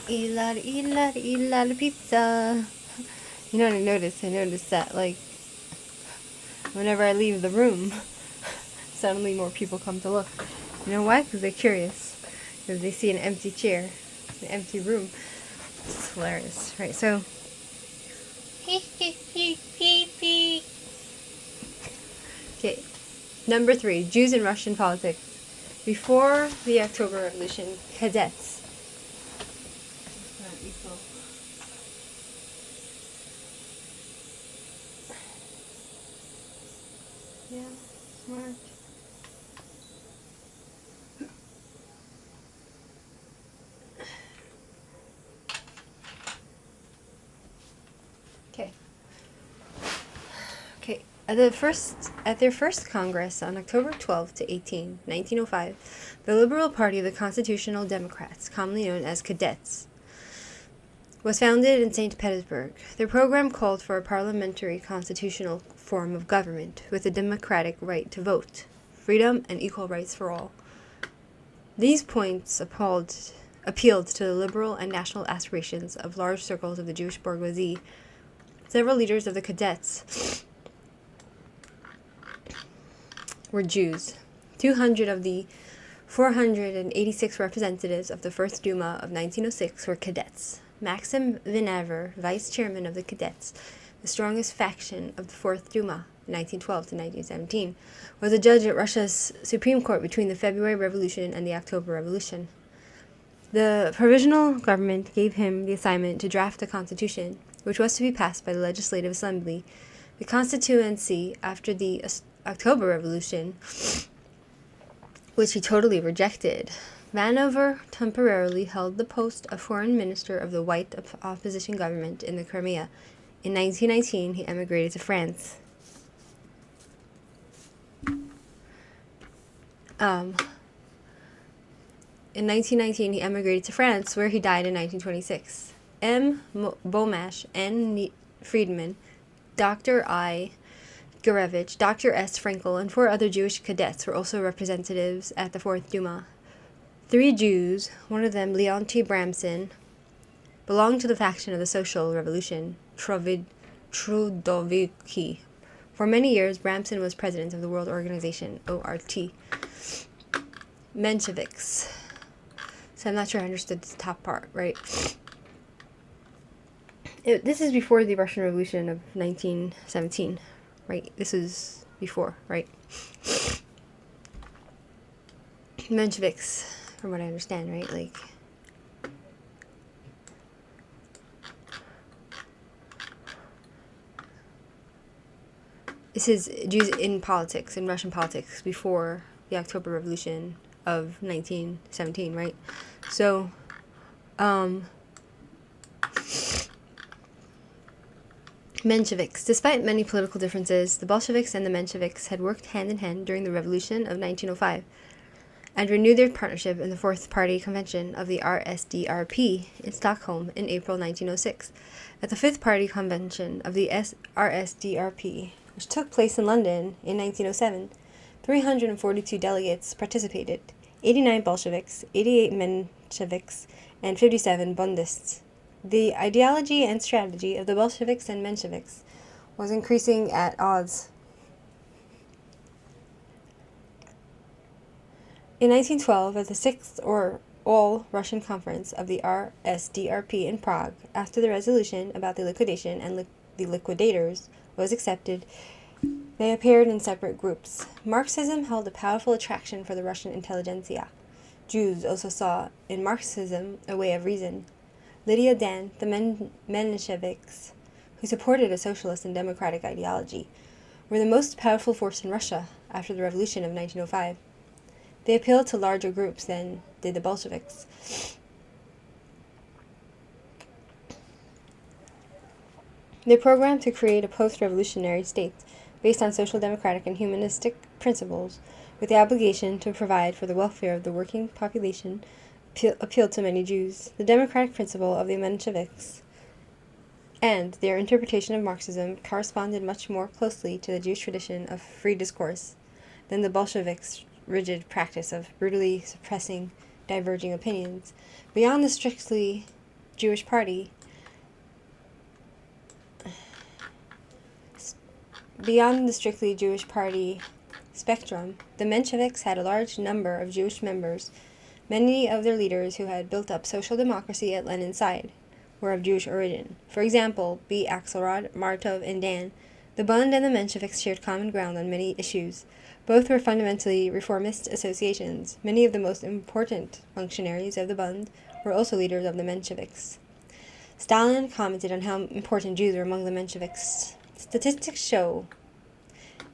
Eat a lot of pizza. You know what I noticed? I noticed that, like, whenever I leave the room, suddenly more people come to look. You know why? Because they're curious. Because they see an empty chair, an empty room. It's hilarious. Right, so. Okay, number 3, Jews in Russian politics. Before the October Revolution, cadets. Yeah, smart. Okay. Okay. At their first Congress on October 12 to 18, 1905, the Liberal Party of the Constitutional Democrats, commonly known as Cadets, was founded in St. Petersburg. Their program called for a parliamentary constitutional form of government with a democratic right to vote, freedom, and equal rights for all. These points appealed to the liberal and national aspirations of large circles of the Jewish bourgeoisie. Several leaders of the Cadets were Jews. 200 of the 486 representatives of the First Duma of 1906 were Cadets. Maxim Vinaver, vice chairman of the Cadets, the strongest faction of the Fourth Duma, 1912 to 1917, was a judge at Russia's Supreme Court between the February Revolution and the October Revolution. The provisional government gave him the assignment to draft a constitution, which was to be passed by the Legislative Assembly. The constituency after the October Revolution, which he totally rejected. Vanover temporarily held the post of foreign minister of the white opposition government in the Crimea. In 1919, he emigrated to France. In 1919, he emigrated to France, where he died in 1926. M. Bomash, N. Friedman, Dr. I. Gurevich, Dr. S. Frankel, and 4 other Jewish cadets were also representatives at the Fourth Duma. 3 Jews, one of them Leonti Bramson, belonged to the faction of the Social Revolution, Trudoviki. For many years, Bramson was president of the World Organization, ORT. Mensheviks. So I'm not sure I understood this top part, right? This is before the Russian Revolution of 1917, right? This is before, right? Mensheviks, from what I understand, right? Like, this is Jews in politics, in Russian politics, before the October Revolution of 1917, right? So, Mensheviks. Despite many political differences, the Bolsheviks and the Mensheviks had worked hand in hand during the Revolution of 1905 and renewed their partnership in the Fourth Party Convention of the RSDRP in Stockholm in April 1906. At the Fifth Party Convention of the RSDRP, which took place in London in 1907, 342 delegates participated, 89 Bolsheviks, 88 Mensheviks, and 57 Bundists. The ideology and strategy of the Bolsheviks and Mensheviks was increasing at odds. In 1912, at the 6th or All-Russian Conference of the RSDRP in Prague, after the resolution about the liquidation and the liquidators was accepted, they appeared in separate groups. Marxism held a powerful attraction for the Russian intelligentsia. Jews also saw in Marxism a way of reason. Lydia Dan, the Mensheviks, who supported a socialist and democratic ideology, were the most powerful force in Russia after the Revolution of 1905. They appealed to larger groups than did the Bolsheviks. They programmed to create a post-revolutionary state based on social democratic and humanistic principles, with the obligation to provide for the welfare of the working population, appealed to many Jews. The democratic principle of the Mensheviks and their interpretation of Marxism corresponded much more closely to the Jewish tradition of free discourse than the Bolsheviks' rigid practice of brutally suppressing diverging opinions. Beyond the strictly Jewish party. Beyond the strictly Jewish party spectrum, the Mensheviks had a large number of Jewish members. Many of their leaders who had built up social democracy at Lenin's side were of Jewish origin. For example, B. Axelrod, Martov, and Dan. The Bund and the Mensheviks shared common ground on many issues. Both were fundamentally reformist associations. Many of the most important functionaries of the Bund were also leaders of the Mensheviks. Stalin commented on how important Jews were among the Mensheviks. Statistics show,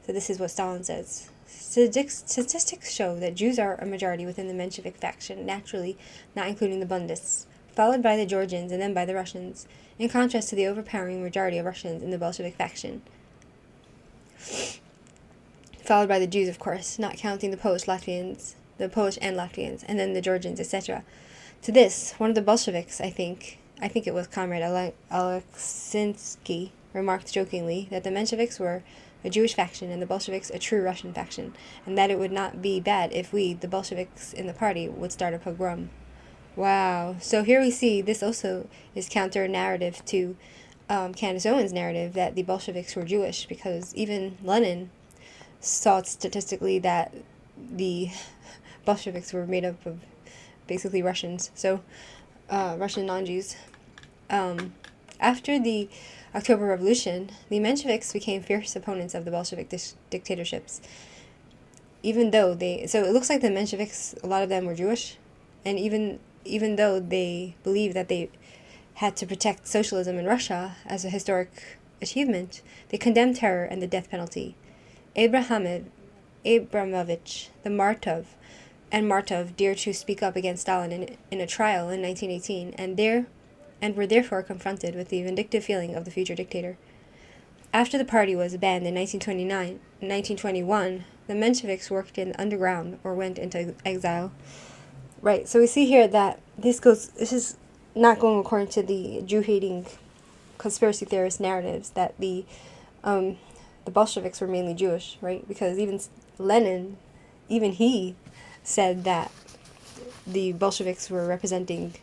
so this is what Stalin says, statistics show that Jews are a majority within the Menshevik faction, naturally not including the Bundists, followed by the Georgians and then by the Russians, in contrast to the overpowering majority of Russians in the Bolshevik faction. Followed by the Jews, of course, not counting the Polish and Latvians, and then the Georgians, etc. To this, one of the Bolsheviks, I think it was Comrade Alexinsky, remarked jokingly that the Mensheviks were a Jewish faction and the Bolsheviks a true Russian faction, and that it would not be bad if we, the Bolsheviks in the party, would start a pogrom. Wow. So here we see this also is counter-narrative to Candace Owens' narrative that the Bolsheviks were Jewish, because even Lenin thought statistically that the Bolsheviks were made up of basically Russians, so Russian non-Jews. After the October Revolution, the Mensheviks became fierce opponents of the Bolshevik dictatorships. Even though so it looks like the Mensheviks, a lot of them were Jewish, and even though they believed that they had to protect socialism in Russia as a historic achievement, they condemned terror and the death penalty. Abramovich, the Martov dared to speak up against Stalin in a trial in 1918, and were therefore confronted with the vindictive feeling of the future dictator. After the party was banned in 1921, the Mensheviks worked in the underground or went into exile. Right, so we see here that this is not going according to the Jew-hating conspiracy theorist narratives that the Bolsheviks were mainly Jewish, right? Because even Lenin, even he said that the Bolsheviks were representing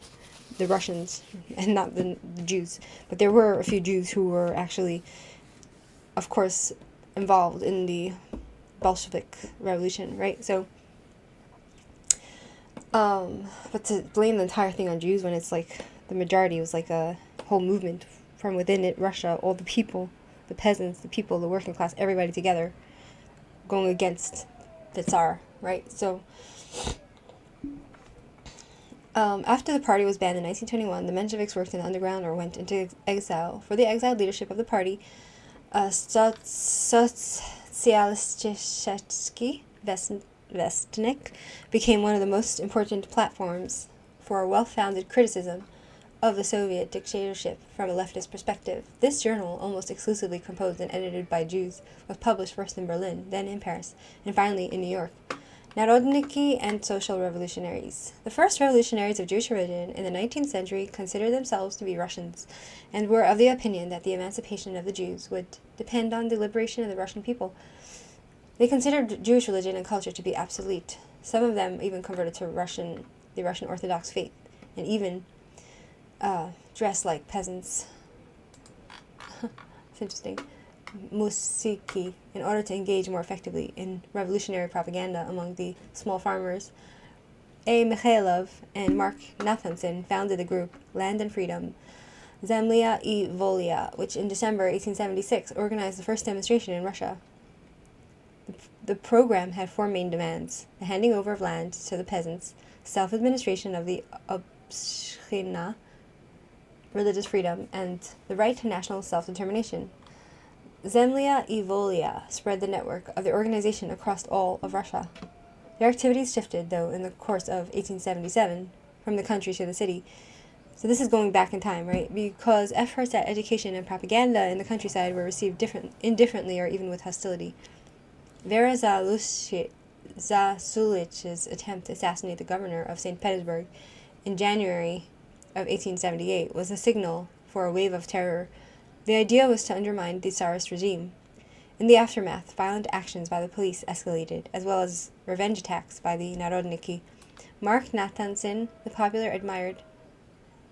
the Russians and not the Jews. But there were a few Jews who were actually, of course, involved in the Bolshevik Revolution, right? So, but to blame the entire thing on Jews when it's like the majority was like a whole movement from within it, Russia, all the people, the peasants, the people, the working class, everybody together going against the Tsar, right? So, after the party was banned in 1921, the Mensheviks worked in the underground or went into exile. For the exiled leadership of the party, Socialistischewski Vestnik became one of the most important platforms for a well-founded criticism of the Soviet dictatorship from a leftist perspective. This journal, almost exclusively composed and edited by Jews, was published first in Berlin, then in Paris, and finally in New York. Narodniki and social revolutionaries. The first revolutionaries of Jewish origin in the 19th century considered themselves to be Russians, and were of the opinion that the emancipation of the Jews would depend on the liberation of the Russian people. They considered Jewish religion and culture to be obsolete. Some of them even converted to the Russian Orthodox faith, and even dressed like peasants. It's interesting. Musiki, in order to engage more effectively in revolutionary propaganda among the small farmers. A. Mikhailov and Mark Nathanson founded the group Land and Freedom, Zemlya I Volya, which in December 1876 organized the first demonstration in Russia. The program had four main demands: the handing over of land to the peasants, self-administration of the Obshchina, religious freedom, and the right to national self-determination. Zemlya I Volya spread the network of the organization across all of Russia. Their activities shifted, though, in the course of 1877, from the country to the city. So this is going back in time, right? Because efforts at education and propaganda in the countryside were received indifferently or even with hostility. Vera Zasulich's attempt to assassinate the governor of St. Petersburg in January of 1878 was a signal for a wave of terror. The idea was to undermine the Tsarist regime. In the aftermath, violent actions by the police escalated, as well as revenge attacks by the Narodniki. Mark Nathanson, the popular admired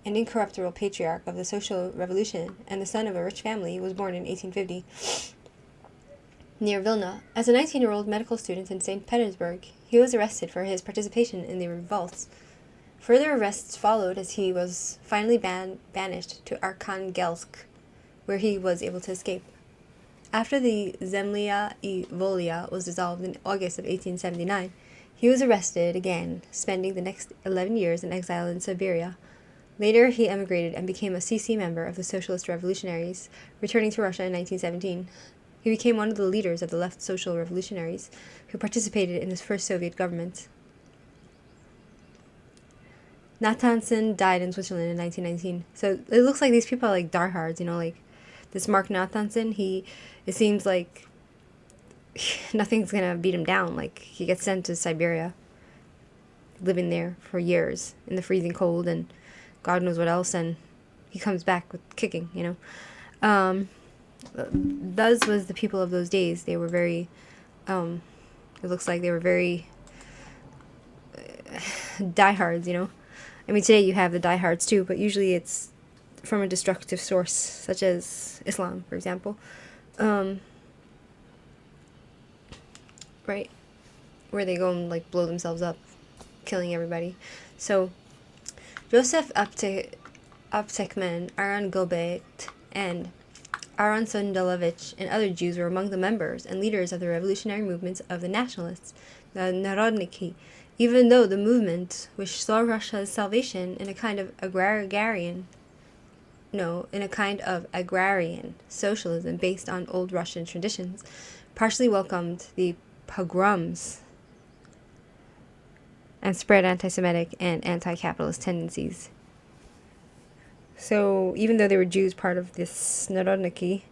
an incorruptible patriarch of the social revolution and the son of a rich family, was born in 1850 near Vilna. As a 19-year-old medical student in St. Petersburg, he was arrested for his participation in the revolts. Further arrests followed as he was finally banished to Arkhangelsk, where he was able to escape. After the Zemlya I Volia was dissolved in August of 1879, he was arrested again, spending the next 11 years in exile in Siberia. Later, he emigrated and became a CC member of the Socialist Revolutionaries, returning to Russia in 1917. He became one of the leaders of the left social revolutionaries who participated in the first Soviet government. Natanson died in Switzerland in 1919. So it looks like these people are like diehards, like this Mark Natanson, it seems like nothing's gonna beat him down. Like, he gets sent to Siberia, living there for years in the freezing cold and God knows what else, and he comes back with kicking, Thus was the people of those days. They were very, it looks like they were very diehards, I mean, today you have the diehards too, but usually it's from a destructive source, such as Islam, for example. Right? Where they go and, blow themselves up, killing everybody. So, Joseph Aptekman, Aaron Gobet, and Aaron Sondalovich, and other Jews were among the members and leaders of the revolutionary movements of the nationalists, the Narodniki, even though the movement, which saw Russia's salvation in a kind of agrarian socialism based on old Russian traditions, partially welcomed the pogroms and spread anti-Semitic and anti-capitalist tendencies. So even though they were Jews, part of this Narodniki,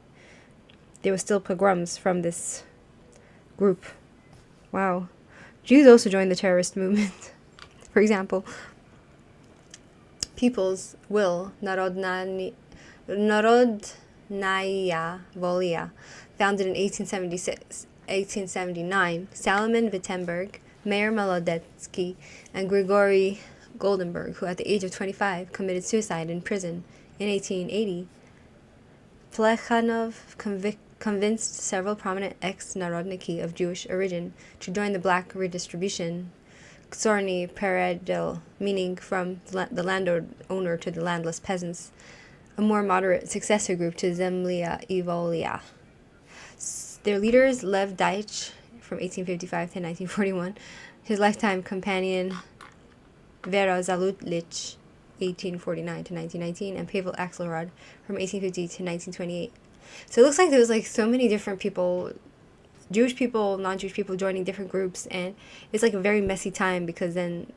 there were still pogroms from this group. Wow. Jews also joined the terrorist movement. For example, People's Will, Narodnaya Volia, founded in 1879, Salomon Wittenberg, Meir Molodetsky, and Grigory Goldenberg, who at the age of 25 committed suicide in prison in 1880. Plekhanov convinced several prominent ex-Narodniki of Jewish origin to join the black redistribution, Ksorny Peredel, meaning from the landowner to the landless peasants, a more moderate successor group to Zemlya I Volia. Their leaders, Lev Deitch, from 1855 to 1941, his lifetime companion, Vera Zalutlich, 1849 to 1919, and Pavel Axelrod, from 1850 to 1928. So it looks like there was so many different people, Jewish people, non-Jewish people joining different groups, and it's a very messy time because then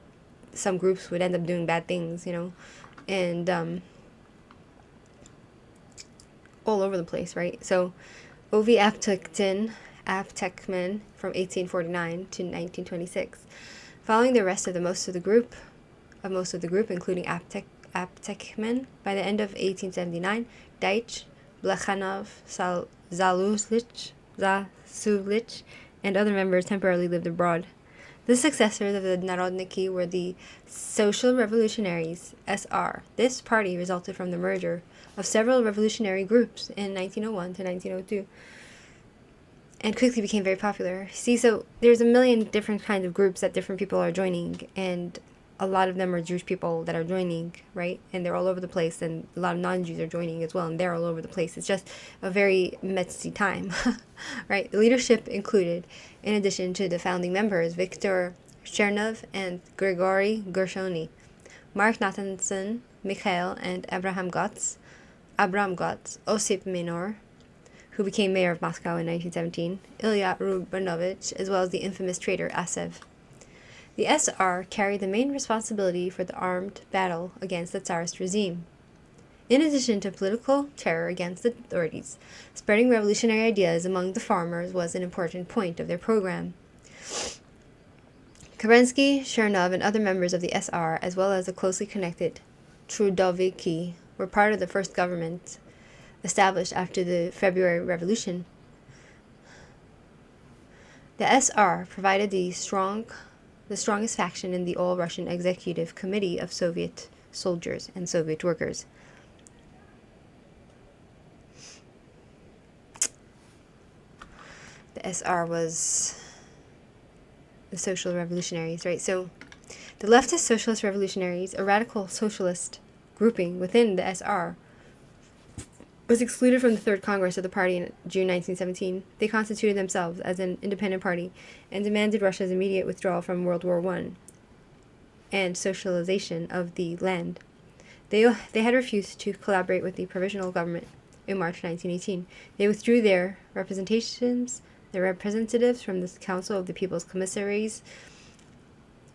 some groups would end up doing bad things, and all over the place, right? So Ovi Aptekman from 1849 to 1926. Following the arrest of most of the group, including Aptekman, by the end of 1879, Deitch, Blekhanov, Zalutlich, and other members temporarily lived abroad. The successors of the Narodniki were the Social Revolutionaries, SR. This party resulted from the merger of several revolutionary groups in 1901 to 1902, and quickly became very popular. See, so there's a million different kinds of groups that different people are joining, and a lot of them are Jewish people that are joining, right? And they're all over the place, and a lot of non-Jews are joining as well, and they're all over the place. It's just a very messy time, right? The leadership included, in addition to the founding members, Viktor Chernov and Grigory Gershony, Mark Natanson, Mikhail and Abram Gotz, Osip Minor, who became mayor of Moscow in 1917, Ilya Rubanovich, as well as the infamous traitor Asev. The SR carried the main responsibility for the armed battle against the Tsarist regime. In addition to political terror against the authorities, spreading revolutionary ideas among the farmers was an important point of their program. Kerensky, Chernov, and other members of the SR, as well as the closely connected Trudoviki, were part of the first government established after the February Revolution. The SR provided the strongest faction in the All-Russian Executive Committee of Soviet soldiers and Soviet workers. The SR was the social revolutionaries, right? So the leftist socialist revolutionaries, a radical socialist grouping within the SR, was excluded from the Third Congress of the party in June 1917. They constituted themselves as an independent party and demanded Russia's immediate withdrawal from World War I and socialization of the land. They had refused to collaborate with the provisional government in March 1918. They withdrew their representatives from the Council of the People's Commissaries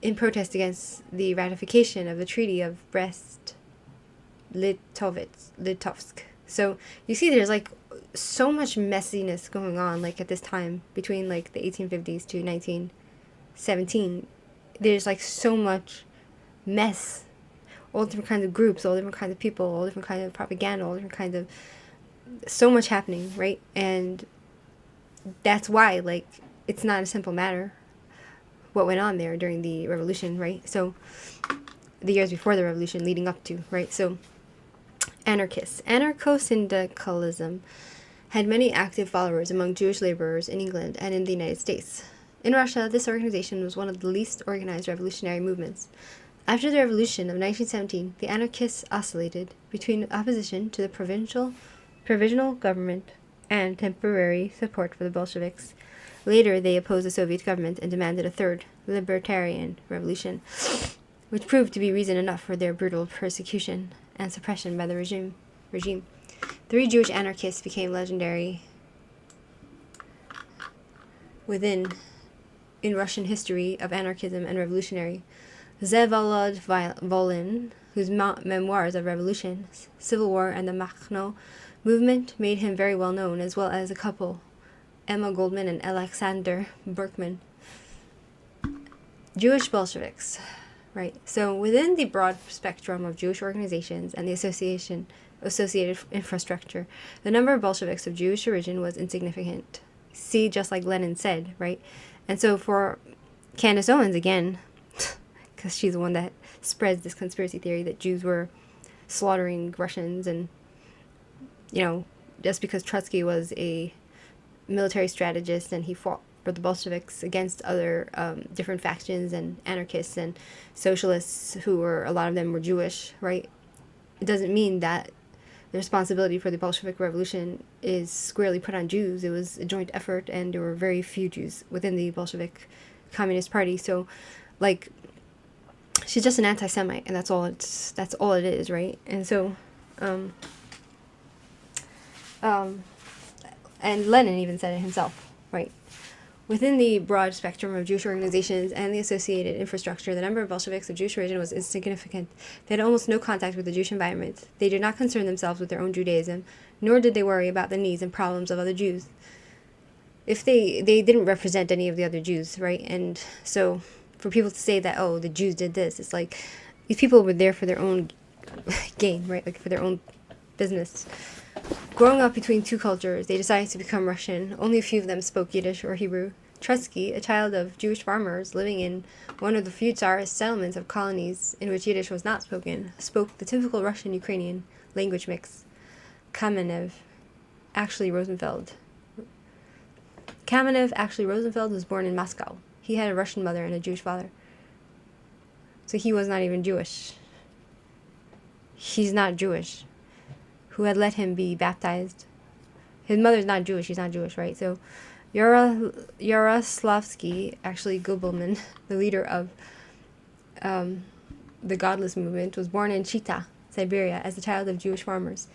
in protest against the ratification of the Treaty of Brest-Litovsk. So you see there's like so much messiness going on like at this time between like the 1850s to 1917. There's like so much mess, all different kinds of groups, all different kinds of people, all different kinds of propaganda, all different kinds of, so much happening, right? And that's why like it's not a simple matter what went on there during the revolution, right? So the years before the revolution leading up to, right? So anarchists. Anarcho-syndicalism had many active followers among Jewish laborers in England and in the United States. In Russia, this organization was one of the least organized revolutionary movements. After the revolution of 1917, the anarchists oscillated between opposition to the provisional government and temporary support for the Bolsheviks. Later, they opposed the Soviet government and demanded a third, libertarian revolution, which proved to be reason enough for their brutal persecution and suppression by the regime. 3 Jewish anarchists became legendary in Russian history of anarchism and revolutionary. Vsevolod Volin, whose memoirs of revolution, civil war, and the Makhno movement made him very well known, as well as a couple, Emma Goldman and Alexander Berkman. Jewish Bolsheviks. Right. So within the broad spectrum of Jewish organizations and the associated infrastructure, the number of Bolsheviks of Jewish origin was insignificant. See, just like Lenin said, right? And so for Candace Owens, again, because she's the one that spreads this conspiracy theory that Jews were slaughtering Russians, and, you know, just because Trotsky was a military strategist and he fought for the Bolsheviks against other different factions and anarchists and socialists who were, a lot of them were Jewish, right? It doesn't mean that the responsibility for the Bolshevik Revolution is squarely put on Jews. It was a joint effort, and there were very few Jews within the Bolshevik Communist Party. So, like, she's just an anti-Semite, and that's all it is, right? And so, and Lenin even said it himself, right? Within the broad spectrum of Jewish organizations and the associated infrastructure, the number of Bolsheviks of Jewish origin was insignificant. They had almost no contact with the Jewish environment. They did not concern themselves with their own Judaism, nor did they worry about the needs and problems of other Jews. If they didn't represent any of the other Jews, right? And so for people to say that, oh, the Jews did this, it's like these people were there for their own gain, right? Like for their own business. Growing up between two cultures, they decided to become Russian. Only a few of them spoke Yiddish or Hebrew. Trotsky, a child of Jewish farmers living in one of the few Tsarist settlements of colonies in which Yiddish was not spoken, spoke the typical Russian-Ukrainian language mix. Kamenev actually Rosenfeld was born in Moscow. He had a Russian mother and a Jewish father. So he was not even Jewish. He's not Jewish. Who had let him be baptized. His mother's not Jewish, she's not Jewish, right? So Yaroslavsky, actually Gubelman, the leader of the Godless movement, was born in Chita, Siberia, as the child of Jewish farmers.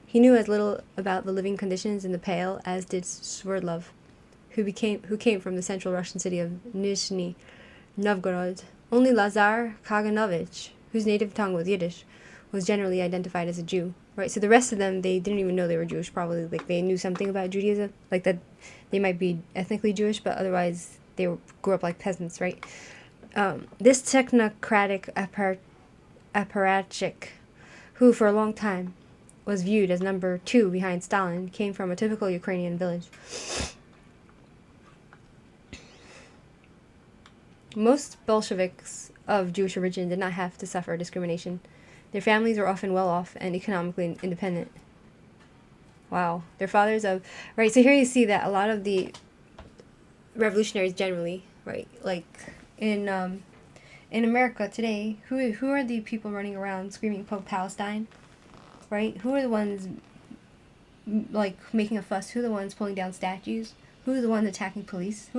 He knew as little about the living conditions in the Pale as did Sverdlov, who came from the central Russian city of Nizhny Novgorod. Only Lazar Kaganovich, whose native tongue was Yiddish, was generally identified as a Jew, right? So the rest of them, they didn't even know they were Jewish, probably. Like, they knew something about Judaism, like that they might be ethnically Jewish, but otherwise they grew up like peasants, right? This technocratic apparatchik, who for a long time was viewed as number 2 behind Stalin, came from a typical Ukrainian village. Most Bolsheviks of Jewish origin did not have to suffer discrimination. Their families were often well off and economically independent. Wow. They're fathers of... Right, so here you see that a lot of the revolutionaries generally, right, like in America today, who are the people running around screaming Palestine, right? Who are the ones like making a fuss? Who are the ones pulling down statues? Who are the ones attacking police?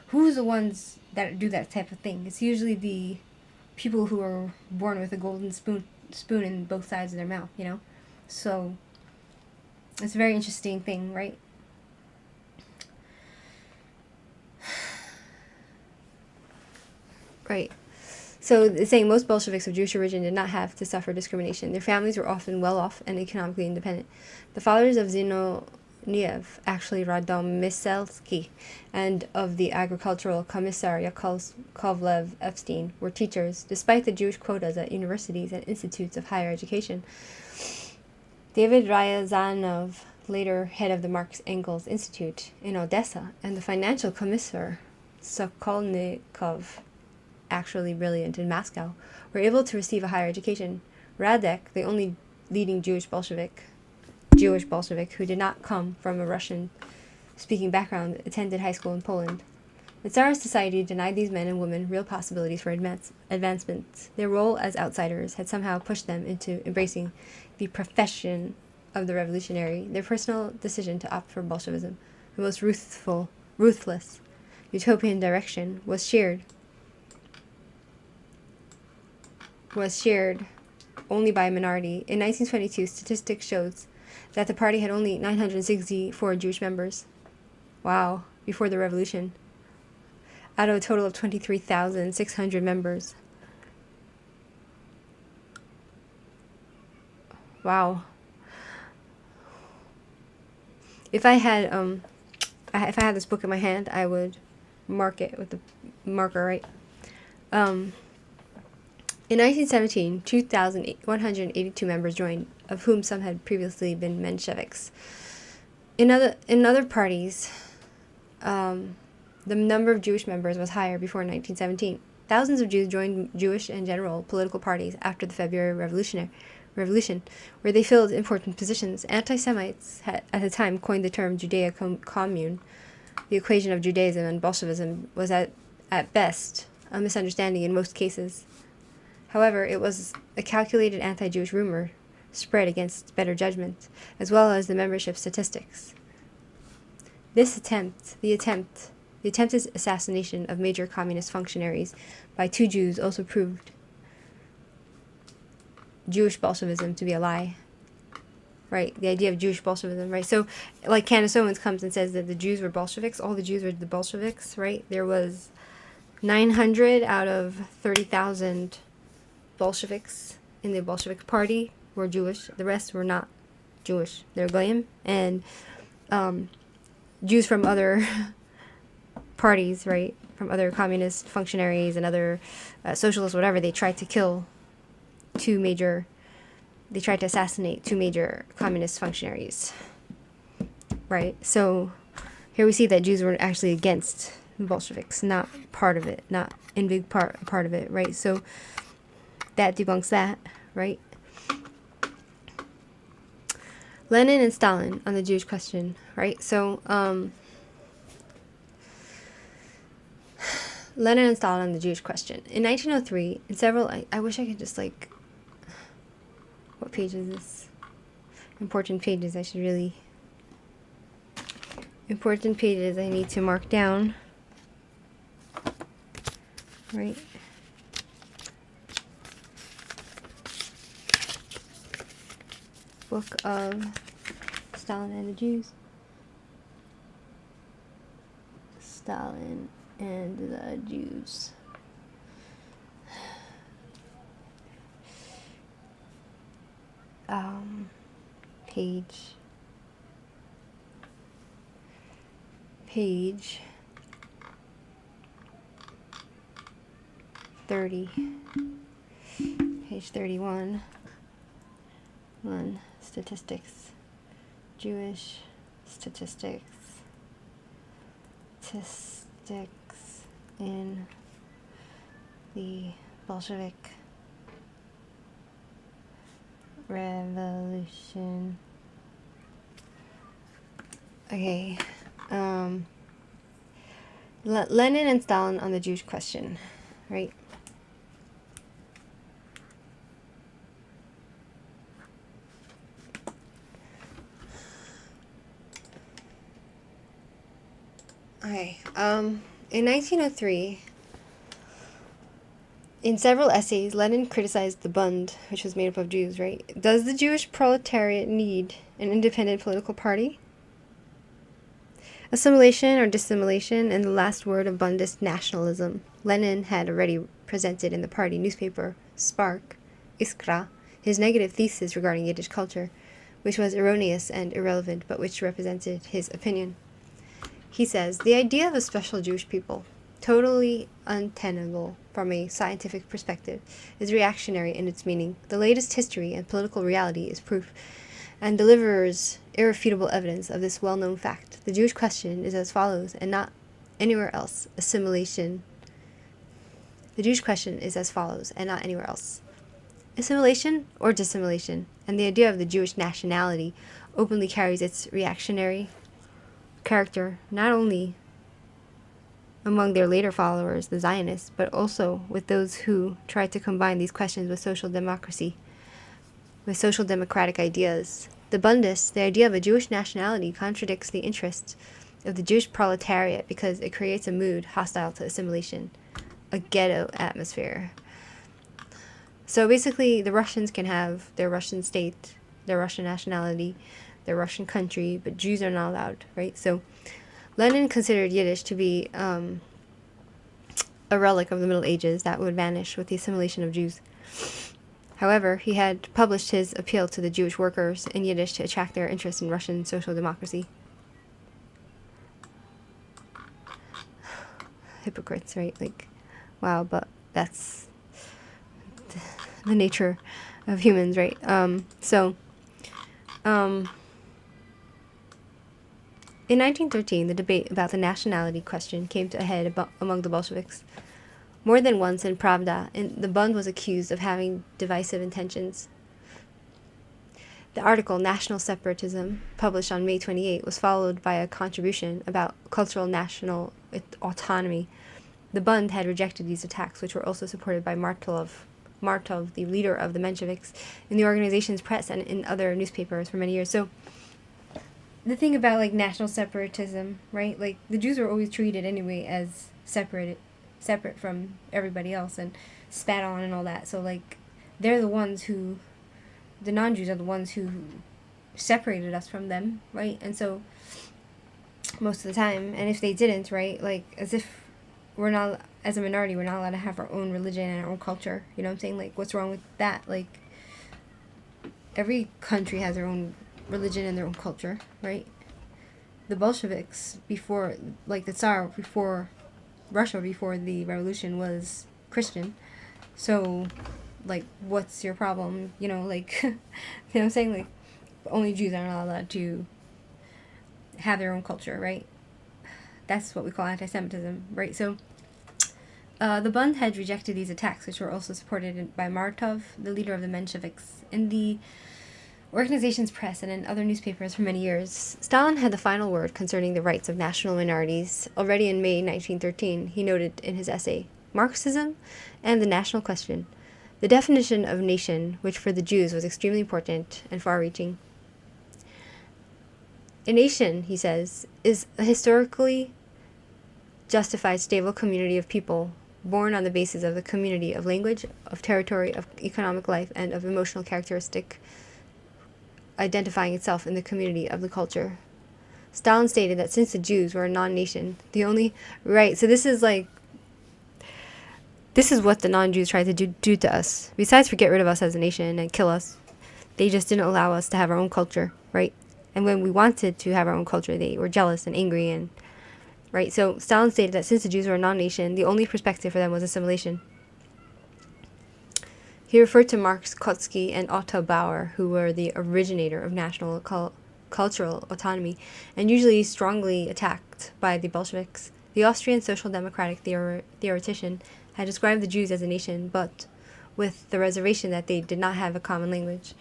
Who's the ones that do that type of thing? It's usually the people who are born with a golden spoon in both sides of their mouth, you know? So it's a very interesting thing, right? Right. So it's saying most Bolsheviks of Jewish origin did not have to suffer discrimination. Their families were often well off and economically independent. The fathers of Zinoviev, actually Radomyselsky, and of the agricultural commissar Yakovlev Epstein were teachers, despite the Jewish quotas at universities and institutes of higher education. David Ryazanov, later head of the Marx Engels Institute in Odessa, and the financial commissar Sokolnikov, actually brilliant in Moscow, were able to receive a higher education. Radek, the only leading Jewish Bolshevik who did not come from a Russian-speaking background, attended high school in Poland. The Tsarist society denied these men and women real possibilities for advancement. Their role as outsiders had somehow pushed them into embracing the profession of the revolutionary. Their personal decision to opt for Bolshevism, the most ruthless, utopian direction, was shared only by a minority. In 1922, statistics shows that the party had only 964 Jewish members. Wow, before the revolution. Out of a total of 23,600 members. Wow. If I had this book in my hand, I would mark it with the marker, right? In 1917, 2,182 members joined, of whom some had previously been Mensheviks. In other parties, the number of Jewish members was higher before 1917. Thousands of Jews joined Jewish and general political parties after the February Revolution, where they filled important positions. Anti-Semites had, at the time, coined the term Judea Commune. The equation of Judaism and Bolshevism was at best a misunderstanding in most cases. However, it was a calculated anti-Jewish rumor spread against better judgment, as well as the membership statistics. The attempted assassination of major communist functionaries by 2 Jews also proved Jewish Bolshevism to be a lie. Right, the idea of Jewish Bolshevism, right? So, like Candace Owens comes and says that the Jews were Bolsheviks, all the Jews were the Bolsheviks, right? There was 900 out of 30,000 Bolsheviks in the Bolshevik Party were Jewish. The rest were not Jewish. They're Goyim. And Jews from other parties, right, from other communist functionaries and other socialists, whatever, they tried to assassinate 2 major communist functionaries, right? So here we see that Jews were actually against the Bolsheviks, not part of it, not in big part of it, right? So that debunks that, right? Lenin and Stalin on the Jewish question, right? So Lenin and Stalin on the Jewish question. In 1903, in several... I wish I could just, like... What page is this? Important pages I should really... Important pages I need to mark down. Right? Book of Stalin and the Jews. Stalin and the Jews. Page 30. Page 31. Statistics. Jewish statistics. Statistics in the Bolshevik Revolution. Okay. Lenin and Stalin on the Jewish question, right? Okay. In 1903, in several essays, Lenin criticized the Bund, which was made up of Jews, right? Does the Jewish proletariat need an independent political party? Assimilation or dissimilation, and the last word of Bundist nationalism. Lenin had already presented in the party newspaper, Spark, Iskra, his negative thesis regarding Yiddish culture, which was erroneous and irrelevant, but which represented his opinion. He says, the idea of a special Jewish people, totally untenable from a scientific perspective, is reactionary in its meaning. The latest history and political reality is proof, and delivers irrefutable evidence of this well-known fact. The Jewish question is as follows, and not anywhere else. Assimilation. The Jewish question is as follows, and not anywhere else. Assimilation or dissimilation, and the idea of the Jewish nationality openly carries its reactionary character, not only among their later followers, the Zionists, but also with those who tried to combine these questions with social democracy, with social democratic ideas. The Bundists, the idea of a Jewish nationality contradicts the interests of the Jewish proletariat because it creates a mood hostile to assimilation, a ghetto atmosphere. So basically, the Russians can have their Russian state, their Russian nationality, their Russian country, but Jews are not allowed, right? So Lenin considered Yiddish to be a relic of the Middle Ages that would vanish with the assimilation of Jews. However, he had published his appeal to the Jewish workers in Yiddish to attract their interest in Russian social democracy. Hypocrites, right? Like, wow, but that's the nature of humans, right? In 1913, the debate about the nationality question came to a head among the Bolsheviks. More than once in Pravda, the Bund was accused of having divisive intentions. The article National Separatism, published on May 28, was followed by a contribution about cultural national autonomy. The Bund had rejected these attacks, which were also supported by Martov, the leader of the Mensheviks, in the organization's press and in other newspapers for many years. So the thing about, like, national separatism, right? Like, the Jews were always treated anyway as separate from everybody else and spat on and all that. So, like, they're the ones who, the non-Jews are the ones who separated us from them, right? And so, most of the time, and if they didn't, right, like, as if we're not, as a minority, we're not allowed to have our own religion and our own culture. You know what I'm saying? Like, what's wrong with that? Like, every country has their own religion and their own culture, right? The Bolsheviks, before, like, the Tsar, before Russia, before the revolution, was Christian. So, like, what's your problem? You know, like, you know what I'm saying? Like, only Jews are not allowed to have their own culture, right? That's what we call anti-Semitism, right? So, the Bund had rejected these attacks, which were also supported by Martov, the leader of the Mensheviks, in the organization's press and in other newspapers for many years. Stalin had the final word concerning the rights of national minorities. Already in May 1913, he noted in his essay, Marxism and the National Question, the definition of nation, which for the Jews was extremely important and far-reaching. A nation, he says, is a historically justified stable community of people born on the basis of the community of language, of territory, of economic life, and of emotional characteristic, identifying itself in the community of the culture. Stalin stated that since the Jews were a non-nation, the only right, so this is what the non-Jews tried to do to us. Besides get rid of us as a nation and kill us, they just didn't allow us to have our own culture, right? And when we wanted to have our own culture, they were jealous and angry, and right. So Stalin stated that since the Jews were a non-nation, the only perspective for them was assimilation. He referred to Marx, Kautsky, and Otto Bauer, who were the originator of national cultural autonomy, and usually strongly attacked by the Bolsheviks. The Austrian social democratic theoretician had described the Jews as a nation, but with the reservation that they did not have a common language.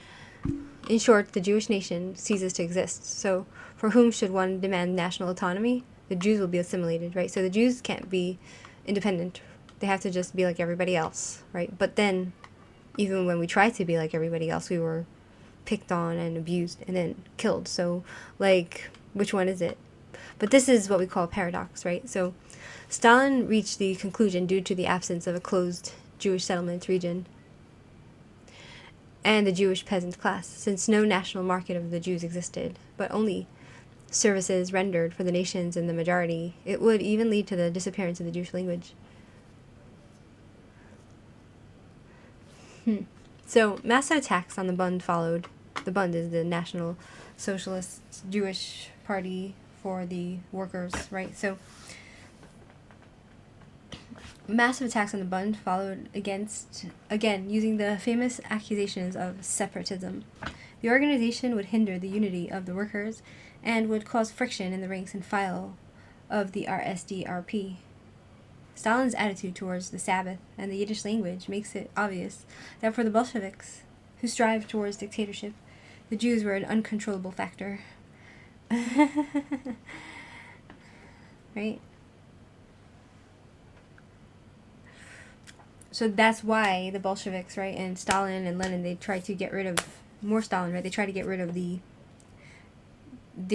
In short, the Jewish nation ceases to exist. So for whom should one demand national autonomy? The Jews will be assimilated, right? So the Jews can't be independent. They have to just be like everybody else, right? But then, even when we tried to be like everybody else, we were picked on and abused and then killed. So, like, which one is it? But this is what we call a paradox, right? So Stalin reached the conclusion due to the absence of a closed Jewish settlement region and the Jewish peasant class, since no national market of the Jews existed, but only services rendered for the nations and the majority. It would even lead to the disappearance of the Jewish language. So massive attacks on the Bund followed. The Bund is the National Socialist Jewish Party for the workers, right? So massive attacks on the Bund followed against, again, using the famous accusations of separatism. The organization would hinder the unity of the workers and would cause friction in the ranks and file of the RSDRP. Stalin's attitude towards the Sabbath and the Yiddish language makes it obvious that for the Bolsheviks, who strived towards dictatorship, the Jews were an uncontrollable factor. Right? So that's why the Bolsheviks, right, and Stalin and Lenin, they tried to get rid of, more Stalin, right, they tried to get rid of the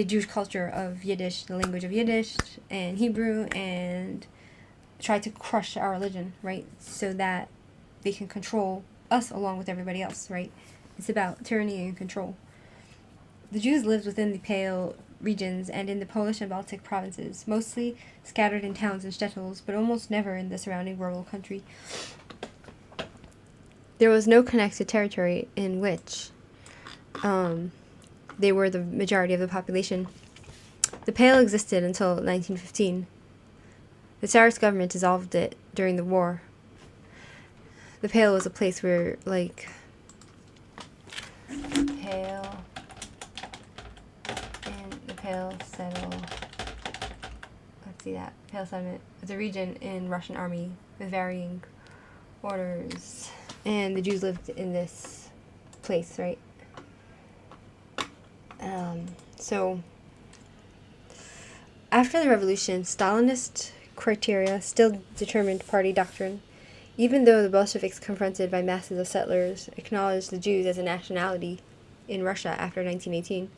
Jewish culture of Yiddish, the language of Yiddish and Hebrew, and try to crush our religion, right, so that they can control us along with everybody else, right? It's about tyranny and control. The Jews lived within the Pale regions and in the Polish and Baltic provinces, mostly scattered in towns and shtetls, but almost never in the surrounding rural country. There was no connected territory in which they were the majority of the population. The Pale existed until 1915. The Tsarist government dissolved it during the war. The Pale was a place where, like, Pale and the Pale settle. Let's see that. Pale settlement. It's a region in Russian army with varying orders. And the Jews lived in this place, right? So, after the revolution, Stalinist criteria still determined party doctrine, even though the Bolsheviks, confronted by masses of settlers, acknowledged the Jews as a nationality in Russia after 1918.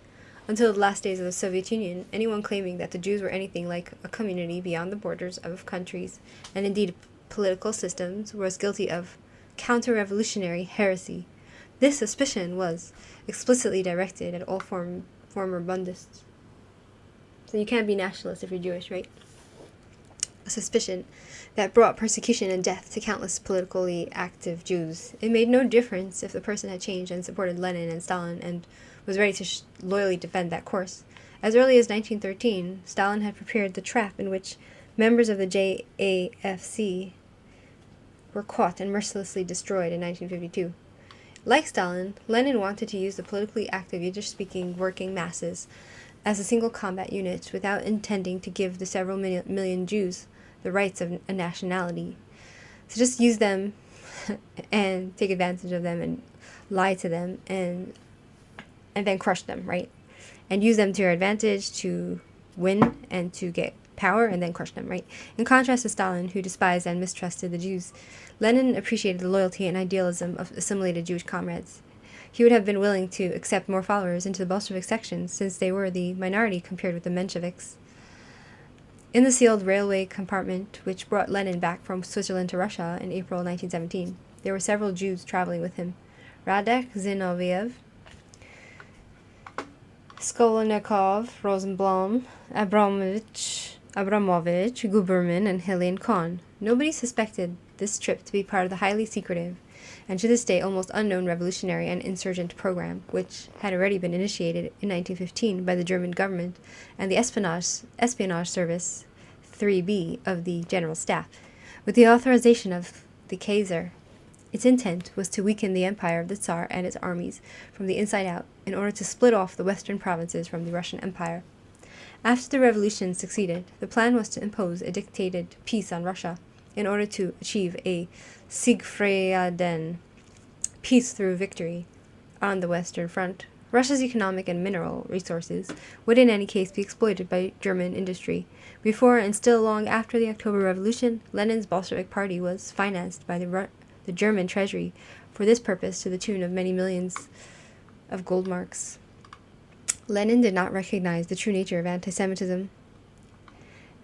Until the last days of the Soviet Union, anyone claiming that the Jews were anything like a community beyond the borders of countries, and indeed political systems, was guilty of counter-revolutionary heresy. This suspicion was explicitly directed at all former Bundists. So you can't be nationalist if you're Jewish, right? A suspicion that brought persecution and death to countless politically active Jews. It made no difference if the person had changed and supported Lenin and Stalin and was ready to loyally defend that course. As early as 1913, Stalin had prepared the trap in which members of the JAFC were caught and mercilessly destroyed in 1952. Like Stalin, Lenin wanted to use the politically active Yiddish-speaking working masses as a single combat unit without intending to give the several million Jews the rights of a nationality. So just use them and take advantage of them and lie to them and then crush them, right? And use them to your advantage to win and to get power and then crush them, right? In contrast to Stalin, who despised and mistrusted the Jews, Lenin appreciated the loyalty and idealism of assimilated Jewish comrades. He would have been willing to accept more followers into the Bolshevik sections since they were the minority compared with the Mensheviks. In the sealed railway compartment, which brought Lenin back from Switzerland to Russia in April 1917, there were several Jews traveling with him. Radek Zinoviev, Skolnikov, Rosenblum, Abramovich, Guberman, and Helene Kohn. Nobody suspected this trip to be part of the highly secretive and to this day almost unknown revolutionary and insurgent program, which had already been initiated in 1915 by the German government and the espionage service 3B of the General Staff, with the authorization of the Kaiser. Its intent was to weaken the empire of the Tsar and its armies from the inside out in order to split off the western provinces from the Russian Empire. After the revolution succeeded, the plan was to impose a dictated peace on Russia in order to achieve a Siegfrieden, peace through victory, on the Western Front. Russia's economic and mineral resources would in any case be exploited by German industry. Before and still long after the October Revolution, Lenin's Bolshevik Party was financed by the German treasury for this purpose to the tune of many millions of gold marks. Lenin did not recognize the true nature of anti-Semitism,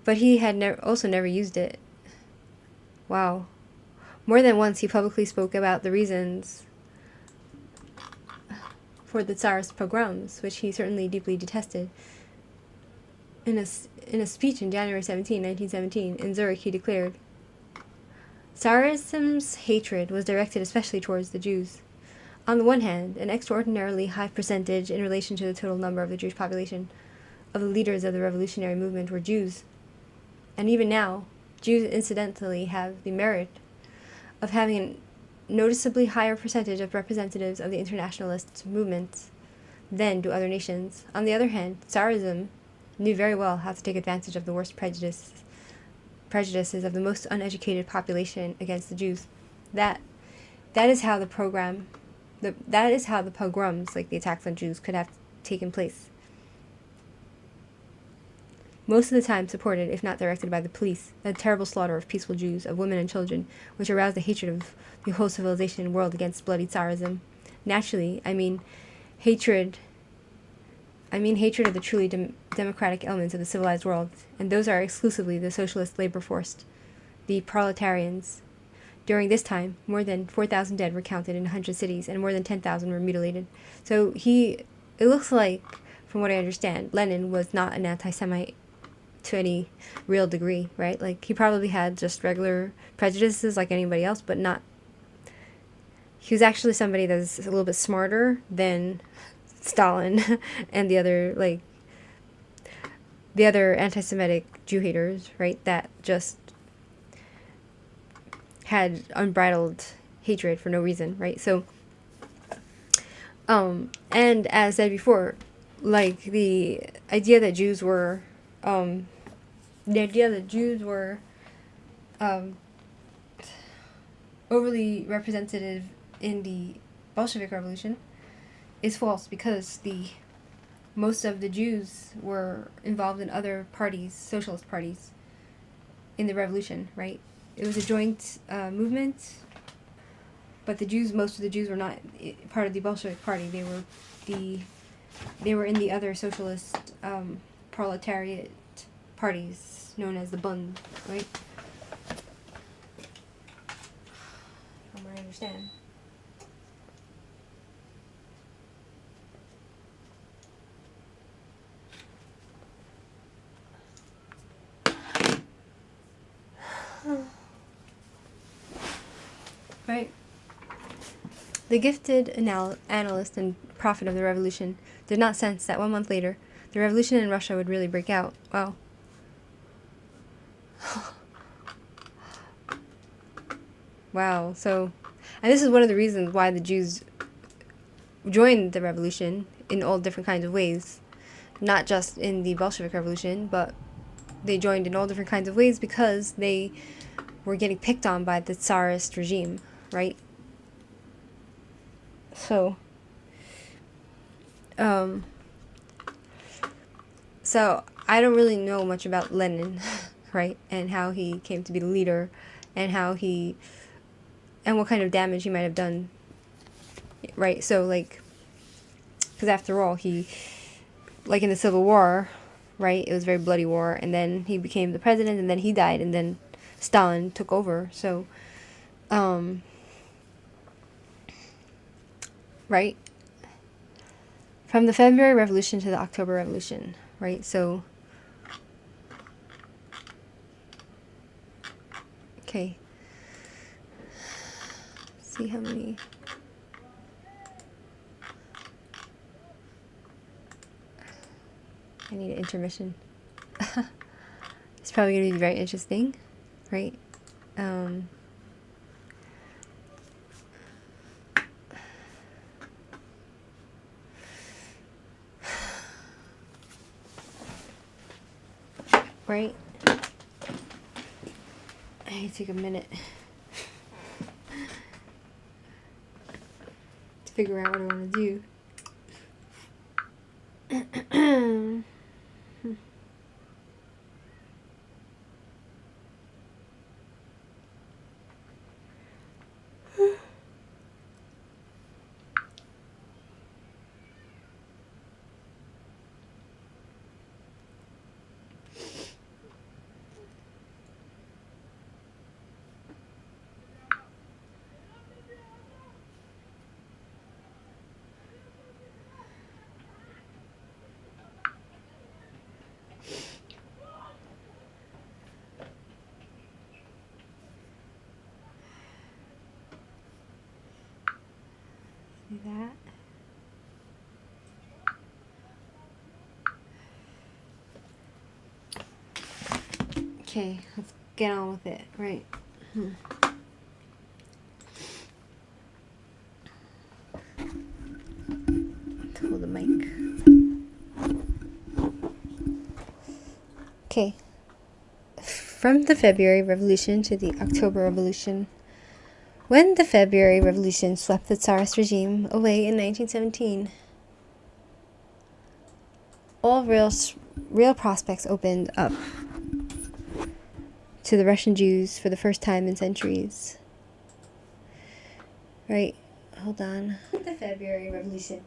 but he had also never used it. Wow. More than once he publicly spoke about the reasons for the Tsarist pogroms, which he certainly deeply detested. In a speech in January 17, 1917, in Zurich, he declared, Tsarism's hatred was directed especially towards the Jews. On the one hand, an extraordinarily high percentage in relation to the total number of the Jewish population of the leaders of the revolutionary movement were Jews. And even now, Jews incidentally have the merit of having a noticeably higher percentage of representatives of the internationalist movements than do other nations. On the other hand, Tsarism knew very well how to take advantage of the worst prejudices of the most uneducated population against the Jews. That is how the pogroms, like the attacks on Jews, could have taken place. Most of the time supported, if not directed by the police, the terrible slaughter of peaceful Jews, of women and children, which aroused the hatred of the whole civilization and world against bloody Tsarism. Naturally, I mean hatred of the truly democratic elements of the civilized world, and those are exclusively the socialist labor force, the proletarians. During this time, more than 4,000 dead were counted in 100 cities, and more than 10,000 were mutilated. So it looks like, from what I understand, Lenin was not an anti-Semite to any real degree, right? Like, he probably had just regular prejudices like anybody else, but not... He was actually somebody that's a little bit smarter than Stalin and the other anti-Semitic Jew haters, right? That just had unbridled hatred for no reason, right? So, and as said before, like, the idea that Jews were overly representative in the Bolshevik Revolution is false, because most of the Jews were involved in other parties, socialist parties, in the revolution, right? It was a joint movement, but most of the Jews were not part of the Bolshevik Party. They were in the other socialist proletariat parties known as the Bund, right? From what I understand. Right. The gifted analyst and prophet of the revolution did not sense that 1 month later, the revolution in Russia would really break out. Wow. Wow. So, and this is one of the reasons why the Jews joined the revolution in all different kinds of ways. Not just in the Bolshevik Revolution, but they joined in all different kinds of ways because they were getting picked on by the Tsarist regime, right? So, I don't really know much about Lenin, right? And how he came to be the leader, and and what kind of damage he might have done, right? So, like, because after all, like in the Civil War, right? It was a very bloody war, and then he became the president, and then he died, and then Stalin took over. So, right? From the February Revolution to the October Revolution, right? So, okay. Let's see how many... I need an intermission. It's probably going to be very interesting, right? Right? I need to take a minute to figure out what I want to do. See that? Okay, let's get on with it, right? Hold the mic. Okay. From the February Revolution to the October Revolution. When the February Revolution swept the Tsarist regime away in 1917, all real prospects opened up to the Russian Jews for the first time in centuries. Right, hold on. The February Revolution.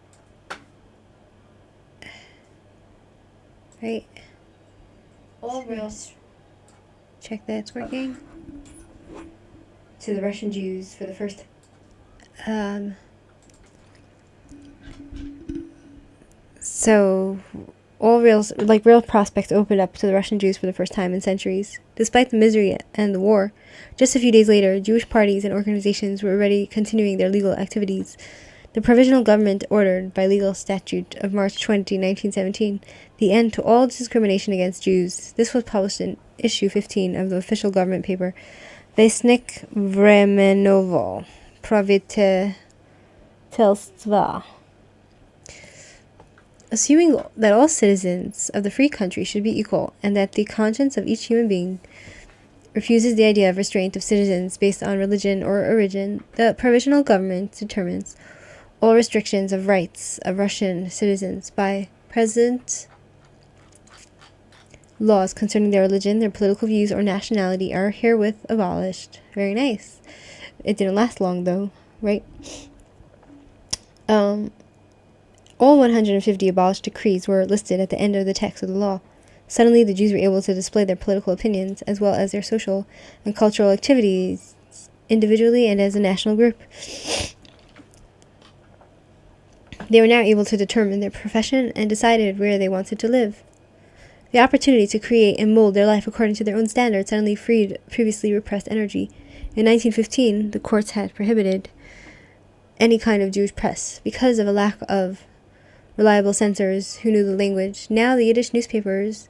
Right. All real... Check that it's working. To the Russian Jews for the first... So... all real prospects opened up to the Russian Jews for the first time in centuries. Despite the misery and the war, just a few days later, Jewish parties and organizations were already continuing their legal activities. The provisional government ordered, by legal statute of March 20, 1917, the end to all discrimination against Jews. This was published in issue 15 of the official government paper, Vesnik Vremenovo Pravitelstva. Assuming that all citizens of the free country should be equal, and that the conscience of each human being refuses the idea of restraint of citizens based on religion or origin, the provisional government determines all restrictions of rights of Russian citizens by present laws concerning their religion, their political views, or nationality are herewith abolished. Very nice. It didn't last long, though, right? All 150 abolished decrees were listed at the end of the text of the law. Suddenly, the Jews were able to display their political opinions, as well as their social and cultural activities, individually and as a national group. They were now able to determine their profession and decided where they wanted to live. The opportunity to create and mold their life according to their own standards suddenly freed previously repressed energy. In 1915, the courts had prohibited any kind of Jewish press because of a lack of reliable censors who knew the language. Now the Yiddish newspapers,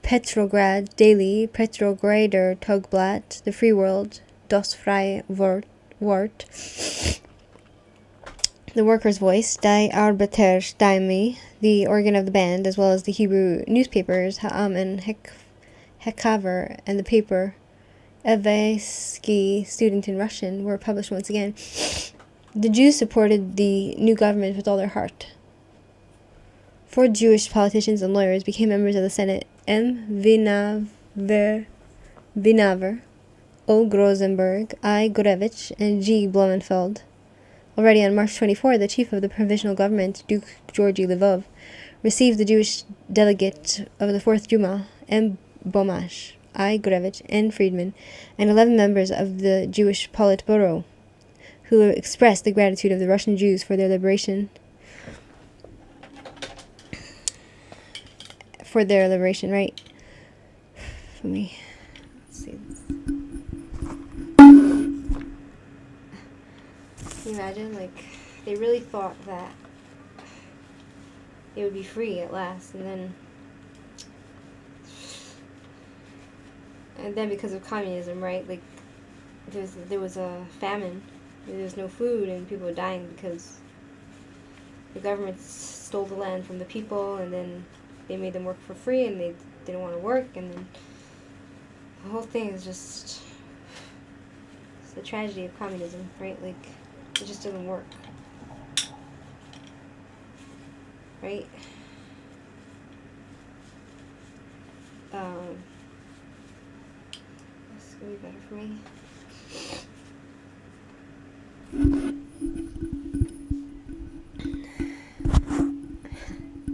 Petrograd Daily, Petrograder Tagblatt, The Free World, Das Freie Wort, The Worker's Voice, Die Arbeiterstimme, the organ of the band, as well as the Hebrew newspapers, Ha'am and Hekaver, and the paper Evesky, Student in Russian, were published once again. The Jews supported the new government with all their heart. 4 Jewish politicians and lawyers became members of the Senate: M. Vinaver, O. Grosenberg, I. Gurevich, and G. Blumenfeld. Already on March 24, the chief of the provisional government, Duke Georgy Lvov, received the Jewish delegate of the 4th Duma, M. Bomash, I. Gurevich, N. Friedman, and 11 members of the Jewish Politburo, who expressed the gratitude of the Russian Jews for their liberation. Right? Let me see this. Can you imagine, they really thought that it would be free at last, and then because of communism, right, there was a famine, there was no food, and people were dying because the government stole the land from the people, and then they made them work for free, and they didn't want to work, and then the whole thing is just, it's the tragedy of communism, right? It just doesn't work. right? This is gonna be better for me.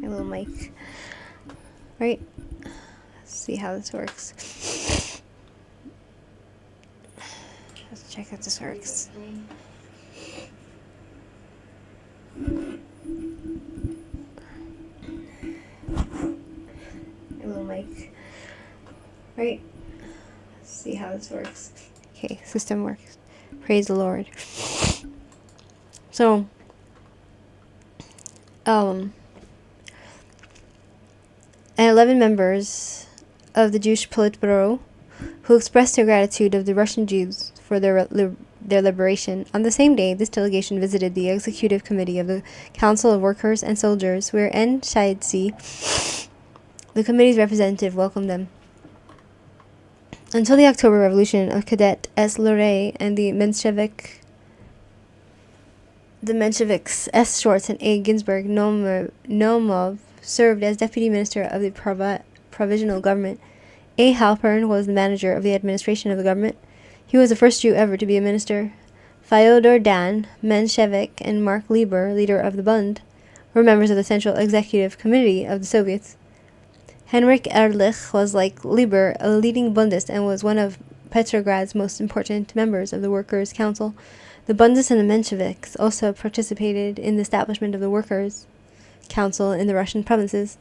My little mic, right? Let's see how this works. Let's check if this works. My little mic, right? Let's see how this works. Okay, system works. Praise the Lord. So, and 11 members of the Jewish Politburo who expressed their gratitude of the Russian Jews for their liberation. On the same day, this delegation visited the executive committee of the Council of Workers and Soldiers, where TIPSY, the committee's representative, welcomed them. Until the October Revolution, a cadet S. Luray and the Mensheviks S. Shorts and A. Ginsburg Nomov served as deputy minister of the provisional government. A. Halpern was the manager of the administration of the government. He was the first Jew ever to be a minister. Fyodor Dan, Menshevik, and Mark Lieber, leader of the Bund, were members of the Central Executive Committee of the Soviets. Henrik Ehrlich was, like Lieber, a leading Bundist and was one of Petrograd's most important members of the Workers' Council. The Bundists and the Mensheviks also participated in the establishment of the Workers' Council in the Russian provinces.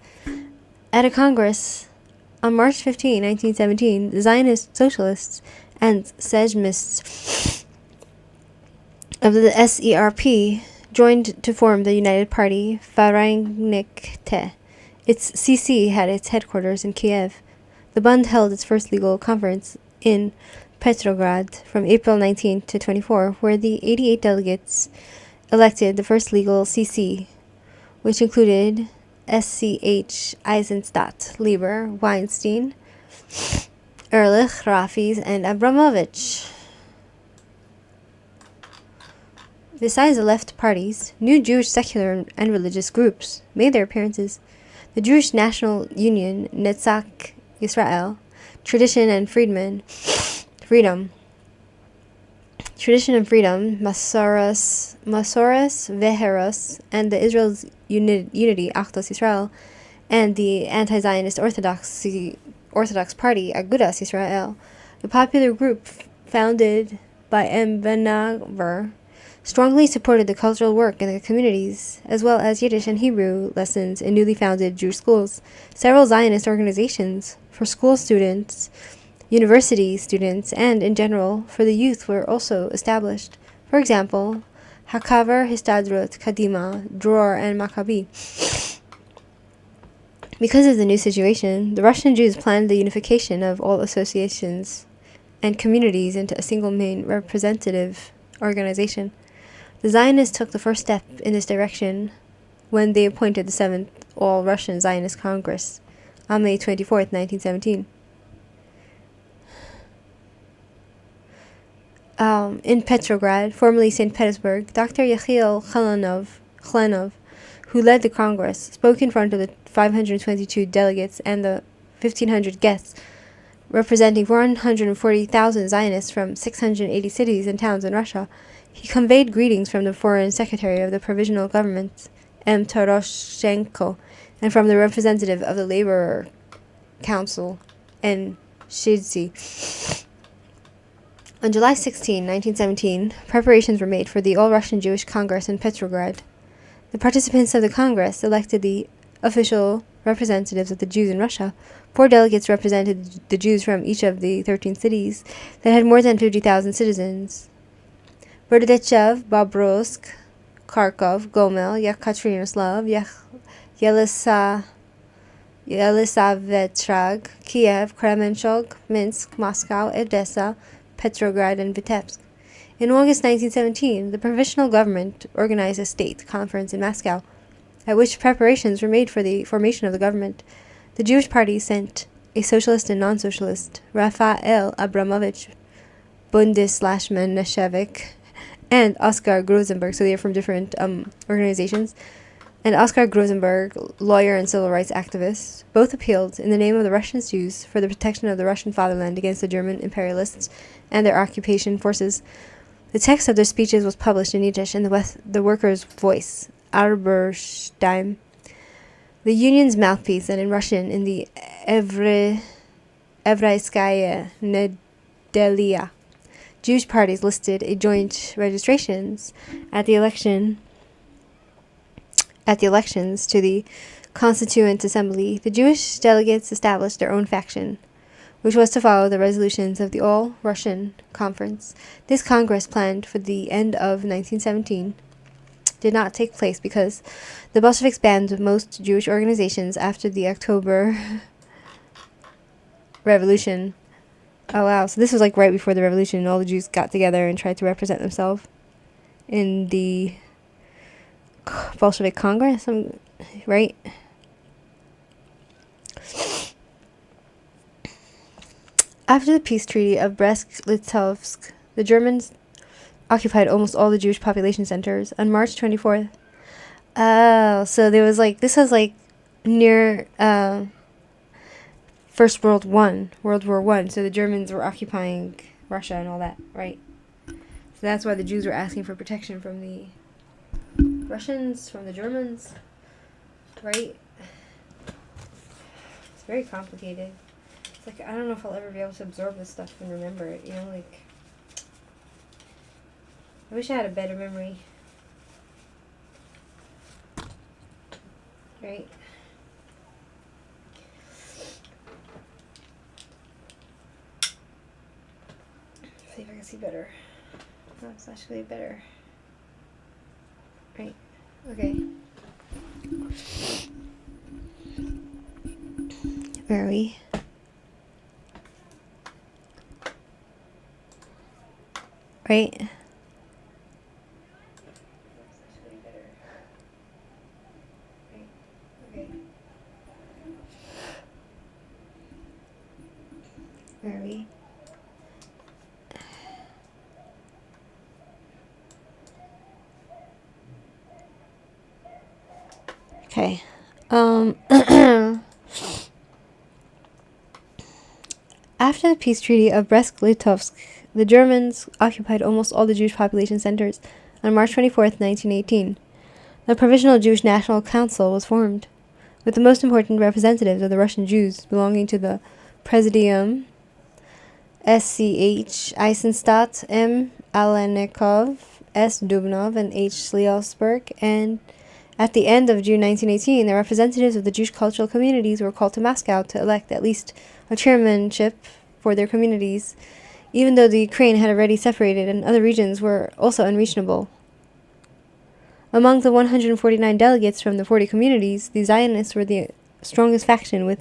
At a congress on March 15, 1917, the Zionist Socialists and Sejmists of the SERP joined to form the United Party Vereinigte. Its CC had its headquarters in Kiev. The Bund held its first legal conference in Petrograd from April 19 to 24, where the 88 delegates elected the first legal CC, which included SCH, Eisenstadt, Lieber, Weinstein, Ehrlich, Rafis, and Abramovich. Besides the left parties, new Jewish secular and religious groups made their appearances. The Jewish National Union, Netzach Yisrael, Tradition and Freedom, Masoras Veheros, and the Israel's Unity, Achdos Yisrael, and the anti-Zionist Orthodox Party, Agudas Yisrael, the popular group founded by M. Ben-Aver, strongly supported the cultural work in the communities, as well as Yiddish and Hebrew lessons in newly founded Jewish schools. Several Zionist organizations for school students, university students, and, in general, for the youth were also established. For example, Hakaver, Histadrut, Kadima, Dror, and Maccabi. Because of the new situation, the Russian Jews planned the unification of all associations and communities into a single main representative organization. The Zionists took the first step in this direction when they appointed the 7th All-Russian Zionist Congress on May 24, 1917. In Petrograd, formerly St. Petersburg, Dr. Yechiel Chlenov, who led the Congress, spoke in front of the 522 delegates and the 1,500 guests, representing 440,000 Zionists from 680 cities and towns in Russia. He conveyed greetings from the Foreign Secretary of the Provisional Government, M. Toroshenko, and from the representative of the Labor Council, N. Shidzi. On July 16, 1917, preparations were made for the All-Russian Jewish Congress in Petrograd. The participants of the Congress elected the official representatives of the Jews in Russia. 4 delegates represented the Jews from each of the 13 cities that had more than 50,000 citizens. Berdychev, Bobrovsk, Kharkov, Gomel, Yekaterinoslav, Yelisavetrag, Kiev, Kremenchug, Minsk, Moscow, Odessa, Petrograd, and Vitebsk. In August 1917, the provisional government organized a state conference in Moscow, at which preparations were made for the formation of the government. The Jewish party sent a socialist and non-socialist, Raphael Abramovich, Bundist/Menshevik, and Oskar Grosenberg, so they are from different organizations, and Oskar Rosenberg, lawyer and civil rights activist, both appealed in the name of the Russian Jews for the protection of the Russian fatherland against the German imperialists and their occupation forces. The text of their speeches was published in Yiddish in the Workers' Voice, Arbeiterstimme, the union's mouthpiece, and in Russian in the Evraiskaya Nedelia. Jewish parties listed a joint registrations at the elections to the Constituent Assembly. The Jewish delegates established their own faction, which was to follow the resolutions of the All-Russian Conference. This Congress, planned for the end of 1917, did not take place because the Bolsheviks banned most Jewish organizations after the October Revolution. Oh wow, so this was like right before the revolution, and all the Jews got together and tried to represent themselves in the Bolshevik Congress, right? After the peace treaty of Brest-Litovsk, the Germans occupied almost all the Jewish population centers on March 24th. Oh, so there was like, this was like near First World War One. So the Germans were occupying Russia and all that, right? So that's why the Jews were asking for protection from the Russians, from the Germans, right? It's very complicated. It's like, I don't know if I'll ever be able to absorb this stuff and remember it, you know, like, I wish I had a better memory, right? See if I can see better. Oh, it's actually better. Right. Okay. Where are we? Right. Where are we? Okay. After the peace treaty of Brest-Litovsk, the Germans occupied almost all the Jewish population centers on March 24th, 1918. The Provisional Jewish National Council was formed, with the most important representatives of the Russian Jews belonging to the Presidium SCH Eisenstadt, M. Alenikov, S. Dubnov, and H. Sliosberg, and at the end of June 1918, the representatives of the Jewish cultural communities were called to Moscow to elect at least a chairmanship for their communities, even though the Ukraine had already separated and other regions were also unreachable. Among the 149 delegates from the 40 communities, the Zionists were the strongest faction with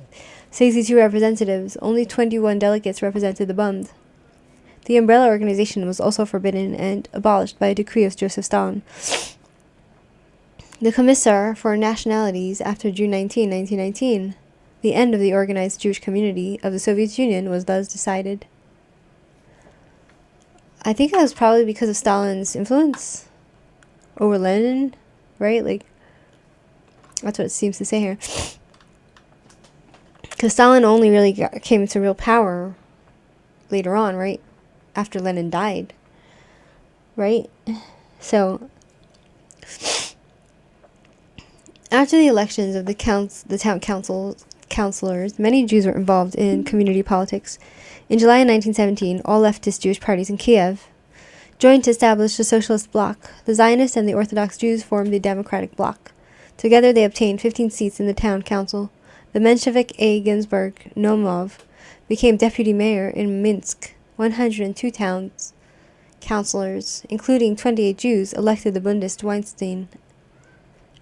62 representatives. Only 21 delegates represented the Bund. The umbrella organization was also forbidden and abolished by a decree of Joseph Stalin. The Commissar for Nationalities after June 19, 1919, the end of the organized Jewish community of the Soviet Union, was thus decided. I think that was probably because of Stalin's influence over Lenin, right? Like, that's what it seems to say here. Because Stalin only really came to real power later on, right? After Lenin died, right? So, after the elections of the town councilors, many Jews were involved in community politics. In July 1917, all leftist Jewish parties in Kiev joined to establish the Socialist Bloc. The Zionists and the Orthodox Jews formed the Democratic Bloc. Together they obtained 15 seats in the town council. The Menshevik A. Ginsburg Nomov became deputy mayor in Minsk. 102 towns councilors, including 28 Jews, elected the Bundist Weinstein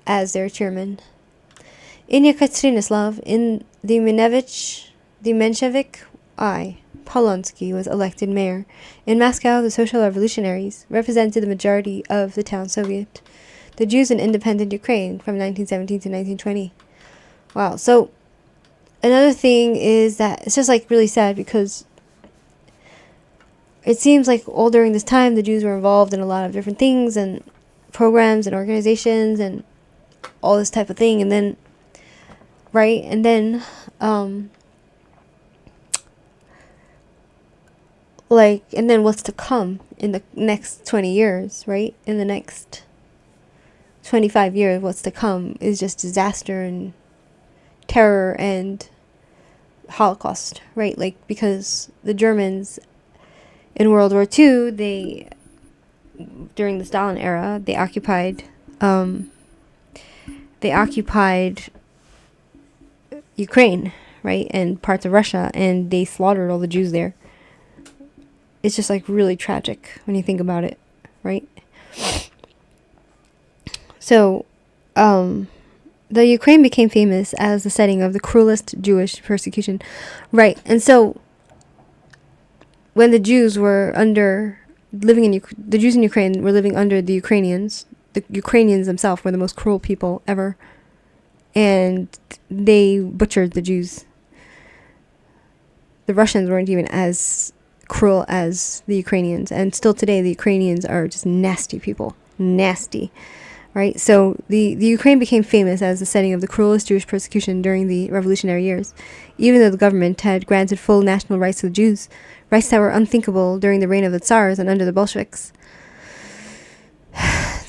as their chairman. In Yekaterinoslav, in the Menshevik I. Polonsky was elected mayor. In Moscow, the Social Revolutionaries represented the majority of the town Soviet. The Jews in independent Ukraine from 1917 to 1920. Wow. So, another thing is that it's just like really sad because it seems like all during this time the Jews were involved in a lot of different things and programs and organizations and all this type of thing. And then, right, and then, and then what's to come in the next 20 years, right? In the next 25 years, what's to come is just disaster and terror and Holocaust, right? Like, because the Germans in World War II, during the Stalin era, they occupied Ukraine, right? And parts of Russia, and they slaughtered all the Jews there. It's just like really tragic when you think about it, right? So, the Ukraine became famous as the setting of the cruelest Jewish persecution, right? And so, when the Jews were the Jews in Ukraine were living under the Ukrainians themselves were the most cruel people ever, and they butchered the Jews. The Russians weren't even as cruel as the Ukrainians, and still today the Ukrainians are just nasty people. Nasty. Right? So the Ukraine became famous as the setting of the cruelest Jewish persecution during the revolutionary years, even though the government had granted full national rights to the Jews, rights that were unthinkable during the reign of the Tsars and under the Bolsheviks.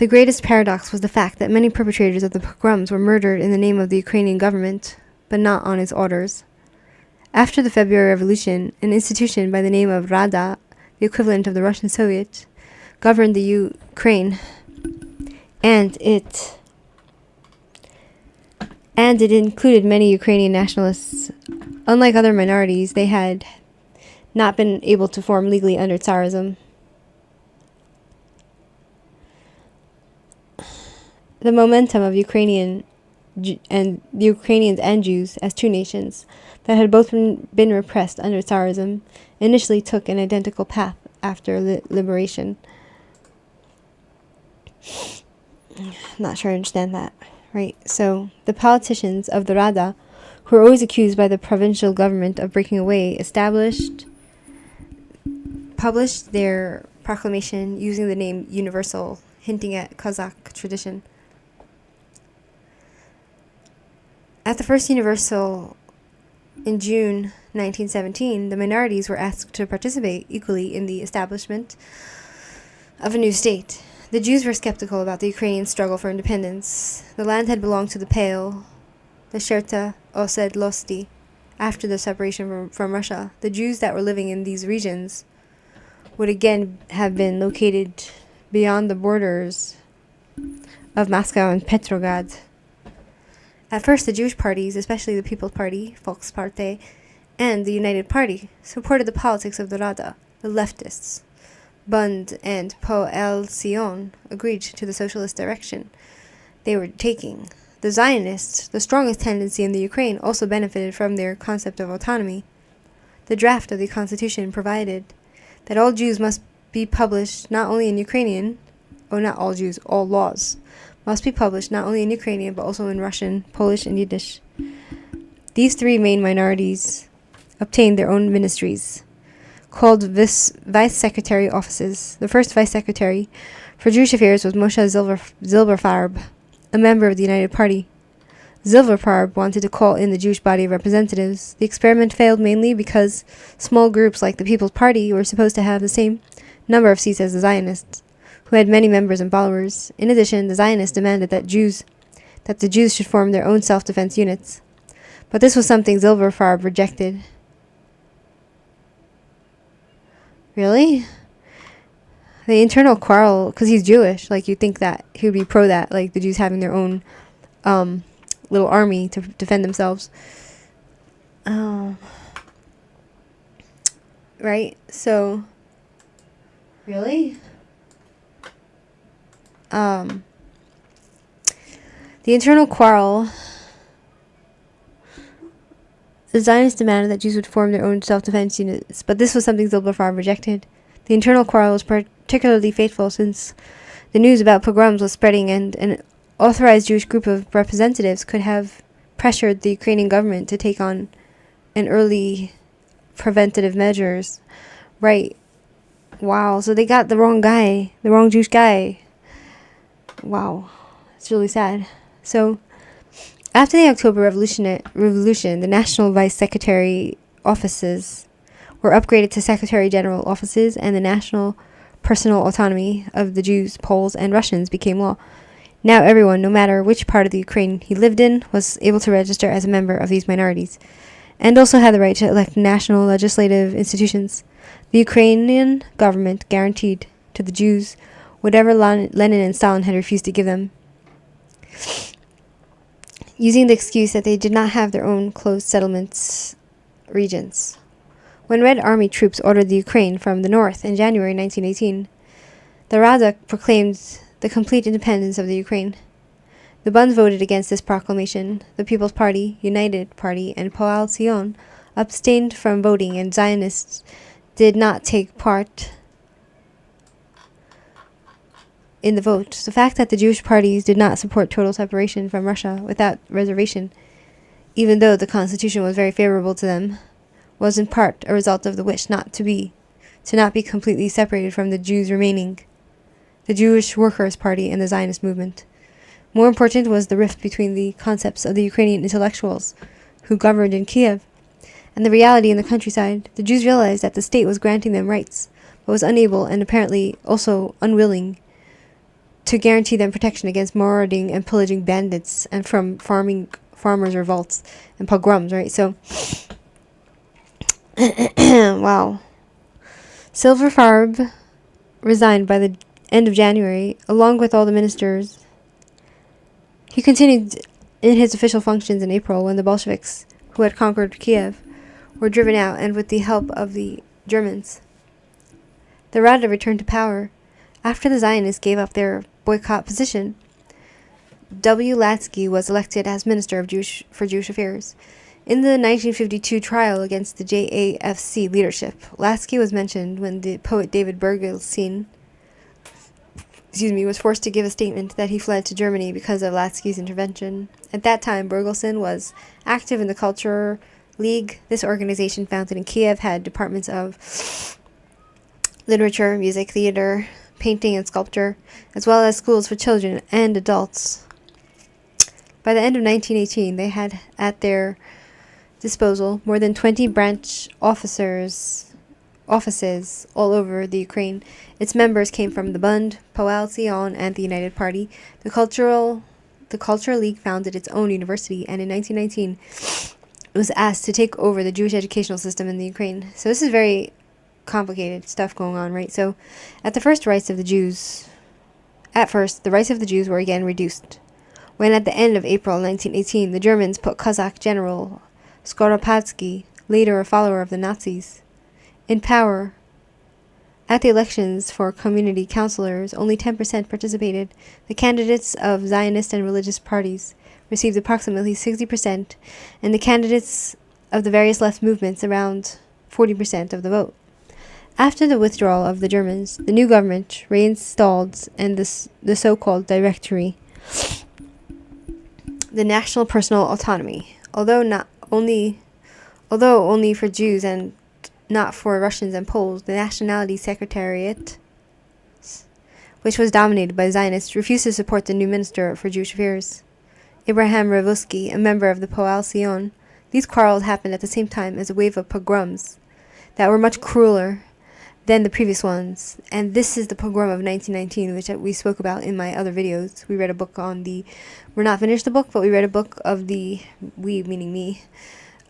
The greatest paradox was the fact that many perpetrators of the pogroms were murdered in the name of the Ukrainian government, but not on its orders. After the February Revolution, an institution by the name of Rada, the equivalent of the Russian Soviet, governed the Ukraine, and it included many Ukrainian nationalists. Unlike other minorities, they had not been able to form legally under Tsarism. The momentum of Ukrainians and Jews as two nations that had both been repressed under Tsarism initially took an identical path after liberation. Not sure I understand that, right? So the politicians of the Rada, who were always accused by the provincial government of breaking away, published their proclamation using the name Universal, hinting at Cossack tradition. At the first Universal in June 1917, the minorities were asked to participate equally in the establishment of a new state. The Jews were skeptical about the Ukrainian struggle for independence. The land had belonged to the Pale, the Sherta Osedlosti, after the separation from Russia. The Jews that were living in these regions would again have been located beyond the borders of Moscow and Petrograd. At first, the Jewish parties, especially the People's Party, Volkspartei, and the United Party, supported the politics of the Rada. The leftists, Bund and Poel Zion, agreed to the socialist direction they were taking. The Zionists, the strongest tendency in the Ukraine, also benefited from their concept of autonomy. The draft of the constitution provided that all Jews must be published not only in Ukrainian, not all Jews, all laws must be published not only in Ukrainian but also in Russian, Polish, and Yiddish. These three main minorities obtained their own ministries, called vice-secretary offices. The first vice-secretary for Jewish affairs was Moshe Zilberfarb, a member of the United Party. Zilberfarb wanted to call in the Jewish body of representatives. The experiment failed mainly because small groups like the People's Party were supposed to have the same number of seats as the Zionists, who had many members and followers. In addition, the Zionists demanded that the Jews should form their own self-defense units. But this was something Zilberfarb rejected. Really? The internal quarrel, because he's Jewish, like you'd think that he would be pro that, like the Jews having their own little army to defend themselves. Right? So, really? The internal quarrel, the Zionists demanded that Jews would form their own self-defense units, but this was something Zilberfarb rejected. The internal quarrel was particularly fateful since the news about pogroms was spreading, and an authorized Jewish group of representatives could have pressured the Ukrainian government to take on an early preventative measures. Right. Wow. So they got the wrong guy, the wrong Jewish guy. Wow. It's really sad. So, after the October Revolution, the National Vice Secretary offices were upgraded to Secretary General offices, and the national personal autonomy of the Jews, Poles, and Russians became law. Now everyone, no matter which part of the Ukraine he lived in, was able to register as a member of these minorities, and also had the right to elect national legislative institutions. The Ukrainian government guaranteed to the Jews whatever Lenin and Stalin had refused to give them, using the excuse that they did not have their own closed settlements regions. When Red Army troops ordered the Ukraine from the north in January 1918, the Rada proclaimed the complete independence of the Ukraine. The Bunds voted against this proclamation. The People's Party, United Party, and Poal Sion abstained from voting, and Zionists did not take part in the vote. The fact that the Jewish parties did not support total separation from Russia without reservation, even though the constitution was very favorable to them, was in part a result of the wish not to be completely separated from the Jews remaining, the Jewish Workers' Party, and the Zionist movement. More important was the rift between the concepts of the Ukrainian intellectuals who governed in Kiev and the reality in the countryside. The Jews realized that the state was granting them rights, but was unable and apparently also unwilling to guarantee them protection against marauding and pillaging bandits and from farmers' revolts and pogroms, right? So, wow. Silverfarb resigned by the end of January, along with all the ministers. He continued in his official functions in April when the Bolsheviks, who had conquered Kiev, were driven out, and with the help of the Germans, the Rada returned to power. After the Zionists gave up their boycott position, W. Latsky was elected as Minister for Jewish Affairs. In the 1952 trial against the JAFC leadership, Latsky was mentioned when the poet David Bergelsen was forced to give a statement that he fled to Germany because of Latsky's intervention. At that time, Bergelsen was active in the Culture League. This organization, founded in Kiev, had departments of literature, music, theater, painting, and sculpture, as well as schools for children and adults. By the end of 1918, they had at their disposal more than 20 branch offices all over the Ukraine. Its members came from the Bund, Poal Sion, and the United Party. The Cultural League founded its own university, and in 1919 it was asked to take over the Jewish educational system in the Ukraine. So this is very complicated stuff going on, right? So at first, the rights of the Jews were again reduced. When at the end of April 1918, the Germans put Cossack General Skoropadsky, later a follower of the Nazis, in power. At the elections for community councillors, only 10% participated. The candidates of Zionist and religious parties received approximately 60%, and the candidates of the various left movements around 40% of the vote. After the withdrawal of the Germans, the new government reinstalled and the so-called Directory, the National Personal Autonomy, although only for Jews and not for Russians and Poles. The Nationality Secretariat, which was dominated by Zionists, refused to support the new Minister for Jewish Affairs, Abraham Revusky, a member of the Poal Sion. These quarrels happened at the same time as a wave of pogroms that were much crueler than the previous ones. And this is the pogrom of 1919, which we spoke about in my other videos. We read a book we're not finished the book, but we read a book of we, meaning me,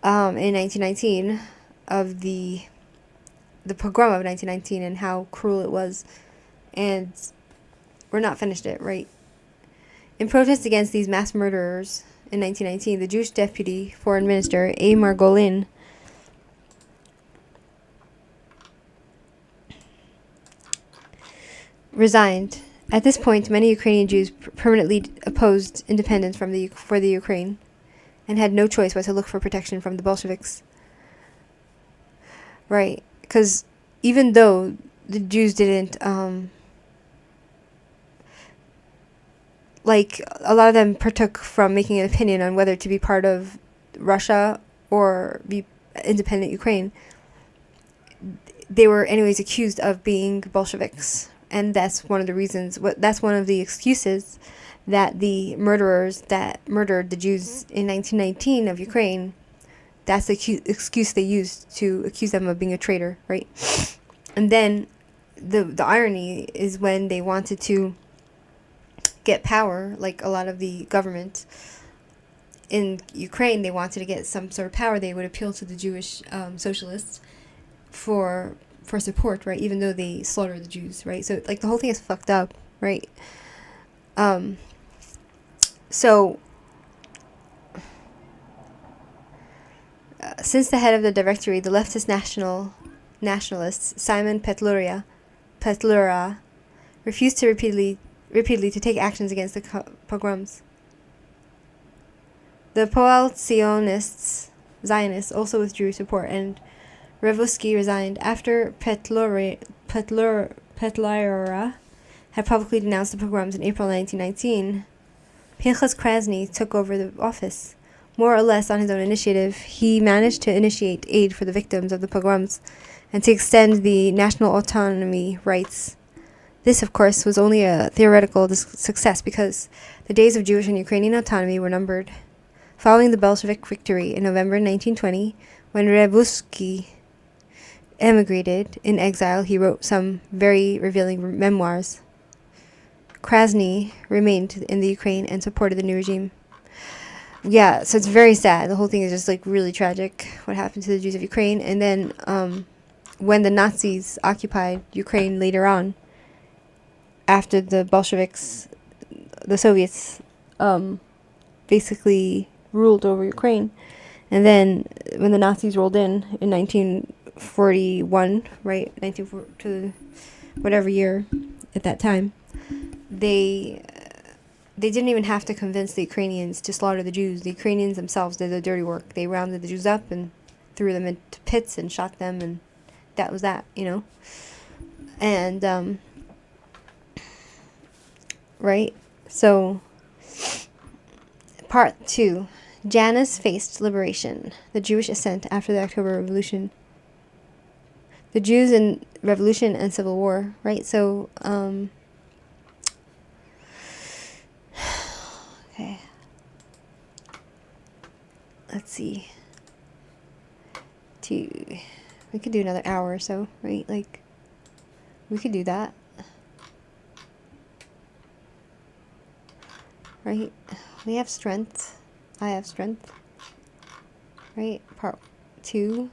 in 1919, of the pogrom of 1919 and how cruel it was. And we're not finished it, right? In protest against these mass murderers in 1919, the Jewish Deputy Foreign Minister, A. Margolin, resigned. At this point, many Ukrainian Jews permanently opposed independence for the Ukraine and had no choice but to look for protection from the Bolsheviks. Right, because even though the Jews didn't, a lot of them partook from making an opinion on whether to be part of Russia or be independent Ukraine, they were anyways accused of being Bolsheviks and that's one of the reasons. That's one of the excuses that the murderers that murdered the Jews in 1919 of Ukraine. That's the excuse they used to accuse them of being a traitor, right? And then the irony is when they wanted to get power, like a lot of the government in Ukraine, they wanted to get some sort of power, they would appeal to the Jewish socialists for support, right? Even though they slaughtered the Jews, right? So like the whole thing is fucked up, right? So since the head of the directory, the leftist nationalists Simon Petlura refused to repeatedly to take actions against the pogroms. The Poal Zionists also withdrew support, and Revusky resigned after Petlura had publicly denounced the pogroms in April 1919. Pinchas Krasny took over the office. More or less on his own initiative, he managed to initiate aid for the victims of the pogroms and to extend the national autonomy rights. This, of course, was only a theoretical success because the days of Jewish and Ukrainian autonomy were numbered. Following the Bolshevik victory in November 1920, when Revusky emigrated in exile, he wrote some very revealing memoirs. Krasny remained in the Ukraine and supported the new regime. Yeah, so it's very sad. The whole thing is just like really tragic, what happened to the Jews of Ukraine. And then when the Nazis occupied Ukraine later on, after the Bolsheviks, the Soviets basically ruled over Ukraine. And then when the Nazis rolled in 1941, right, 1940 to whatever year at that time, they didn't even have to convince the Ukrainians to slaughter the Jews. The Ukrainians themselves did the dirty work. They rounded the Jews up and threw them into pits and shot them, and that was that, you know. And right, so part 2. Janus faced liberation, the Jewish ascent after the October Revolution. The Jews in Revolution and Civil War, right? So, okay. Let's see. We could do another hour or so, right? Like, we could do that. Right? We have strength. I have strength. Right? Part 2.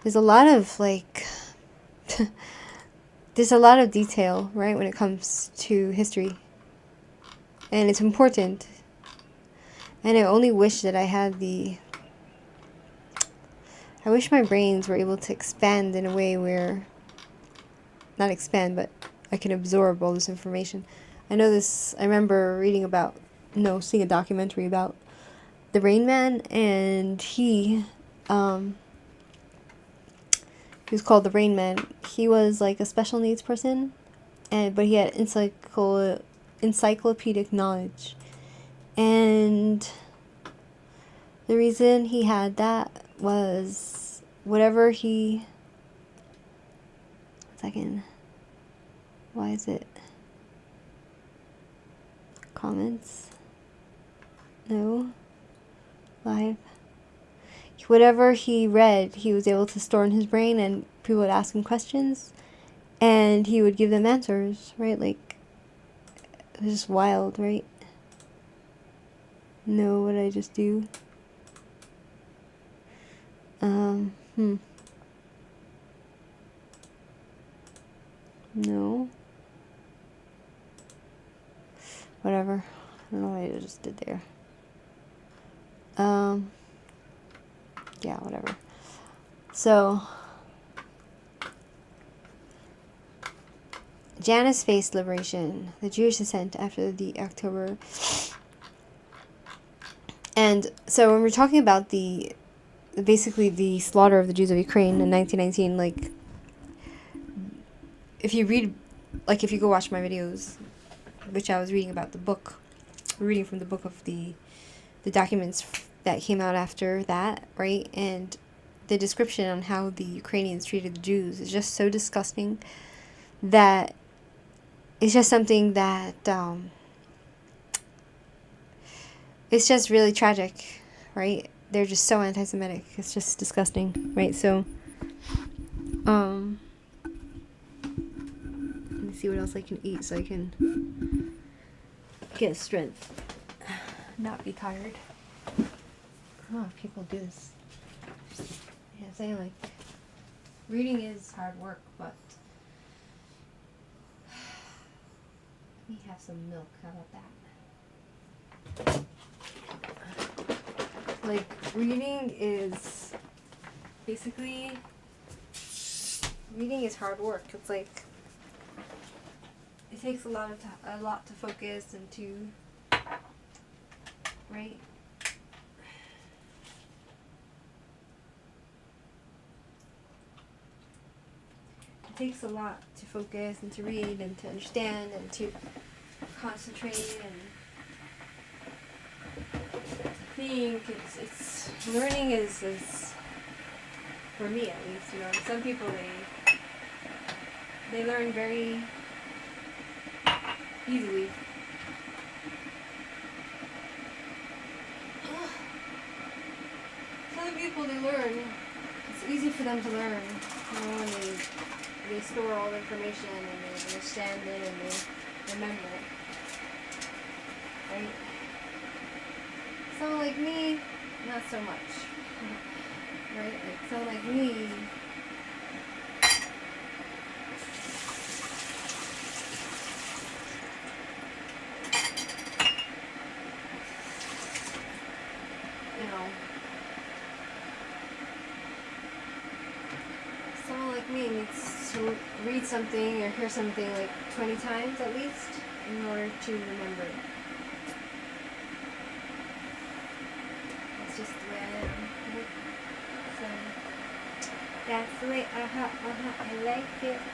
There's a lot of, like, there's a lot of detail, right, when it comes to history. And it's important. And I only wish that I had I wish my brains were able to expand in a way where, not expand, but I can absorb all this information. I remember seeing a documentary about the Rain Man, and he was called the Rain Man. He was like a special needs person, but he had encyclopedic knowledge. And the reason he had that was whatever he... Second. Why is it... Comments? No. Live. Whatever he read, he was able to store in his brain, and people would ask him questions, and he would give them answers, right? Like, it was just wild, right? No, what did I just do? No. Whatever. I don't know what I just did there. Yeah, whatever. So, Janus faced liberation, the Jewish ascent after the October. And so when we're talking about basically the slaughter of the Jews of Ukraine in 1919, like, if you go watch my videos, which I was reading about reading from the book of the documents that came out after that, right? And the description on how the Ukrainians treated the Jews is just so disgusting that it's just something that it's just really tragic, right? They're just so anti-Semitic. It's just disgusting, right? So, let me see what else I can eat so I can get strength, not be tired. Oh, people do this. Yeah, saying like, reading is hard work, but let me have some milk. How about that? Like, reading is basically, reading is hard work. It's like, it takes a lot to focus and to, right? It takes a lot to focus and to read and to understand and to concentrate and think. It's learning is for me at least, you know. Some people they learn very easily. Some people they learn. It's easy for them to learn. You know, and they store all the information and they understand it and they remember it. Right? Someone like me, not so much. Right? Like someone like me, you know, someone like me needs to read something or hear something like 20 times at least in order to remember it. That's just the way I am. So, that's the way, I like it, I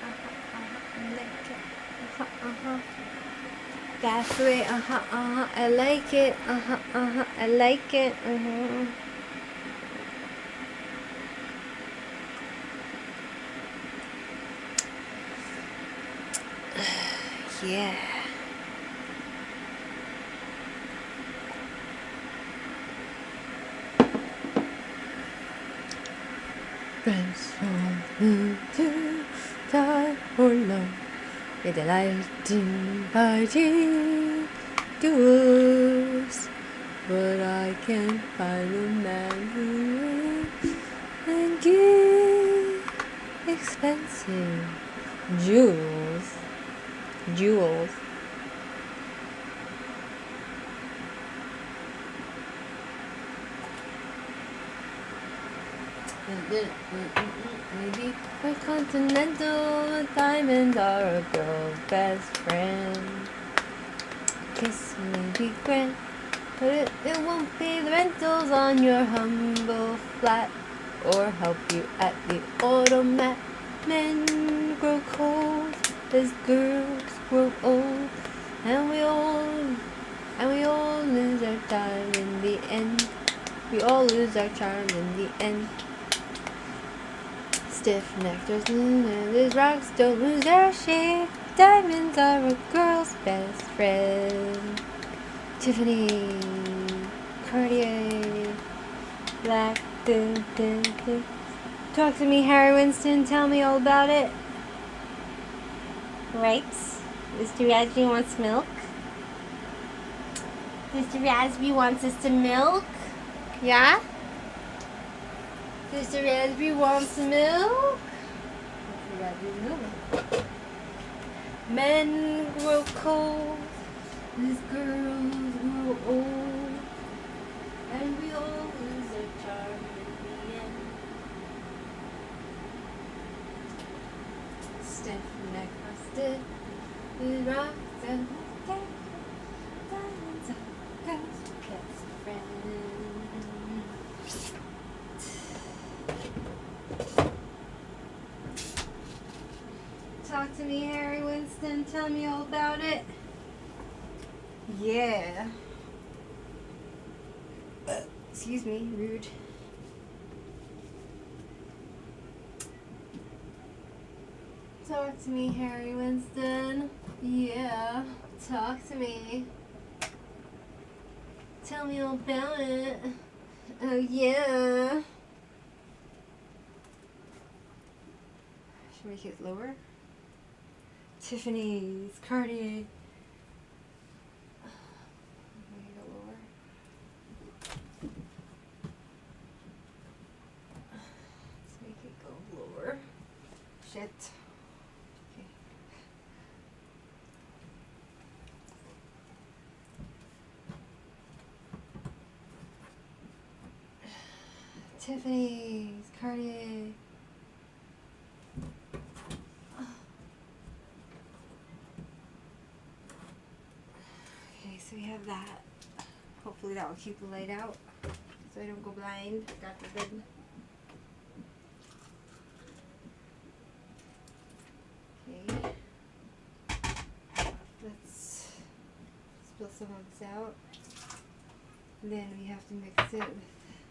like it, That's the way, I like it, I like it, Yeah. Friends who to die for love with the lighting fighting duels, but I can't find a man who will and give expensive jewels. Maybe quite continental, diamonds are a girl's best friend. Kiss may be grand, but it won't pay the rentals on your humble flat, or help you at the automat. Men grow cold as girls grow old, and we all lose our time in the end. We all lose our charm in the end. Stiff nectars lose rocks don't lose their shape. Diamonds are a girl's best friend. Tiffany, Cartier, Black, dun, dun, dun. Talk to me, Harry Winston. Tell me all about it. Right? Mr. Raspberry wants milk. Mr. Raspberry wants us to milk. Yeah? Mr. Raspberry wants milk. Mr. Raspberry milk. Men grow cold, these girls grow old, and we all lose our charm in the end. Stiff neck rusted with rocks and diamonds are girls' best friend. Talk to me, Harry Winston. Tell me all about it. Yeah. Excuse me, rude. Talk to me, Harry Winston. Yeah, talk to me. Tell me all about it. Oh, yeah. Should we make it lower? Tiffany's, Cartier. Make it go lower. Let's make it go lower. Shit. Okay. Tiffany's, Cartier. Okay, so we have that. Hopefully that will keep the light out so I don't go blind. God forbid. Okay. Let's spill some of this out. Then we have to mix it with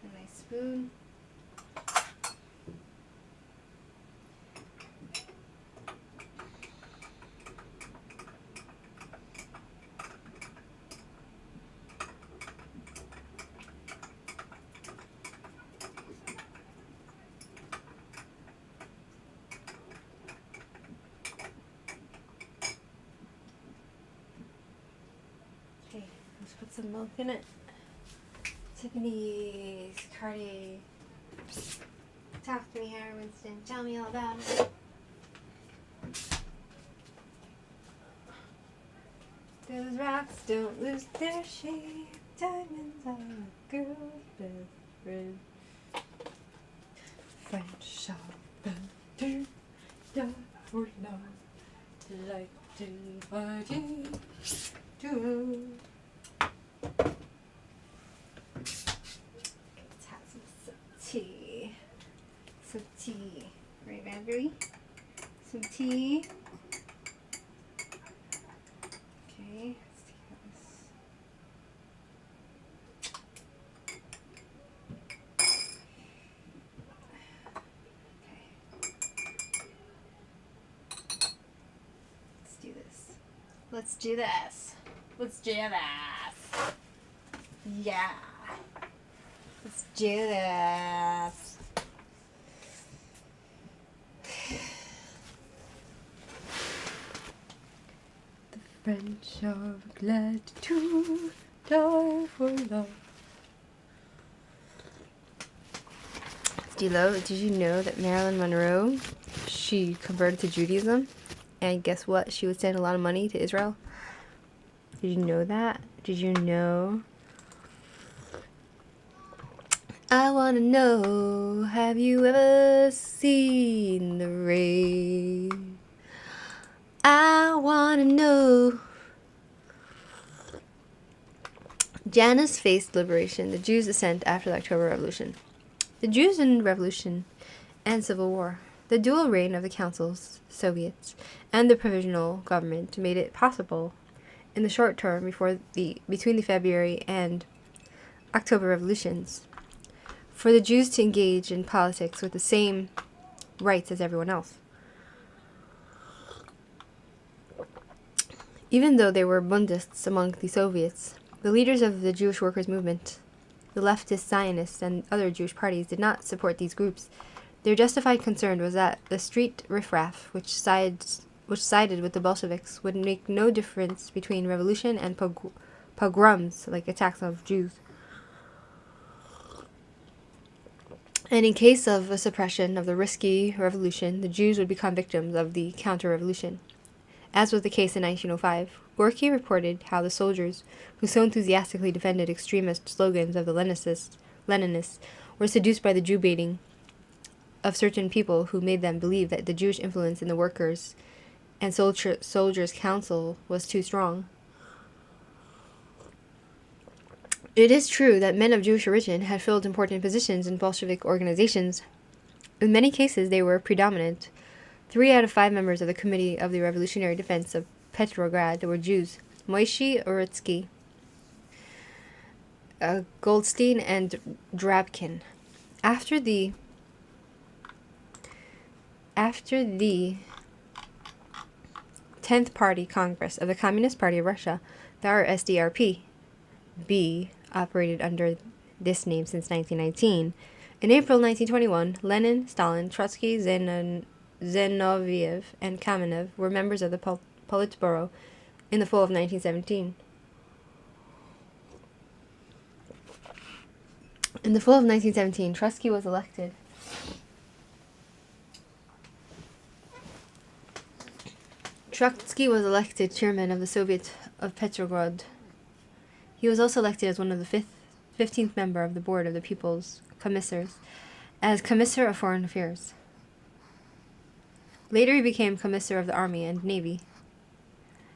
a nice spoon. Okay, let's put some milk in it. Tiffany's, Cartier. Talk to me, Harry Winston. Tell me all about it. Those rocks don't lose their shape. Diamonds are a girl's best friend. French chopin, die for love, like to party, do. Let's have some tea. Some tea. Right, Marjorie? Some tea. Okay, let's take out this. Let's do this. Let's do this. Yeah. Let's do this. The French are glad to die for love. Stilo, did you know that Marilyn Monroe, she converted to Judaism? And guess what? She would send a lot of money to Israel. Did you know that? Did you know? I want to know, have you ever seen the rain? I want to know. Janus faced liberation, the Jews' ascent after the October Revolution. The Jews in Revolution and Civil War. The dual reign of the councils, Soviets, and the provisional government made it possible in the short term between the February and October revolutions for the Jews to engage in politics with the same rights as everyone else. Even though there were Bundists among the Soviets, the leaders of the Jewish workers' movement, the leftist Zionists, and other Jewish parties did not support these groups. Their justified concern was that the street riffraff, which sided with the Bolsheviks, would make no difference between revolution and pogroms, like attacks of Jews. And in case of a suppression of the risky revolution, the Jews would become victims of the counter-revolution. As was the case in 1905, Gorky reported how the soldiers, who so enthusiastically defended extremist slogans of the Leninists, were seduced by the Jew-baiting of certain people who made them believe that the Jewish influence in the workers' and soldiers' council was too strong. It is true that men of Jewish origin had filled important positions in Bolshevik organizations. In many cases, they were predominant. 3 out of 5 members of the Committee of the Revolutionary Defense of Petrograd were Jews: Moishe Uritsky, Goldstein, and Drabkin. After the 10th Party Congress of the Communist Party of Russia, the RSDRP, B, operated under this name since 1919. In April 1921, Lenin, Stalin, Trotsky, Zinoviev, and Kamenev were members of the Politburo in the fall of 1917. In the fall of 1917, Trotsky was elected chairman of the Soviet of Petrograd. He was also elected as one of the 15th member of the board of the People's Commissars, as Commissar of Foreign Affairs. Later he became Commissar of the Army and Navy.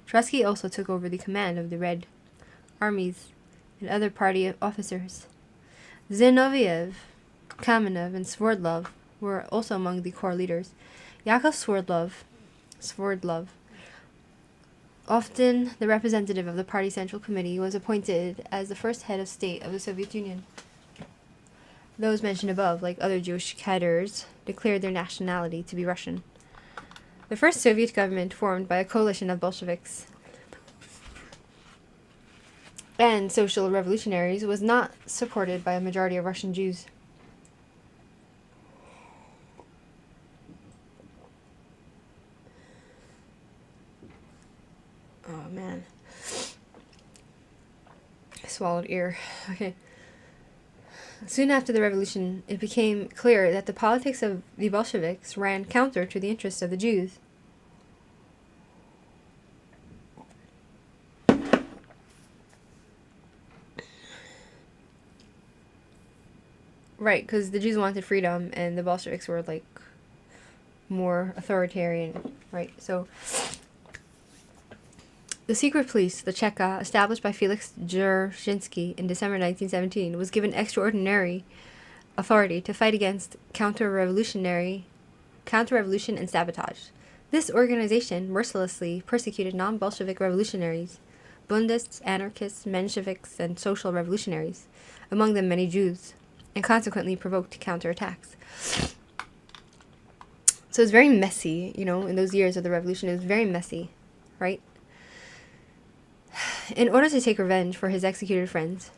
Trotsky also took over the command of the Red Armies and other party officers. Zinoviev, Kamenev, and Sverdlov were also among the core leaders. Yakov Sverdlov, often the representative of the party Central Committee, was appointed as the first head of state of the Soviet Union. Those mentioned above, like other Jewish cadres, declared their nationality to be Russian. The first Soviet government, formed by a coalition of Bolsheviks and social revolutionaries, was not supported by a majority of Russian Jews. Oh man. Swallowed ear. Okay. Soon after the revolution, it became clear that the politics of the Bolsheviks ran counter to the interests of the Jews. Right, because the Jews wanted freedom and the Bolsheviks were like more authoritarian, right? So the secret police, the Cheka, established by Felix Dzerzhinsky in December 1917, was given extraordinary authority to fight against counter-revolution and sabotage. This organization mercilessly persecuted non-Bolshevik revolutionaries, Bundists, anarchists, Mensheviks, and social revolutionaries, among them many Jews, and consequently provoked counterattacks. So it's very messy, in those years of the revolution. It was very messy, right? In order to take revenge for his executed friends,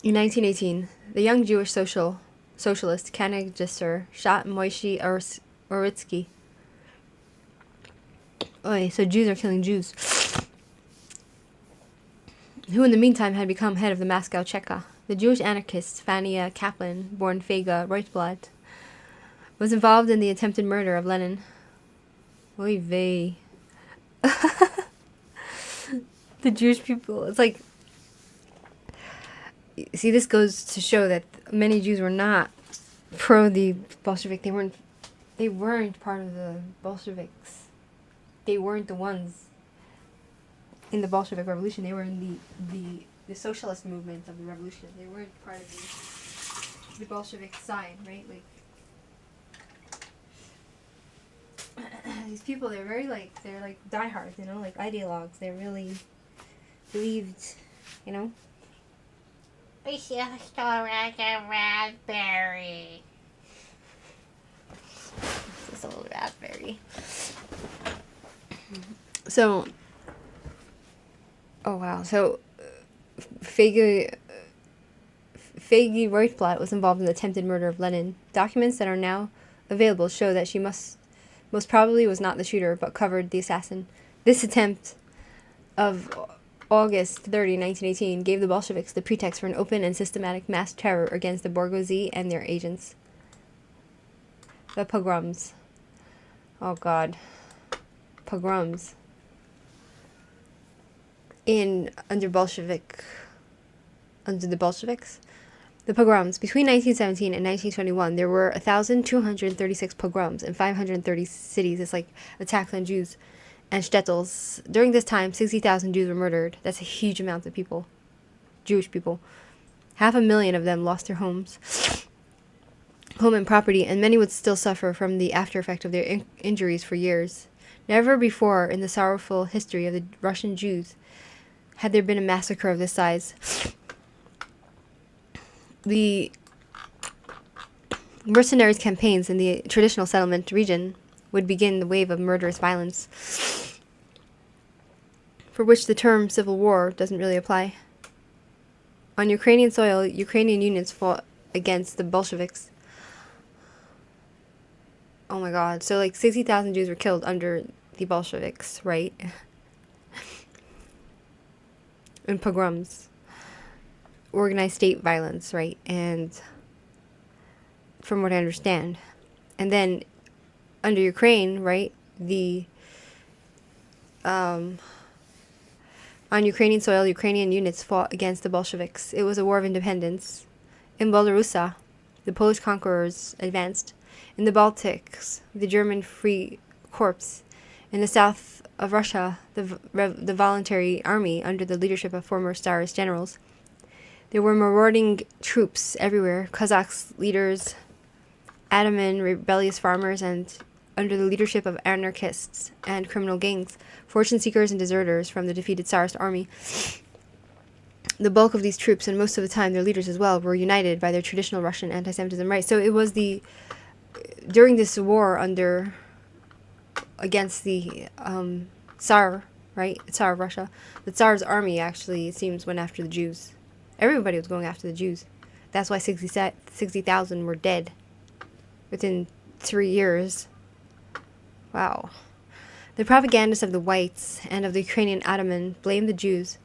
in 1918, the young Jewish socialist Kanag Jesser shot Moishi Oritsky. So Jews are killing Jews. Who in the meantime had become head of the Moscow Cheka. The Jewish anarchist Fania Kaplan, born Fega Reuterblatt, was involved in the attempted murder of Lenin. Oy vey. The Jewish people, it's like, see, this goes to show that many Jews were not pro the Bolshevik. They weren't part of the Bolsheviks. They weren't the ones in the Bolshevik Revolution. They were in the socialist movement of the revolution. They weren't part of the Bolshevik side, right? Like these people, they're like diehards, like ideologues. They really believed, We should store like a raspberry. This little raspberry. So, oh wow. So, Fegi Reuterblatt was involved in the attempted murder of Lenin. Documents that are now available show that she most probably was not the shooter, but covered the assassin. This attempt of August 30, 1918, gave the Bolsheviks the pretext for an open and systematic mass terror against the bourgeoisie and their agents. The pogroms. Oh God. Pogroms. Under the Bolsheviks. The pogroms. Between 1917 and 1921, there were 1,236 pogroms in 530 cities. It's like attacks on Jews and shtetls. During this time, 60,000 Jews were murdered. That's a huge amount of people. Jewish people. 500,000 of them lost their homes, home and property, and many would still suffer from the after effect of their injuries for years. Never before in the sorrowful history of the Russian Jews had there been a massacre of this size. The mercenaries' campaigns in the traditional settlement region would begin the wave of murderous violence, for which the term civil war doesn't really apply. On Ukrainian soil, Ukrainian units fought against the Bolsheviks. Oh my god. So, like, 60,000 Jews were killed under the Bolsheviks, right? In pogroms. Organized state violence, right? And from what I understand. And then under Ukraine, right? On Ukrainian soil, Ukrainian units fought against the Bolsheviks. It was a war of independence. In Belarus, the Polish conquerors advanced. In the Baltics, the German Free Corps. In the south of Russia, the voluntary army under the leadership of former Tsarist generals. There were marauding troops everywhere, Cossacks, leaders, Ataman, rebellious farmers, and under the leadership of anarchists and criminal gangs, fortune seekers and deserters from the defeated Tsarist army. The bulk of these troops, and most of the time their leaders as well, were united by their traditional Russian anti-Semitism, right? So it was during this war against the Tsar, right? Tsar of Russia. The Tsar's army actually, it seems, went after the Jews. Everybody was going after the Jews. That's why 60,000 were dead within 3 years. Wow. The propagandists of the whites and of the Ukrainian Ataman blamed the Jews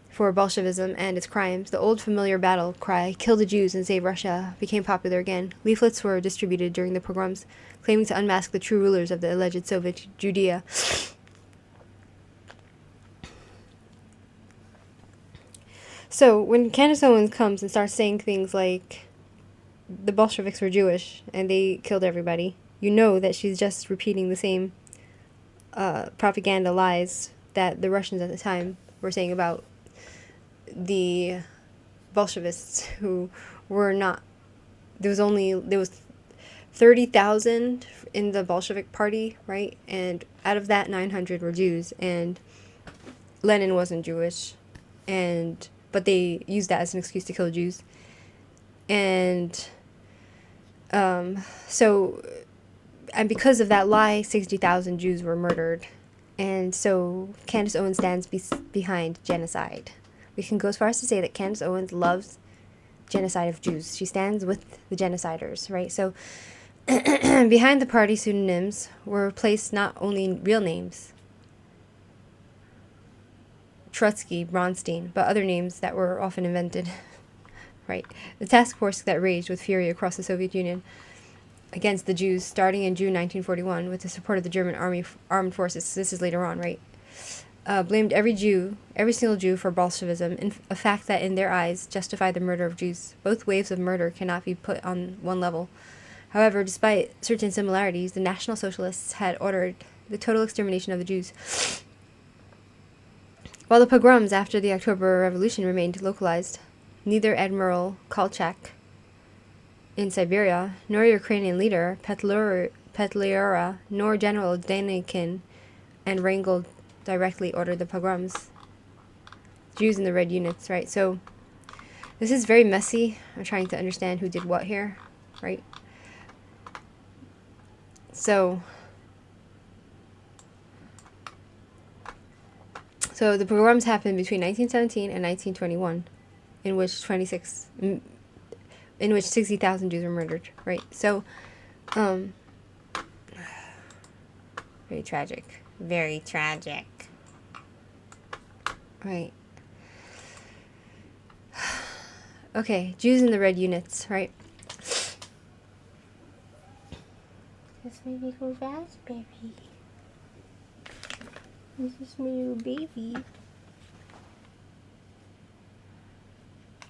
for Bolshevism and its crimes. The old familiar battle cry, "Kill the Jews and save Russia," became popular again. Leaflets were distributed during the pogroms, claiming to unmask the true rulers of the alleged Soviet Judea. So, when Candace Owens comes and starts saying things like, the Bolsheviks were Jewish and they killed everybody, you know that she's just repeating the same propaganda lies that the Russians at the time were saying about the Bolshevists, who were not. There was 30,000 in the Bolshevik party, right? And out of that, 900 were Jews, and Lenin wasn't Jewish, but they used that as an excuse to kill Jews. And and because of that lie, 60,000 Jews were murdered. And so Candace Owens stands behind genocide. We can go as far as to say that Candace Owens loves genocide of Jews. She stands with the genociders, right? So behind the party pseudonyms were placed not only real names, Trotsky, Bronstein, but other names that were often invented, right? The task force that raged with fury across the Soviet Union against the Jews starting in June 1941 with the support of the German armed forces. This is later on, right? Blamed every single Jew for Bolshevism, a fact that in their eyes justified the murder of Jews. Both waves of murder cannot be put on one level. However, despite certain similarities, the National Socialists had ordered the total extermination of the Jews. While the pogroms after the October Revolution remained localized, neither Admiral Kolchak in Siberia, nor Ukrainian leader Petliura, nor General Denikin and Wrangel directly ordered the pogroms. Jews in the red units, right? So this is very messy. I'm trying to understand who did what here, right? So the pogroms happened between 1917 and 1921, in which 60,000 Jews were murdered, right? So, very tragic. Very tragic. Right. Okay, Jews in the red units, right? That's my little raspberry. This is my little baby.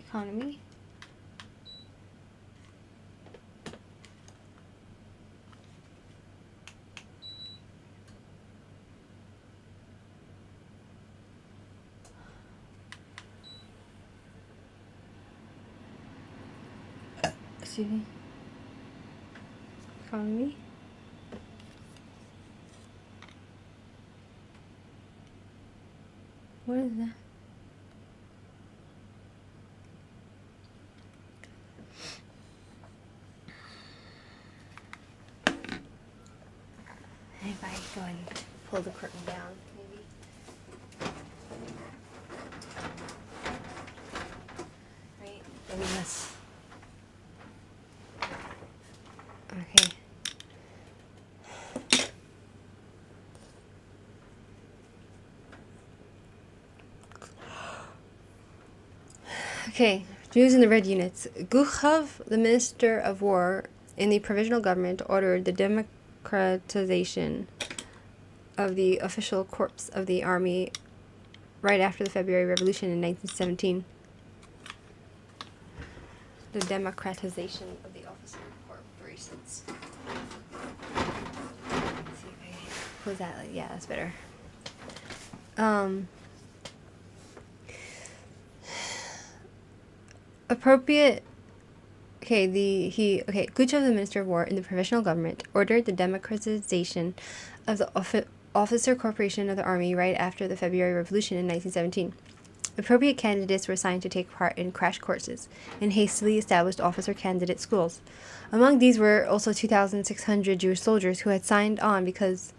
Economy. Excuse me. Economy. What is that? Go ahead and pull the curtain down, maybe. Right? I mean, that's... Okay. Okay, Jews in the red units. Guchav, the Minister of War in the Provisional Government, ordered the democratization of the official corps of the army right after the February Revolution in 1917. The democratization of the officer corporations. Let's see if I close that. Yeah, that's better. Appropriate. Guchav, the Minister of War in the Provisional Government, ordered the democratization of the officer corporation of the army right after the February Revolution in 1917. Appropriate candidates were assigned to take part in crash courses in hastily established officer candidate schools. Among these were also 2,600 Jewish soldiers who had signed on because,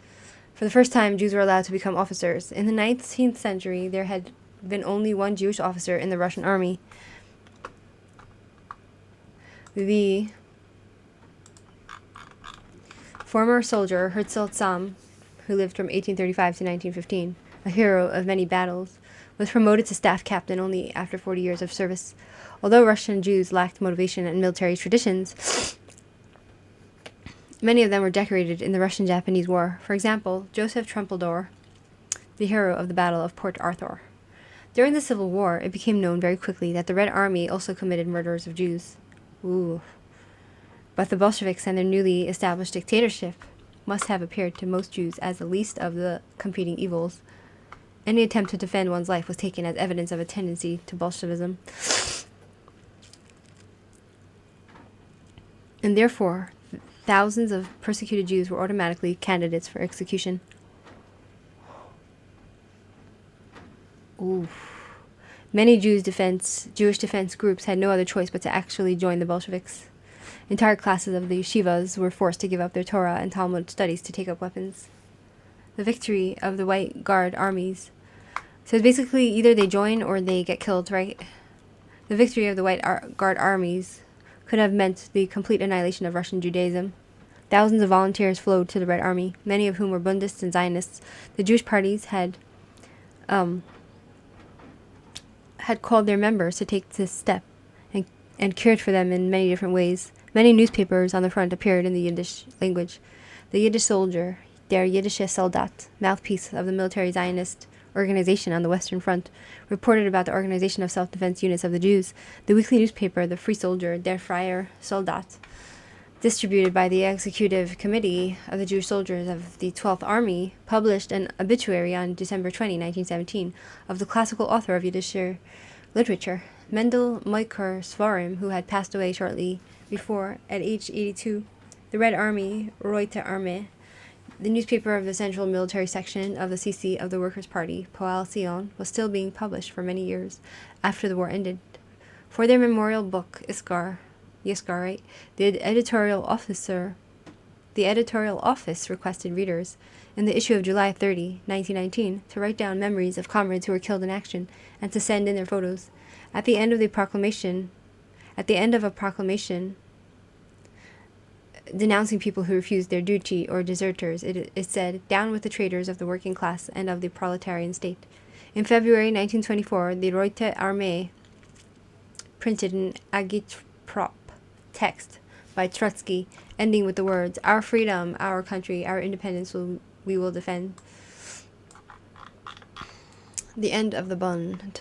for the first time, Jews were allowed to become officers. In the 19th century, there had been only one Jewish officer in the Russian army. The former soldier Herzl Sam, who lived from 1835 to 1915, a hero of many battles, was promoted to staff captain only after 40 years of service. Although Russian Jews lacked motivation and military traditions, many of them were decorated in the Russian-Japanese War. For example, Joseph Trumpeldor, the hero of the Battle of Port Arthur. During the Civil War, it became known very quickly that the Red Army also committed murders of Jews. Ooh. But the Bolsheviks and their newly established dictatorship must have appeared to most Jews as the least of the competing evils. Any attempt to defend one's life was taken as evidence of a tendency to Bolshevism. And therefore, thousands of persecuted Jews were automatically candidates for execution. Ooh. Many Jewish defense groups had no other choice but to actually join the Bolsheviks. Entire classes of the yeshivas were forced to give up their Torah and Talmud studies to take up weapons. The victory of the White Guard armies. So it's basically either they join or they get killed, right? The victory of the White Guard armies could have meant the complete annihilation of Russian Judaism. Thousands of volunteers flowed to the Red Army, many of whom were Bundists and Zionists. The Jewish parties had called their members to take this step and cared for them in many different ways. Many newspapers on the front appeared in the Yiddish language. The Yiddish soldier, der Yiddische Soldat, mouthpiece of the military Zionist organization on the Western Front, reported about the organization of self-defense units of the Jews. The weekly newspaper, the Free Soldier, der Freier Soldat, distributed by the Executive Committee of the Jewish Soldiers of the 12th Army, published an obituary on December 20, 1917, of the classical author of Yiddish literature, Mendel Moiker Svarim, who had passed away shortly before at age 82. The Red Army, Rote Armee, the newspaper of the Central Military Section of the CC of the Workers' Party, Poal Sion, was still being published for many years after the war ended. For their memorial book, Yiskar, right? The editorial office requested readers in the issue of July 30, 1919, to write down memories of comrades who were killed in action and to send in their photos. At the end of a proclamation denouncing people who refused their duty or deserters, it said, "Down with the traitors of the working class and of the proletarian state." In February 1924, the Rote Armee printed an agitprop text by Trotsky, ending with the words, "Our freedom, our country, our independence we will defend." The end of the Bund.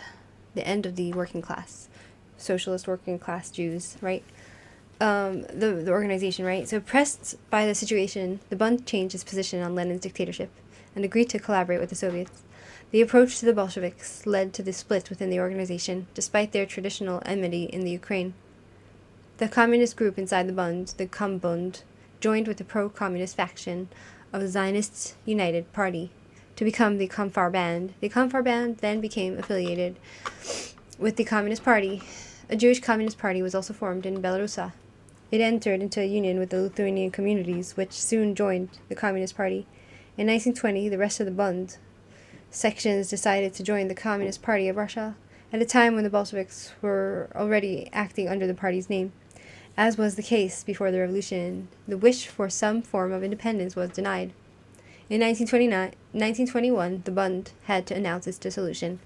The end of the working class. Socialist working class Jews, right? The organization, right? So pressed by the situation, the Bund changed its position on Lenin's dictatorship and agreed to collaborate with the Soviets. The approach to the Bolsheviks led to the split within the organization, despite their traditional enmity in the Ukraine. The communist group inside the Bund, the Kombund, joined with the pro-communist faction of the Zionists United Party to become the Komfarband. The Komfarband then became affiliated with the Communist Party. A Jewish Communist Party was also formed in Belarus. It entered into a union with the Lithuanian communities, which soon joined the Communist Party. In 1920, the rest of the Bund sections decided to join the Communist Party of Russia at a time when the Bolsheviks were already acting under the party's name. As was the case before the revolution, the wish for some form of independence was denied. In 1921, the Bund had to announce its dissolution.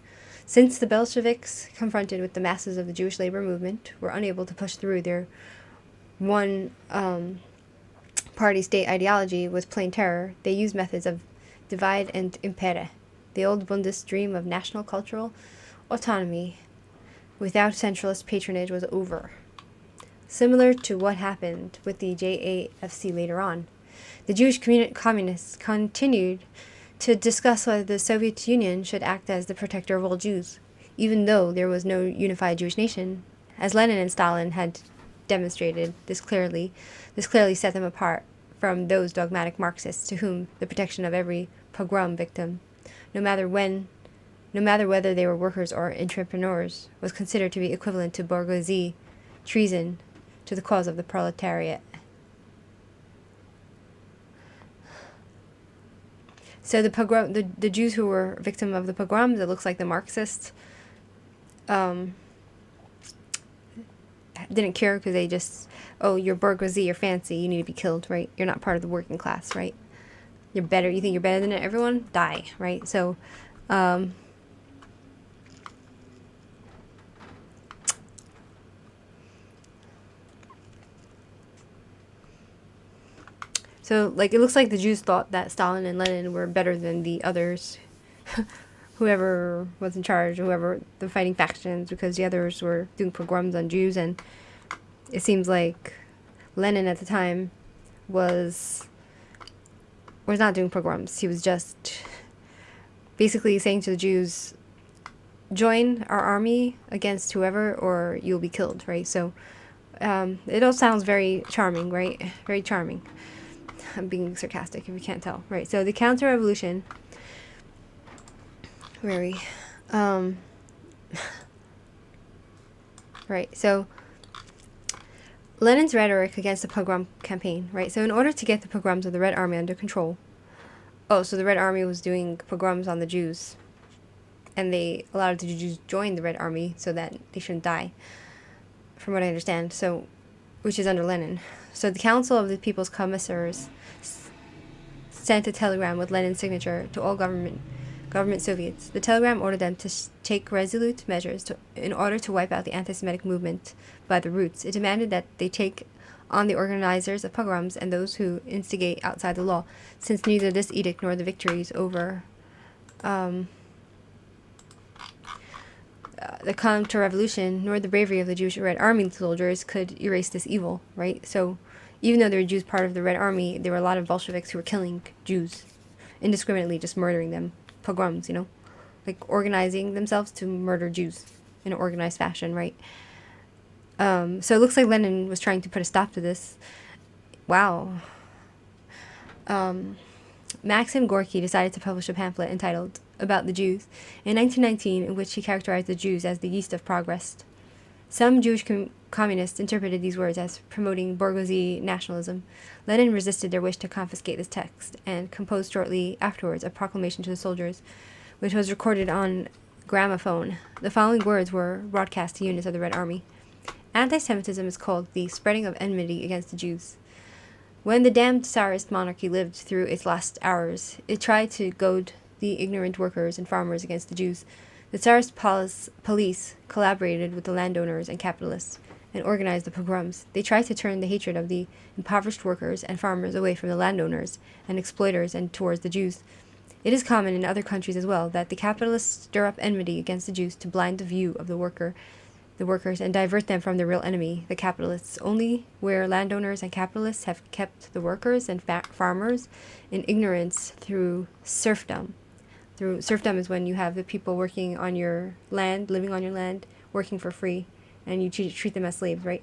Since the Bolsheviks, confronted with the masses of the Jewish labor movement, were unable to push through their one party state ideology with plain terror, they used methods of divide and impere. The old Bundist dream of national cultural autonomy without centralist patronage was over. Similar to what happened with the JAFC later on, the Jewish communists continued to discuss whether the Soviet Union should act as the protector of all Jews, even though there was no unified Jewish nation. As Lenin and Stalin had demonstrated, this clearly set them apart from those dogmatic Marxists to whom the protection of every pogrom victim, no matter whether they were workers or entrepreneurs, was considered to be equivalent to bourgeoisie treason to the cause of the proletariat. So the Jews who were victim of the pogroms, it looks like the Marxists didn't care because they just, oh, you're bourgeoisie, you're fancy, you need to be killed, right? You're not part of the working class, right? You're better, you think you're better than everyone? Die, right? So, like, it looks like the Jews thought that Stalin and Lenin were better than the others, whoever was in charge, whoever the fighting factions, because the others were doing pogroms on Jews, and it seems like Lenin at the time was not doing pogroms. He was just basically saying to the Jews, join our army against whoever or you'll be killed, right? So it all sounds very charming, right? Very charming. I'm being sarcastic if you can't tell, right? So the counter-revolution, right, so Lenin's rhetoric against the pogrom campaign, right? So in order to get the pogroms of the Red Army under control, so the Red Army was doing pogroms on the Jews, and they allowed the Jews to join the Red Army so that they shouldn't die, from what I understand, so, which is under Lenin. So the Council of the People's Commissars sent a telegram with Lenin's signature to all government Soviets. The telegram ordered them to take resolute measures in order to wipe out the anti-Semitic movement by the roots. It demanded that they take on the organizers of pogroms and those who instigate outside the law, since neither this edict nor the victories over the counter-revolution nor the bravery of the Jewish Red Army soldiers could erase this evil, right? So even though there were Jews part of the Red Army, there were a lot of Bolsheviks who were killing Jews indiscriminately, just murdering them. Pogroms, like organizing themselves to murder Jews in an organized fashion, right? So it looks like Lenin was trying to put a stop to this. Wow. Maxim Gorky decided to publish a pamphlet entitled About the Jews in 1919, in which he characterized the Jews as the yeast of progress. Some Jewish communists interpreted these words as promoting bourgeoisie nationalism. Lenin resisted their wish to confiscate this text and composed shortly afterwards a proclamation to the soldiers, which was recorded on gramophone. The following words were broadcast to units of the Red Army. Anti-Semitism is called the spreading of enmity against the Jews. When the damned Tsarist monarchy lived through its last hours, it tried to goad the ignorant workers and farmers against the Jews. The Tsarist police collaborated with the landowners and capitalists and organized the pogroms. They tried to turn the hatred of the impoverished workers and farmers away from the landowners and exploiters and towards the Jews. It is common in other countries as well that the capitalists stir up enmity against the Jews to blind the view of the workers and divert them from the real enemy, the capitalists. Only where landowners and capitalists have kept the workers and farmers in ignorance through serfdom. Serfdom is when you have the people working on your land, living on your land, working for free, and you treat them as slaves, right?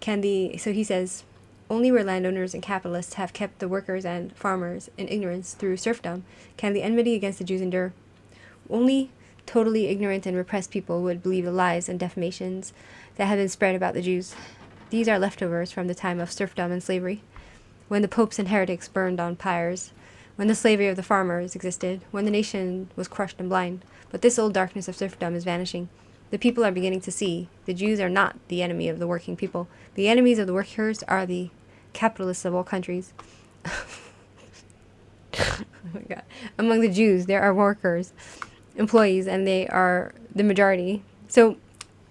So he says, only where landowners and capitalists have kept the workers and farmers in ignorance through serfdom can the enmity against the Jews endure. Only totally ignorant and repressed people would believe the lies and defamations that have been spread about the Jews. These are leftovers from the time of serfdom and slavery, when the popes and heretics burned on pyres, when the slavery of the farmers existed, when the nation was crushed and blind. But this old darkness of serfdom is vanishing. The people are beginning to see the Jews are not the enemy of the working people. The enemies of the workers are the capitalists of all countries. Oh my God. Among the Jews, there are workers, employees, and they are the majority. So,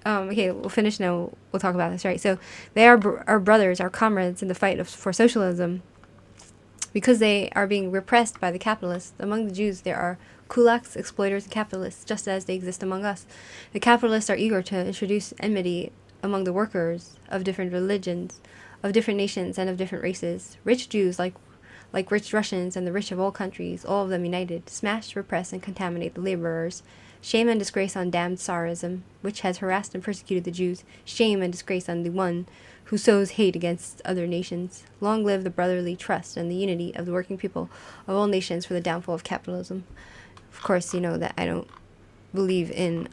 okay, we'll finish now. We'll talk about this, right? So, they are our brothers, our comrades in the fight for socialism, because they are being repressed by the capitalists. Among the Jews, there are kulaks, exploiters, and capitalists, just as they exist among us. The capitalists are eager to introduce enmity among the workers of different religions, of different nations, and of different races. Rich Jews, like rich Russians and the rich of all countries, all of them united, smash, repress, and contaminate the laborers. Shame and disgrace on damned Tsarism, which has harassed and persecuted the Jews. Shame and disgrace on the one who sows hate against other nations. Long live the brotherly trust and the unity of the working people of all nations for the downfall of capitalism. Of course, you know that I don't believe in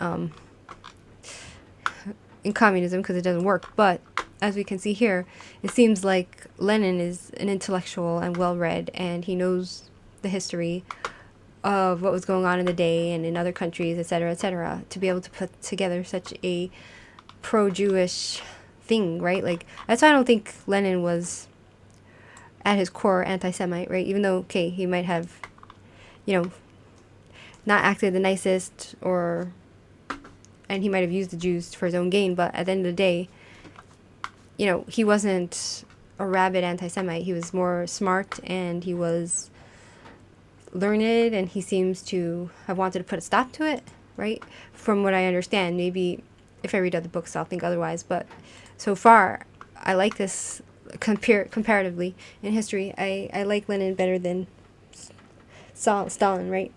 communism because it doesn't work, but as we can see here, it seems like Lenin is an intellectual and well-read, and he knows the history of what was going on in the day and in other countries, etc., to be able to put together such a pro-Jewish thing, right? Like, that's why I don't think Lenin was, at his core, anti-Semite, right? Even though, okay, he might have, you know, not acted the nicest, and he might have used the Jews for his own gain, but at the end of the day, you know, he wasn't a rabid anti-Semite. He was more smart, and he was learned, and he seems to have wanted to put a stop to it, right? From what I understand. Maybe if I read other books, I'll think otherwise. But so far, I like this comparatively in history. I like Lenin better than Stalin, right?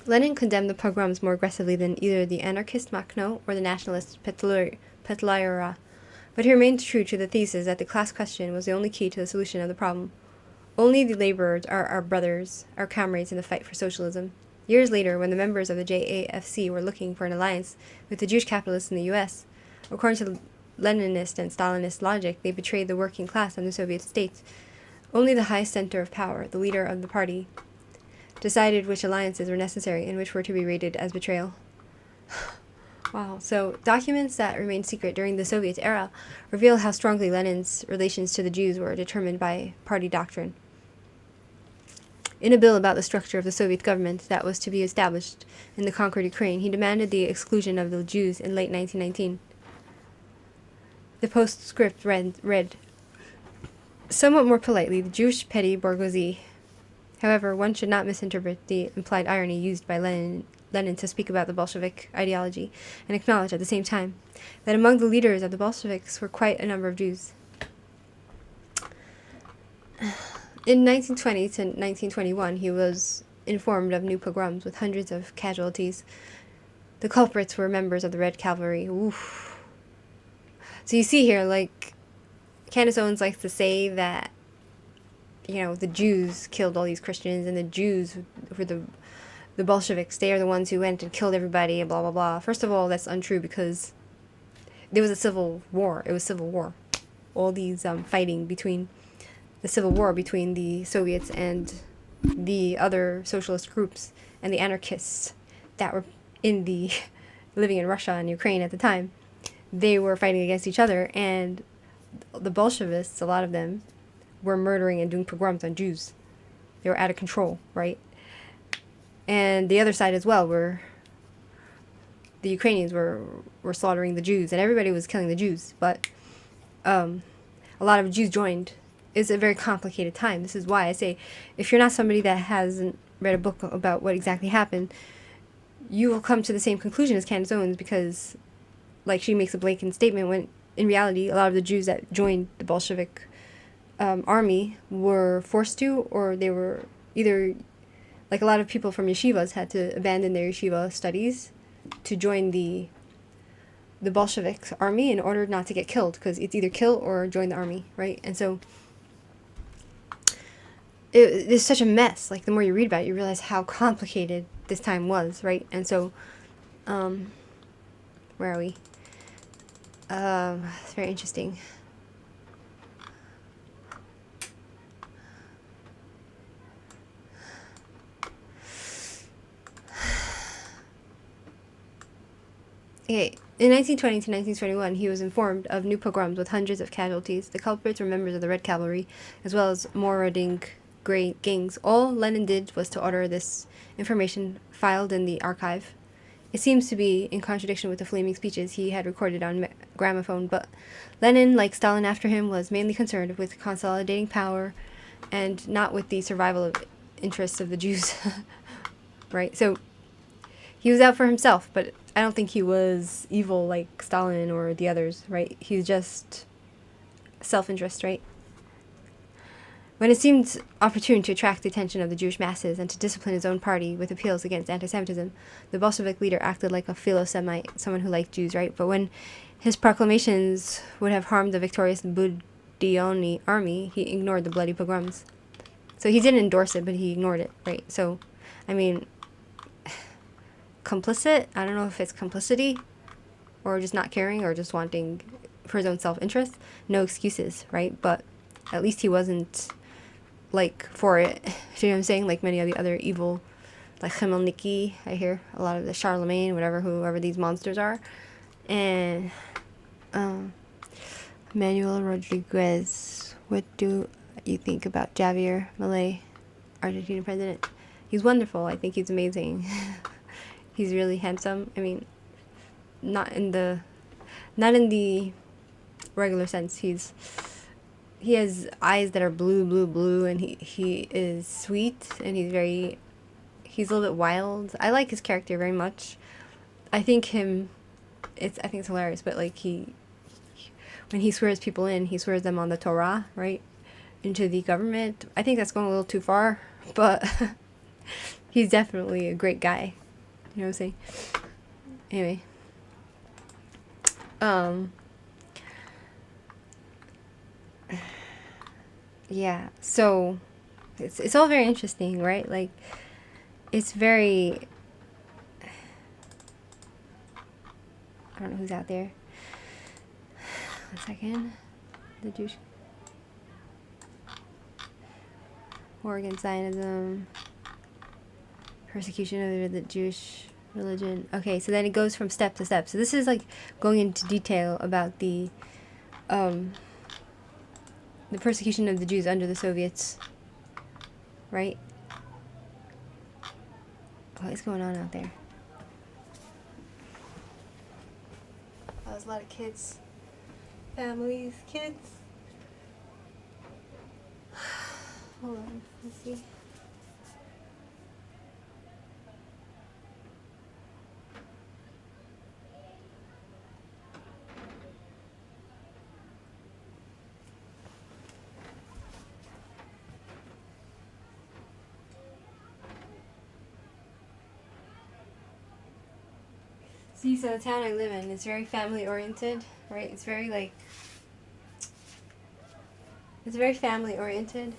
Lenin condemned the pogroms more aggressively than either the anarchist Makhno or the nationalist Petliura, but he remained true to the thesis that the class question was the only key to the solution of the problem. Only the laborers are our brothers, our comrades in the fight for socialism. Years later, when the members of the JAFC were looking for an alliance with the Jewish capitalists in the U.S., according to Leninist and Stalinist logic, they betrayed the working class and the Soviet states. Only the highest center of power, the leader of the party, decided which alliances were necessary and which were to be rated as betrayal. Wow. So, documents that remained secret during the Soviet era reveal how strongly Lenin's relations to the Jews were determined by party doctrine. In a bill about the structure of the Soviet government that was to be established in the conquered Ukraine, he demanded the exclusion of the Jews in late 1919. The postscript read, somewhat more politely, the Jewish petty bourgeoisie. However, one should not misinterpret the implied irony used by Lenin to speak about the Bolshevik ideology, and acknowledge at the same time that among the leaders of the Bolsheviks were quite a number of Jews. In 1920 to 1921, he was informed of new pogroms with hundreds of casualties. The culprits were members of the Red Cavalry. Oof. So you see here, like, Candace Owens likes to say that, you know, the Jews killed all these Christians, and the Jews were the Bolsheviks. They are the ones who went and killed everybody, and blah, blah, blah. First of all, that's untrue, because there was a civil war. It was civil war. All these fighting between the civil war between the Soviets and the other socialist groups and the anarchists that were living in Russia and Ukraine at the time. They were fighting against each other, and the Bolshevists, a lot of them, were murdering and doing pogroms on Jews. They were out of control, right? And the other side as well, were the Ukrainians were slaughtering the Jews, and everybody was killing the Jews. But a lot of Jews joined. It's a very complicated time. This is why I say, if you're not somebody that hasn't read a book about what exactly happened, you will come to the same conclusion as Candace Owens, because, like, she makes a blatant statement when, in reality, a lot of the Jews that joined the Bolshevik army were forced to, or they were either, like, a lot of people from yeshivas had to abandon their yeshiva studies to join the Bolshevik army in order not to get killed, because it's either kill or join the army, right? And so it's such a mess. Like, the more you read about it, you realize how complicated this time was, right? And so, where are we? It's very interesting. Okay, in 1920 to 1921, he was informed of new pogroms with hundreds of casualties. The culprits were members of the Red Cavalry, as well as marauding grey gangs. All Lenin did was to order this information filed in the archive. It seems to be in contradiction with the flaming speeches he had recorded on gramophone, but Lenin, like Stalin after him, was mainly concerned with consolidating power and not with the survival of interests of the Jews. Right? So he was out for himself, but I don't think he was evil like Stalin or the others, right? He's just self-interest, right? When it seemed opportune to attract the attention of the Jewish masses and to discipline his own party with appeals against anti-Semitism, the Bolshevik leader acted like a philo-Semite, someone who liked Jews, right? But when his proclamations would have harmed the victorious Budyonny army, he ignored the bloody pogroms. So he didn't endorse it, but he ignored it, right? So, I mean, complicit? I don't know if it's complicity or just not caring or just wanting for his own self-interest. No excuses, right? But at least he wasn't like for it. You know what I'm saying? Like many of the other evil, like Khmelnytsky, I hear a lot of the Charlemagne, whoever these monsters are. And Manuel Rodriguez, what do you think about Javier Milei, Argentina president? He's wonderful. I think he's amazing. He's really handsome. I mean, not in the regular sense. He has eyes that are blue, and he is sweet, and he's a little bit wild. I like his character very much. I think it's hilarious, but like when he swears people in, he swears them on the Torah, right? Into the government. I think that's going a little too far, but he's definitely a great guy. You know what I'm saying? Anyway. Yeah, so it's all very interesting, right? Like, it's very... I don't know who's out there. 1 second. The Jewish... War against Zionism. Persecution of the Jewish religion. Okay, so then it goes from step to step. So this is like going into detail about the persecution of the Jews under the Soviets, right? What is going on out there? Oh, there's a lot of kids. Families, kids. Hold on, let's see. See, so the town I live in is very family oriented, right? It's very family oriented.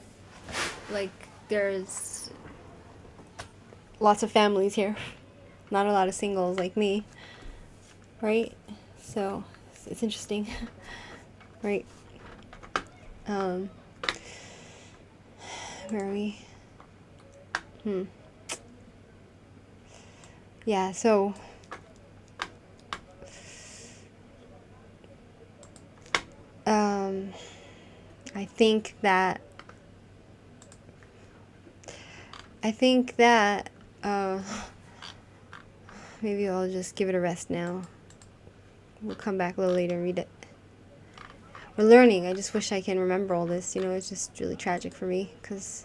Like, there's lots of families here. Not a lot of singles like me, right? So, it's interesting, right? Where are we? Yeah, so... I think that maybe I'll just give it a rest now. We'll come back a little later and read it. We're learning. I just wish I can remember all this. You know, it's just really tragic for me, because,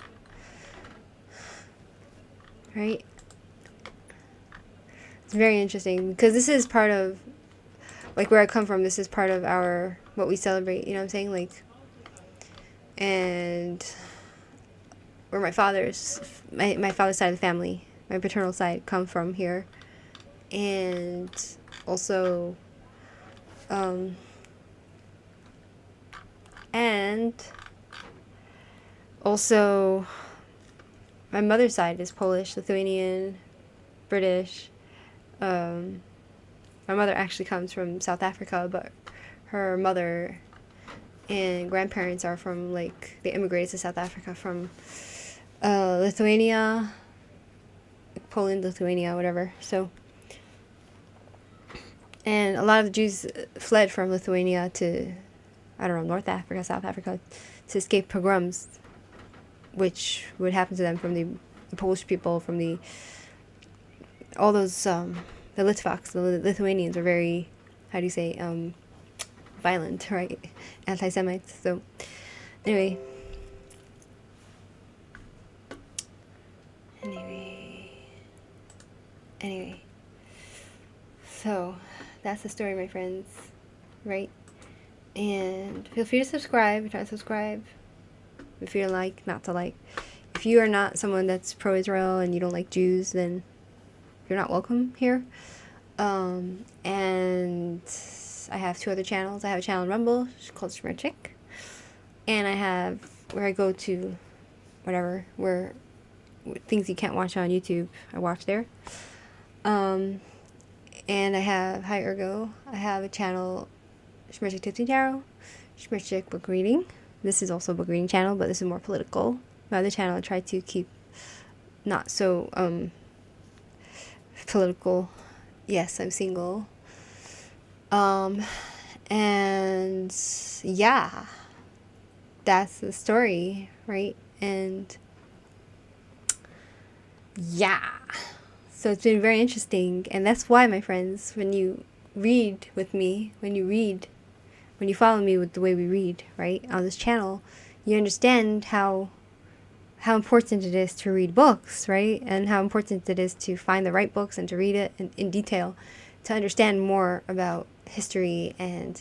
right? It's very interesting, because this is part of, like, where I come from. This is part of what we celebrate, you know what I'm saying? Like, and where my father's side of the family, my paternal side, come from here. And also, my mother's side is Polish, Lithuanian, British. My mother actually comes from South Africa, but her mother and grandparents are from, like, they immigrated to South Africa from Lithuania, Poland, Lithuania, whatever. So, and a lot of the Jews fled from Lithuania to, I don't know, North Africa, South Africa, to escape pogroms, which would happen to them from the Polish people, from all those, the Litvaks, the Lithuanians are very, how do you say, violent, right? Anti-Semites. So, anyway. So, that's the story, my friends, right? And feel free to subscribe. Try to subscribe if you don't like, not to like. If you are not someone that's pro-Israel and you don't like Jews, then you're not welcome here. And I have 2 other channels. I have a channel on Rumble called Shmirchik, and I have where I go to whatever, where things you can't watch on YouTube, I watch there. And I have Hi Ergo. I have a channel, Shmirchik TIPSY Tarot, Shmirchik Book Reading. This is also a book reading channel, but this is more political. My other channel I try to keep not so political. Yes, I'm single. And yeah, that's the story, right? And yeah, so it's been very interesting. And that's why, my friends, when you read with me, when you follow me with the way we read, right, on this channel, you understand how important it is to read books, right? And how important it is to find the right books and to read it in detail, to understand more about history and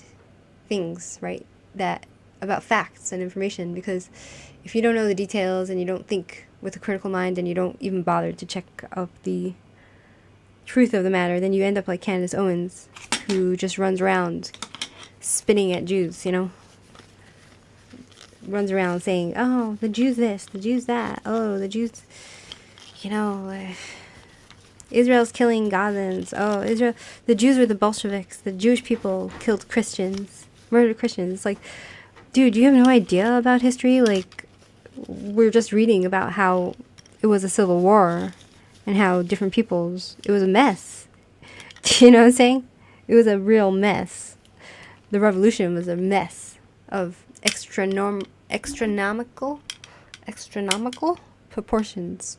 things, right? About facts and information. Because if you don't know the details and you don't think with a critical mind and you don't even bother to check up the truth of the matter, then you end up like Candace Owens, who just runs around spitting at Jews, runs around saying, oh, the Jews this, the Jews that, oh, the Jews, Israel's killing Gazans, oh, the Jews were the Bolsheviks, the Jewish people killed Christians, murdered Christians. It's like, dude, you have no idea about history. Like, we're just reading about how it was a civil war and how different peoples, it was a mess. You know what I'm saying? It was a real mess. The revolution was a mess of astronomical proportions,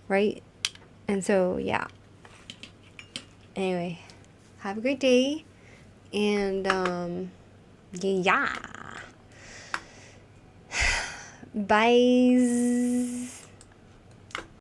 right? And so, yeah. Anyway, have a great day, and yeah. Bye.